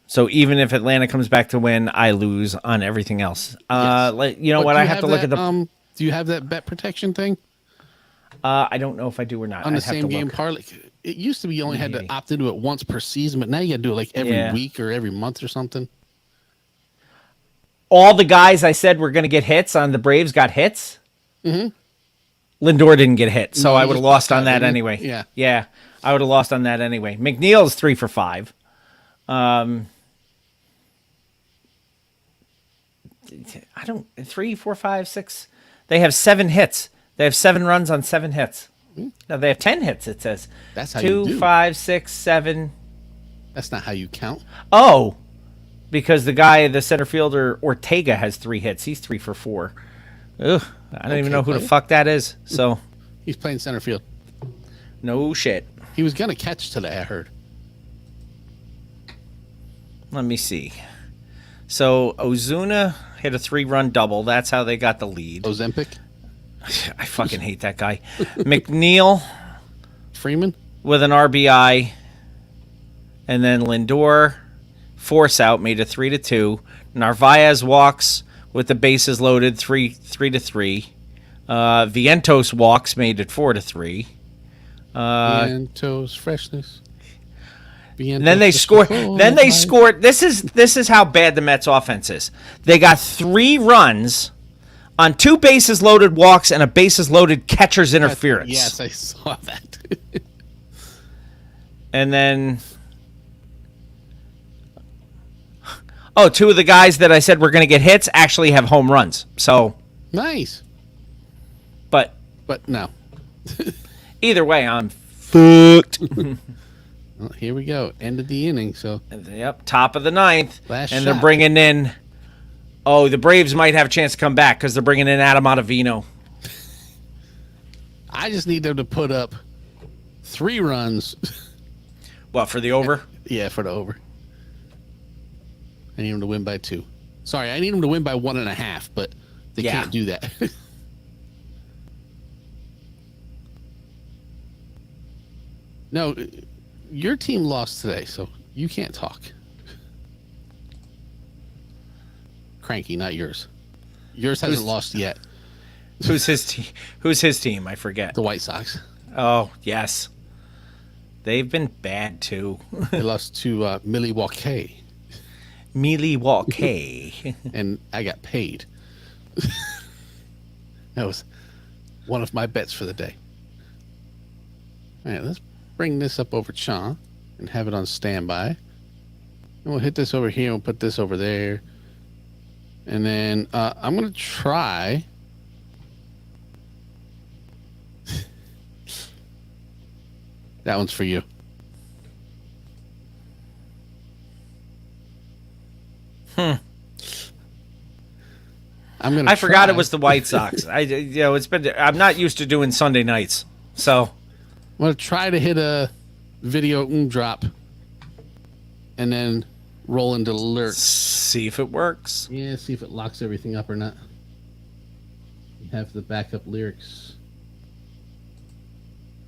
So even if Atlanta comes back to win, I lose on everything else. You know But what? do I you have to look that, at the. Do you have that bet protection thing I don't know if I do or not. on the I'd have same to game look. parlay? It used to be you only had to opt into it once per season, but now you got to do it like every week or every month or something. All the guys I said were going to get hits on the Braves got hits. Mm-hmm. Lindor didn't get hit, so No, I he would have just lost popped on out, that didn't he? anyway. Yeah. Yeah, I would have lost on that anyway. McNeil's 3 for 5. I don't 3, 4, 5, 6. They have 7 hits. They have 7 runs on 7 hits. No, they have 10 hits. It says That's how 2, you do. 5, 6, 7. That's not how you count. Oh, because the guy, the center fielder Ortega, has 3 hits. He's 3 for 4. Ugh, I don't even know who the fuck that is. So He's playing center field. no shit. He was gonna catch today, I heard. Let me see. So Ozuna hit a 3-run double. That's how they got the lead. Ozempic? I fucking hate that guy. McNeil Freeman with an RBI, and then Lindor force out made it 3-2. Narvaez walks with the bases loaded 3-3. Vientos walks made it 4-3. Vientos freshness. And then they scored. Then they scored. This is how bad the Mets offense is. They got 3 runs on 2 bases loaded walks and a bases loaded catcher's interference. Yes, I saw that. And then, 2 of the guys that I said were going to get hits actually have home runs. So Nice. But no. Either way, I'm fucked. Well, here we go. End of the inning. So Yep, top of the 9th. Last and they're shot. bringing in. Oh, the Braves might have a chance to come back because they're bringing in Adam Ottavino. I just need them to put up 3 runs. What, for the over? Yeah, for the over. I need them to win by 2. Sorry, I need them to win by 1.5, but they can't do that. No, your team lost today, so you can't talk. Cranky, not yours. Yours hasn't lost yet. Who's his team? Who's his team? I forget. The White Sox. Oh, yes. They've been bad, too. They lost to Milwaukee. Milwaukee. And I got paid. That was one of my bets for the day. All right, let's bring this up over Sean and have it on standby. And we'll hit this over here. We'll put this over there. And then I'm going to try... That one's for you. Hmm. I forgot it was the White Sox. I'm not used to doing Sunday nights, so I'm gonna try to hit a video drop, and then roll into lyrics. See if it works. Yeah, see if it locks everything up or not. You have the backup lyrics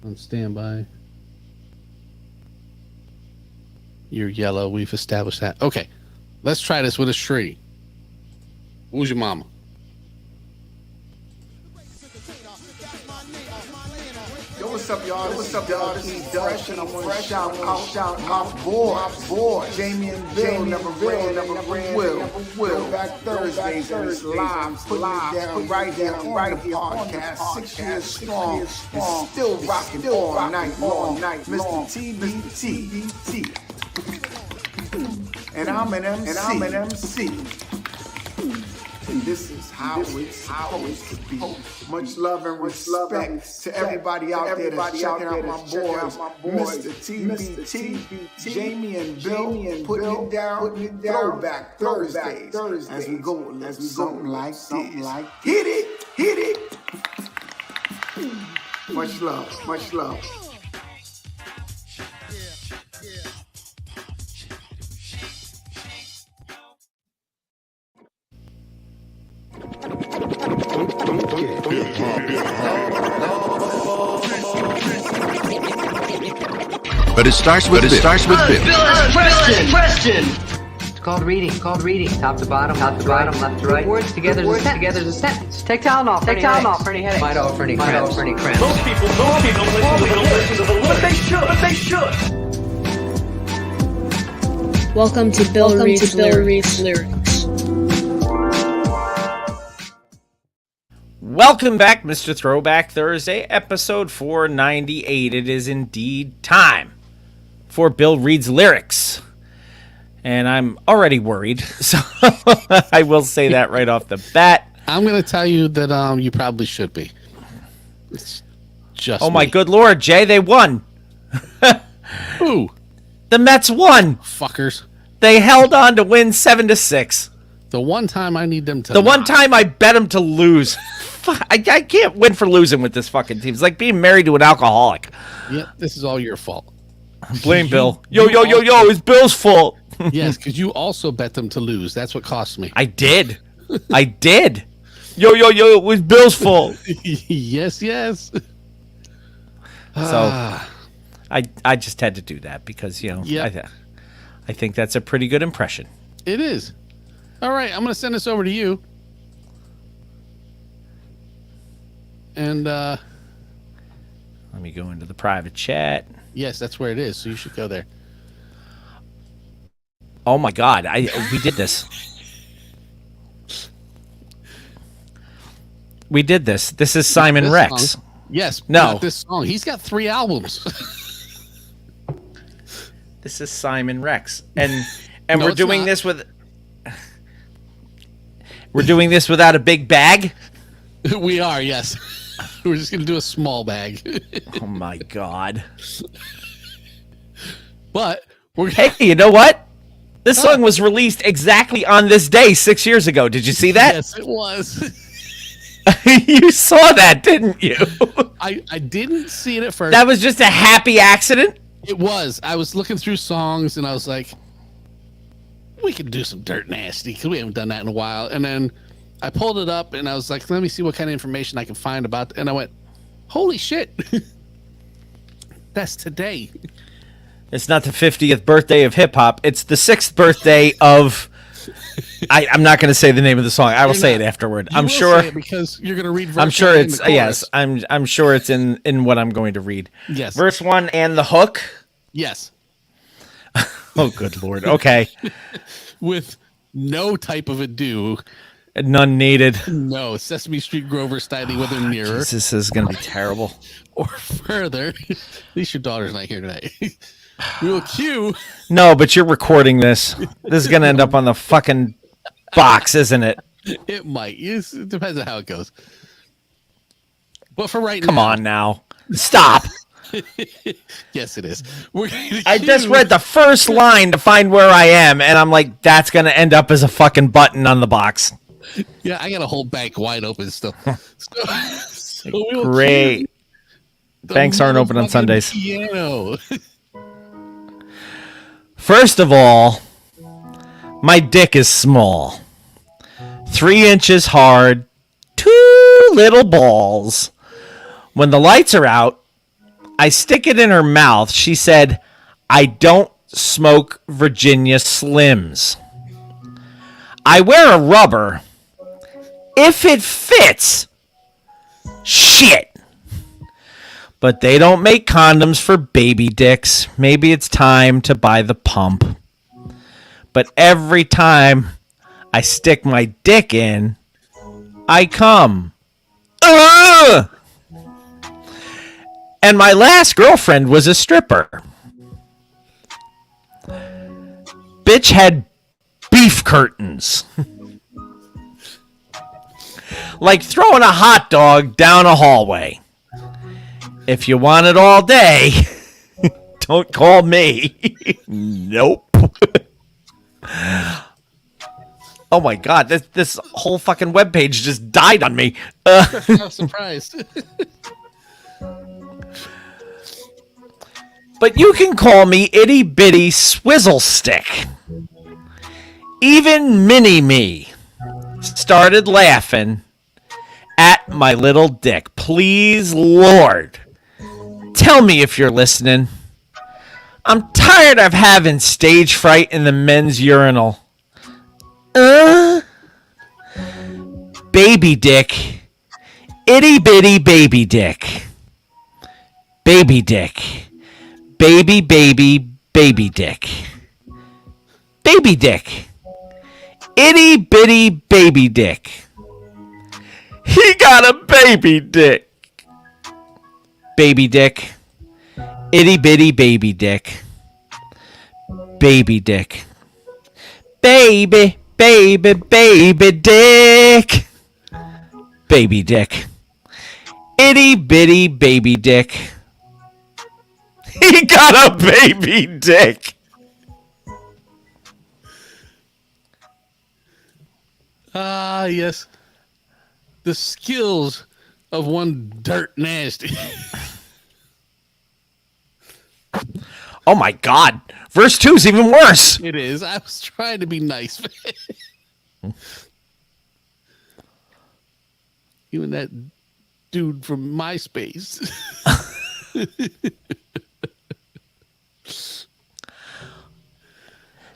on standby. You're yellow. We've established that. Okay, let's try this with a Shree. Who's your mama? Yo, what's up, y'all? What's up, y'all? This is Fresh, and I want to shout out my boy, Jamie and Bill, never will. Back Thursdays, and it's live, putting it down right here on the podcast. 6 years strong, and still rocking all night long. Mr. TBT. And I'm an MC. And this is how it's supposed to be. Much love and respect to everybody out there that's shouting out my boys, Mr. TBT, Jamie and Bill, putting it down, throwback Thursdays, as we go, something like this. Hit it. Much love. But it starts with Bill. Preston. It's called reading. Top to bottom, left to right. Words together is a sentence. Take Tylenol for any headache. Midol for any cramps. Most people don't listen to the Lord. But they should. Welcome to Bill Reed's Lyrics. Welcome back, Mr. Throwback Thursday, episode 498. It is indeed time for Bill Reed's Lyrics. And I'm already worried, so I will say that right off the bat. I'm going to tell you that you probably should be. It's just my good Lord, Jay, they won. Who? The Mets won. Fuckers. They held on to win 7-6. The one time I need them to one time I bet them to lose. I can't win for losing with this fucking team. It's like being married to an alcoholic. Yep, this is all your fault. Blame Bill. Yo, it's Bill's fault. Yes, because you also bet them to lose. That's what cost me. I did. Yo, it was Bill's fault. Yes. So I just had to do that because, I think that's a pretty good impression. It is. All right, I'm going to send this over to you. And let me go into the private chat. Yes, that's where it is, so you should go there. Oh my God, we did this. We did this. This is Simon Rex. Song. Yes, no, not this song. He's got 3 albums. This is Simon Rex, and No, we're doing this with. We're doing this without a big bag. We are, yes. We're just gonna do a small bag. Oh my God! But hey, you know what? This song was released exactly on this day 6 years ago. Did you see that? Yes, it was. You saw that, didn't you? I didn't see it at first. That was just a happy accident? It was. I was looking through songs and I was like, we could do some Dirt Nasty because we haven't done that in a while. And then I pulled it up and I was like, let me see what kind of information I can find about it. And I went, holy shit. That's today. It's not the 50th birthday of hip hop. It's the 6th birthday of I'm not going to say the name of the song. I will say it afterward. I'm sure because you're going to read. I'm sure it's yes. I'm sure it's in what I'm going to read. Yes. Verse 1 and the hook. Yes. Oh, good Lord. Okay. With no type of ado. None needed. No. Sesame Street Grover Styly with a mirror. This is going to be terrible. Or further. At least your daughter's not here tonight. We will cue. No, but you're recording this. This is going to end up on the fucking box, isn't it? It might. It depends on how it goes. But for right Come now. on now. Stop. Yes, it is. I just read the first line to find where I am, and I'm like, that's going to end up as a fucking button on the box. Yeah, I got a whole bank wide open still. So we will Great. cue the Banks aren't open on motherfucking Sundays. Piano. First of all, my dick is small. 3 inches hard, 2 little balls. When the lights are out, I stick it in her mouth. She said, I don't smoke Virginia Slims. I wear a rubber. If it fits, shit. But they don't make condoms for baby dicks. Maybe it's time to buy the pump. But every time I stick my dick in, I come. Ugh! And my last girlfriend was a stripper. Bitch had beef curtains. Like throwing a hot dog down a hallway. If you want it all day, don't call me. Nope. Oh my God, this whole fucking webpage just died on me. I'm surprised. But you can call me itty bitty swizzle stick. Even mini me started laughing at my little dick. Please, Lord, tell me if you're listening. I'm tired of having stage fright in the men's urinal. Baby dick. Itty bitty baby dick. Baby dick. Baby baby dick. Baby dick. Itty bitty baby dick. He got a baby dick. Baby dick. Itty bitty baby dick. Baby dick. Baby, baby, baby dick. Baby dick. Itty bitty baby dick. He got a baby dick. Ah, yes. The skills of one Dirt Nasty. Oh my God. Verse 2 is even worse. It is. I was trying to be nice. Even that dude from MySpace.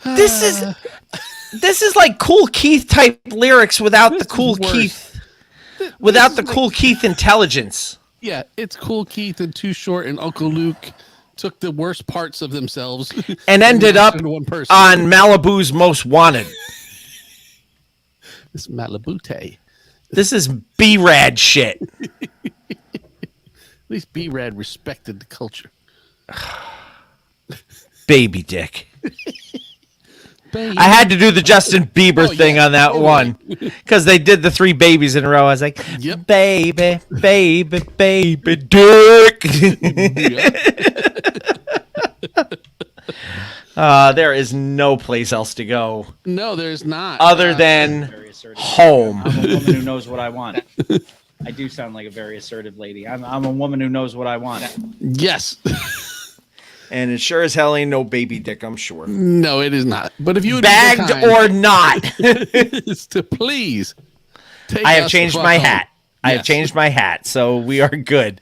This is like Cool Keith type lyrics without the Cool Keith, without the Cool Keith intelligence. Yeah, it's Cool Keith and Too Short and Uncle Luke took the worst parts of themselves and ended up into one person. On Malibu's Most Wanted. This Malibute. This is B-Rad shit. At least B-Rad respected the culture. Baby dick. I had to do the Justin Bieber thing on that one because they did the 3 babies in a row. I was like, baby, baby, baby, dick. There is no place else to go. No, there's not. Other than home. I'm a woman who knows what I want. I do sound like a very assertive lady. I'm a woman who knows what I want. Yes. And it sure as hell ain't no baby dick, I'm sure. No, it is not. But if you would bagged or not, is to please. Take I have us changed the my fuck hat. home. I have Yes. changed my hat, so we are good.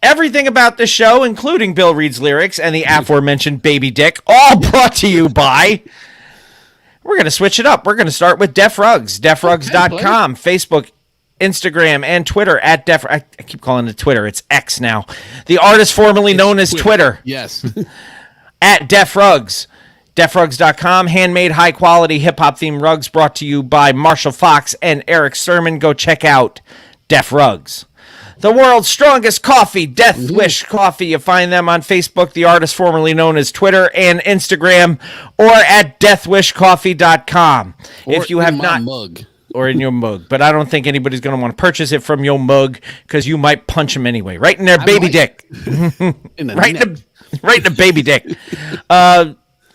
Everything about the show, including Bill Reed's lyrics and the aforementioned baby dick, all brought to you by we're going to switch it up. We're going to start with Def Rugs, defrugs.com, Facebook, Instagram, and Twitter at Def. I keep calling it Twitter. It's X now. The artist formerly known as Twitter. Yes. At Def Rugs. defrugs.com, handmade high-quality hip-hop themed rugs brought to you by Marshall Fox and Eric Sermon. Go check out Def Rugs. The world's strongest coffee, Death Wish Coffee. You find them on Facebook, the artist formerly known as Twitter, and Instagram, or at deathwishcoffee.com. If you have not... mug. Or in your mug. But I don't think anybody's going to want to purchase it from your mug because you might punch them anyway. Right in their baby dick. Right in the baby dick.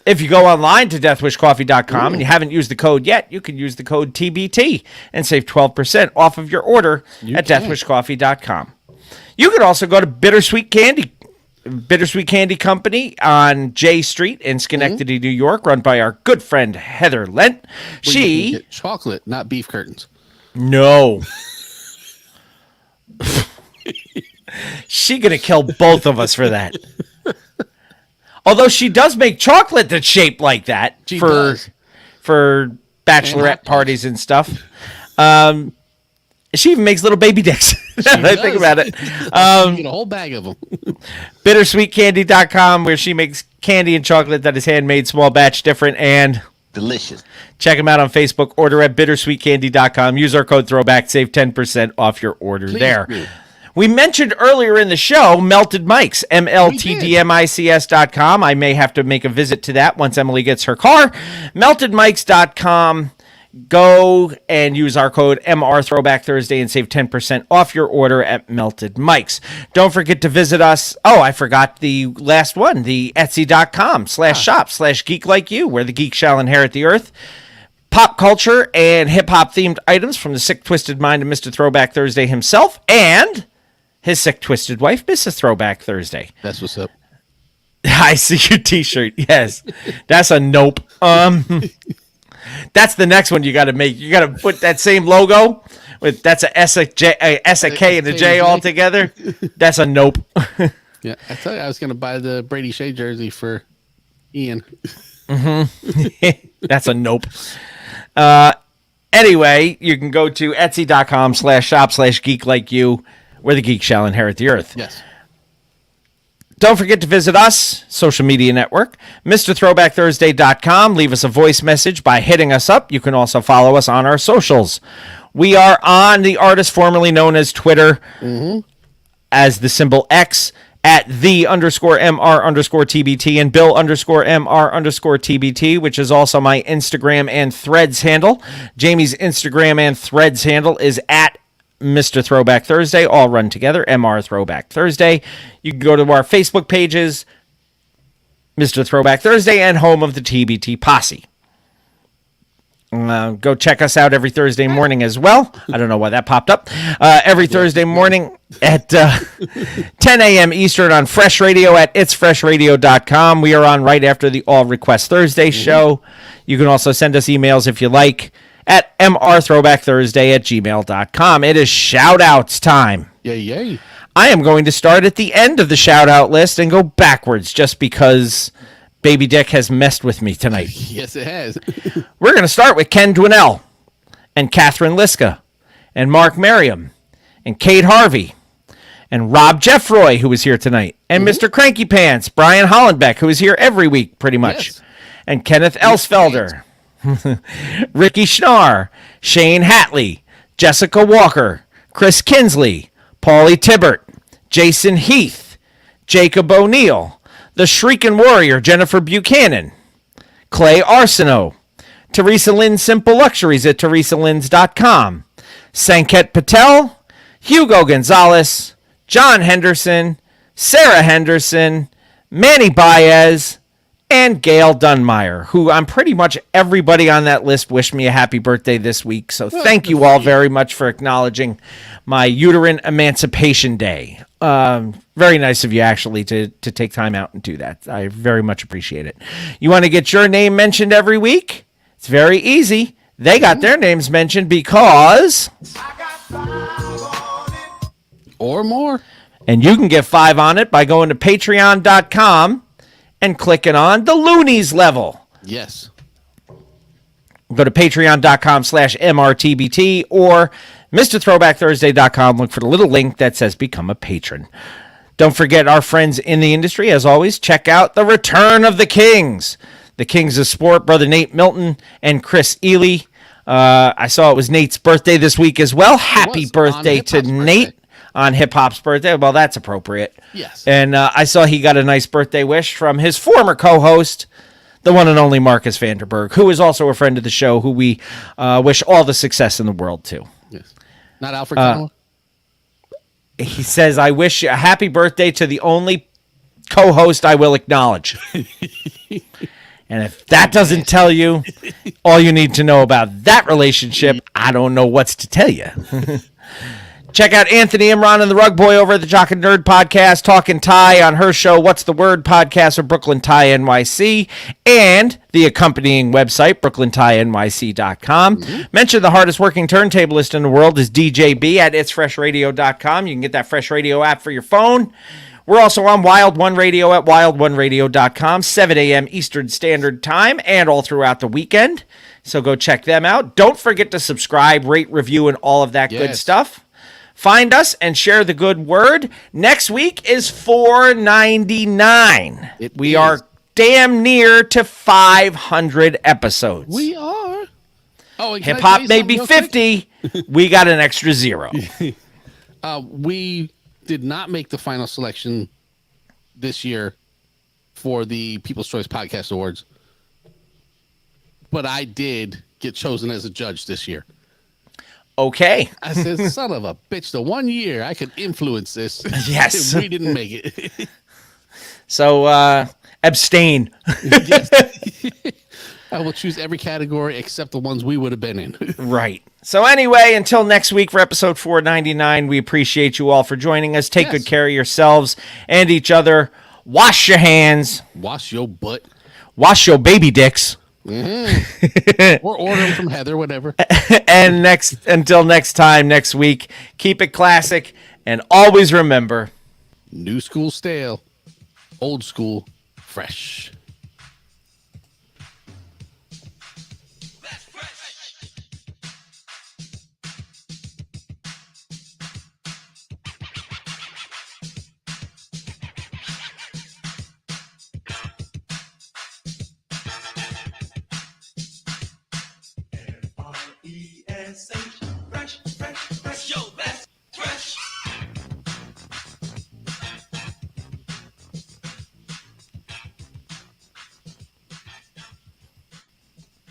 If you go online to deathwishcoffee.com and you haven't used the code yet, you can use the code TBT and save 12% off of your order at deathwishcoffee.com. You can also go to Bittersweet Candy Company on J Street in Schenectady, New York, run by our good friend Heather Lent. She get chocolate, not beef curtains. No. She gonna kill both of us for that. Although she does make chocolate that's shaped like that for bachelorette parties and stuff. She even makes little baby dicks. I think about it. You get a whole bag of them. Bittersweetcandy.com, where she makes candy and chocolate that is handmade, small batch, different, and delicious. Check them out on Facebook. Order at bittersweetcandy.com. Use our code THROWBACK. Save 10% off your order there. We mentioned earlier in the show Melted Mics, MLTDMICS.com. I may have to make a visit to that once Emily gets her car. MeltedMics.com. Go and use our code MR Throwback Thursday and save 10% off your order at Melted Mics. Don't forget to visit us. Oh, I forgot the last one, the Etsy.com/shop/geek like you, where the geek shall inherit the earth. Pop culture and hip-hop themed items from the sick, twisted mind of Mr. Throwback Thursday himself and his sick, twisted wife, Mrs. Throwback Thursday. That's what's up. I see your t-shirt. Yes. That's a nope. That's the next one you got to make. You got to put that same logo with that's a S, a K, and a J all together. That's a nope. Yeah, I tell you, I was going to buy the Brady Shea jersey for Ian. That's a nope. Anyway, you can go to etsy.com/shop/geek like you, where the geek shall inherit the earth. Yes. Don't forget to visit us, social media network, MrThrowbackThursday.com. Leave us a voice message by hitting us up. You can also follow us on our socials. We are on the artist formerly known as Twitter as the symbol X at _MR_TBT and Bill_MR_TBT, which is also my Instagram and Threads handle. Jamie's Instagram and Threads handle is at Mr. Throwback Thursday, all run together, MR Throwback Thursday. You can go to our Facebook pages, Mr. Throwback Thursday and home of the TBT Posse. Go check us out every Thursday morning as well. I don't know why that popped up. Every Thursday morning at 10 a.m. Eastern on Fresh Radio at itsfreshradio.com. We are on right after the All Request Thursday show. You can also send us emails if you like at mrthrowbackthursday@gmail.com. It is shout-outs time. Yay. I am going to start at the end of the shout-out list and go backwards just because Baby Dick has messed with me tonight. Yes, it has. We're going to start with Ken Dwinell and Catherine Liska and Mark Merriam and Kate Harvey and Rob Jeffroy, who was here tonight, and Mr. Cranky Pants, Brian Hollenbeck, who is here every week pretty much, and Kenneth Elsfelder. Ricky Schnarr, Shane Hatley, Jessica Walker, Chris Kinsley, Paulie Tibbert, Jason Heath, Jacob O'Neill, the Shrieking Warrior, Jennifer Buchanan, Clay Arsenault, Teresa Lynn Simple Luxuries at teresalynns.com, Sanket Patel, Hugo Gonzalez, John Henderson, Sarah Henderson, Manny Baez, and Gail Dunmeyer, who I'm pretty much everybody on that list wished me a happy birthday this week. So thank you all very much for acknowledging my uterine emancipation day. Very nice of you actually to take time out and do that. I very much appreciate it. You want to get your name mentioned every week? It's very easy. They got their names mentioned because... or more. And you can get 5 on it by going to patreon.com and clicking on the Loonies level. Yes. Go to patreon.com/MRTBT or MrThrowbackThursday.com. Look for the little link that says become a patron. Don't forget our friends in the industry. As always, check out The Return of the Kings. The Kings of Sport, Brother Nate Milton and Chris Ely. I saw it was Nate's birthday this week as well. Happy birthday to Nate on Hip Hop's birthday. Well, that's appropriate. Yes. And I saw he got a nice birthday wish from his former co-host, the one and only Marcus Vanderberg, who is also a friend of the show, who we wish all the success in the world to. Yes. Not Alfred Connell? He says, I wish a happy birthday to the only co-host I will acknowledge. And if that doesn't tell you all you need to know about that relationship, I don't know what's to tell you. Check out Anthony Imran and the Rug Boy over at the Jock and Nerd Podcast, talking Thai on her show, What's the Word Podcast of Brooklyn Thai NYC, and the accompanying website, BrooklynThaiNYC.com. Mention the hardest working turntablist in the world is DJB at It'sFreshRadio.com. You can get that Fresh Radio app for your phone. We're also on Wild One Radio at WildOneRadio.com, 7 a.m. Eastern Standard Time, and all throughout the weekend. So go check them out. Don't forget to subscribe, rate, review, and all of that good stuff. Find us and share the good word. Next week is $4.99. We are damn near to 500 episodes. We are. Oh, Hip hop may be 50. We got an extra 0. We did not make the final selection this year for the People's Choice Podcast Awards, but I did get chosen as a judge this year. Okay. I said, son of a bitch, the 1 year I could influence this. Yes. We didn't make it. So, abstain. Yes. I will choose every category except the ones we would have been in. Right. So anyway, until next week for episode 499, we appreciate you all for joining us. Take good care of yourselves and each other. Wash your hands. Wash your butt. Wash your baby dicks. Mm-hmm. Or order them from Heather, whatever. And until next time, next week, keep it classic and always remember, new school stale, old school fresh. F-R-E-S-H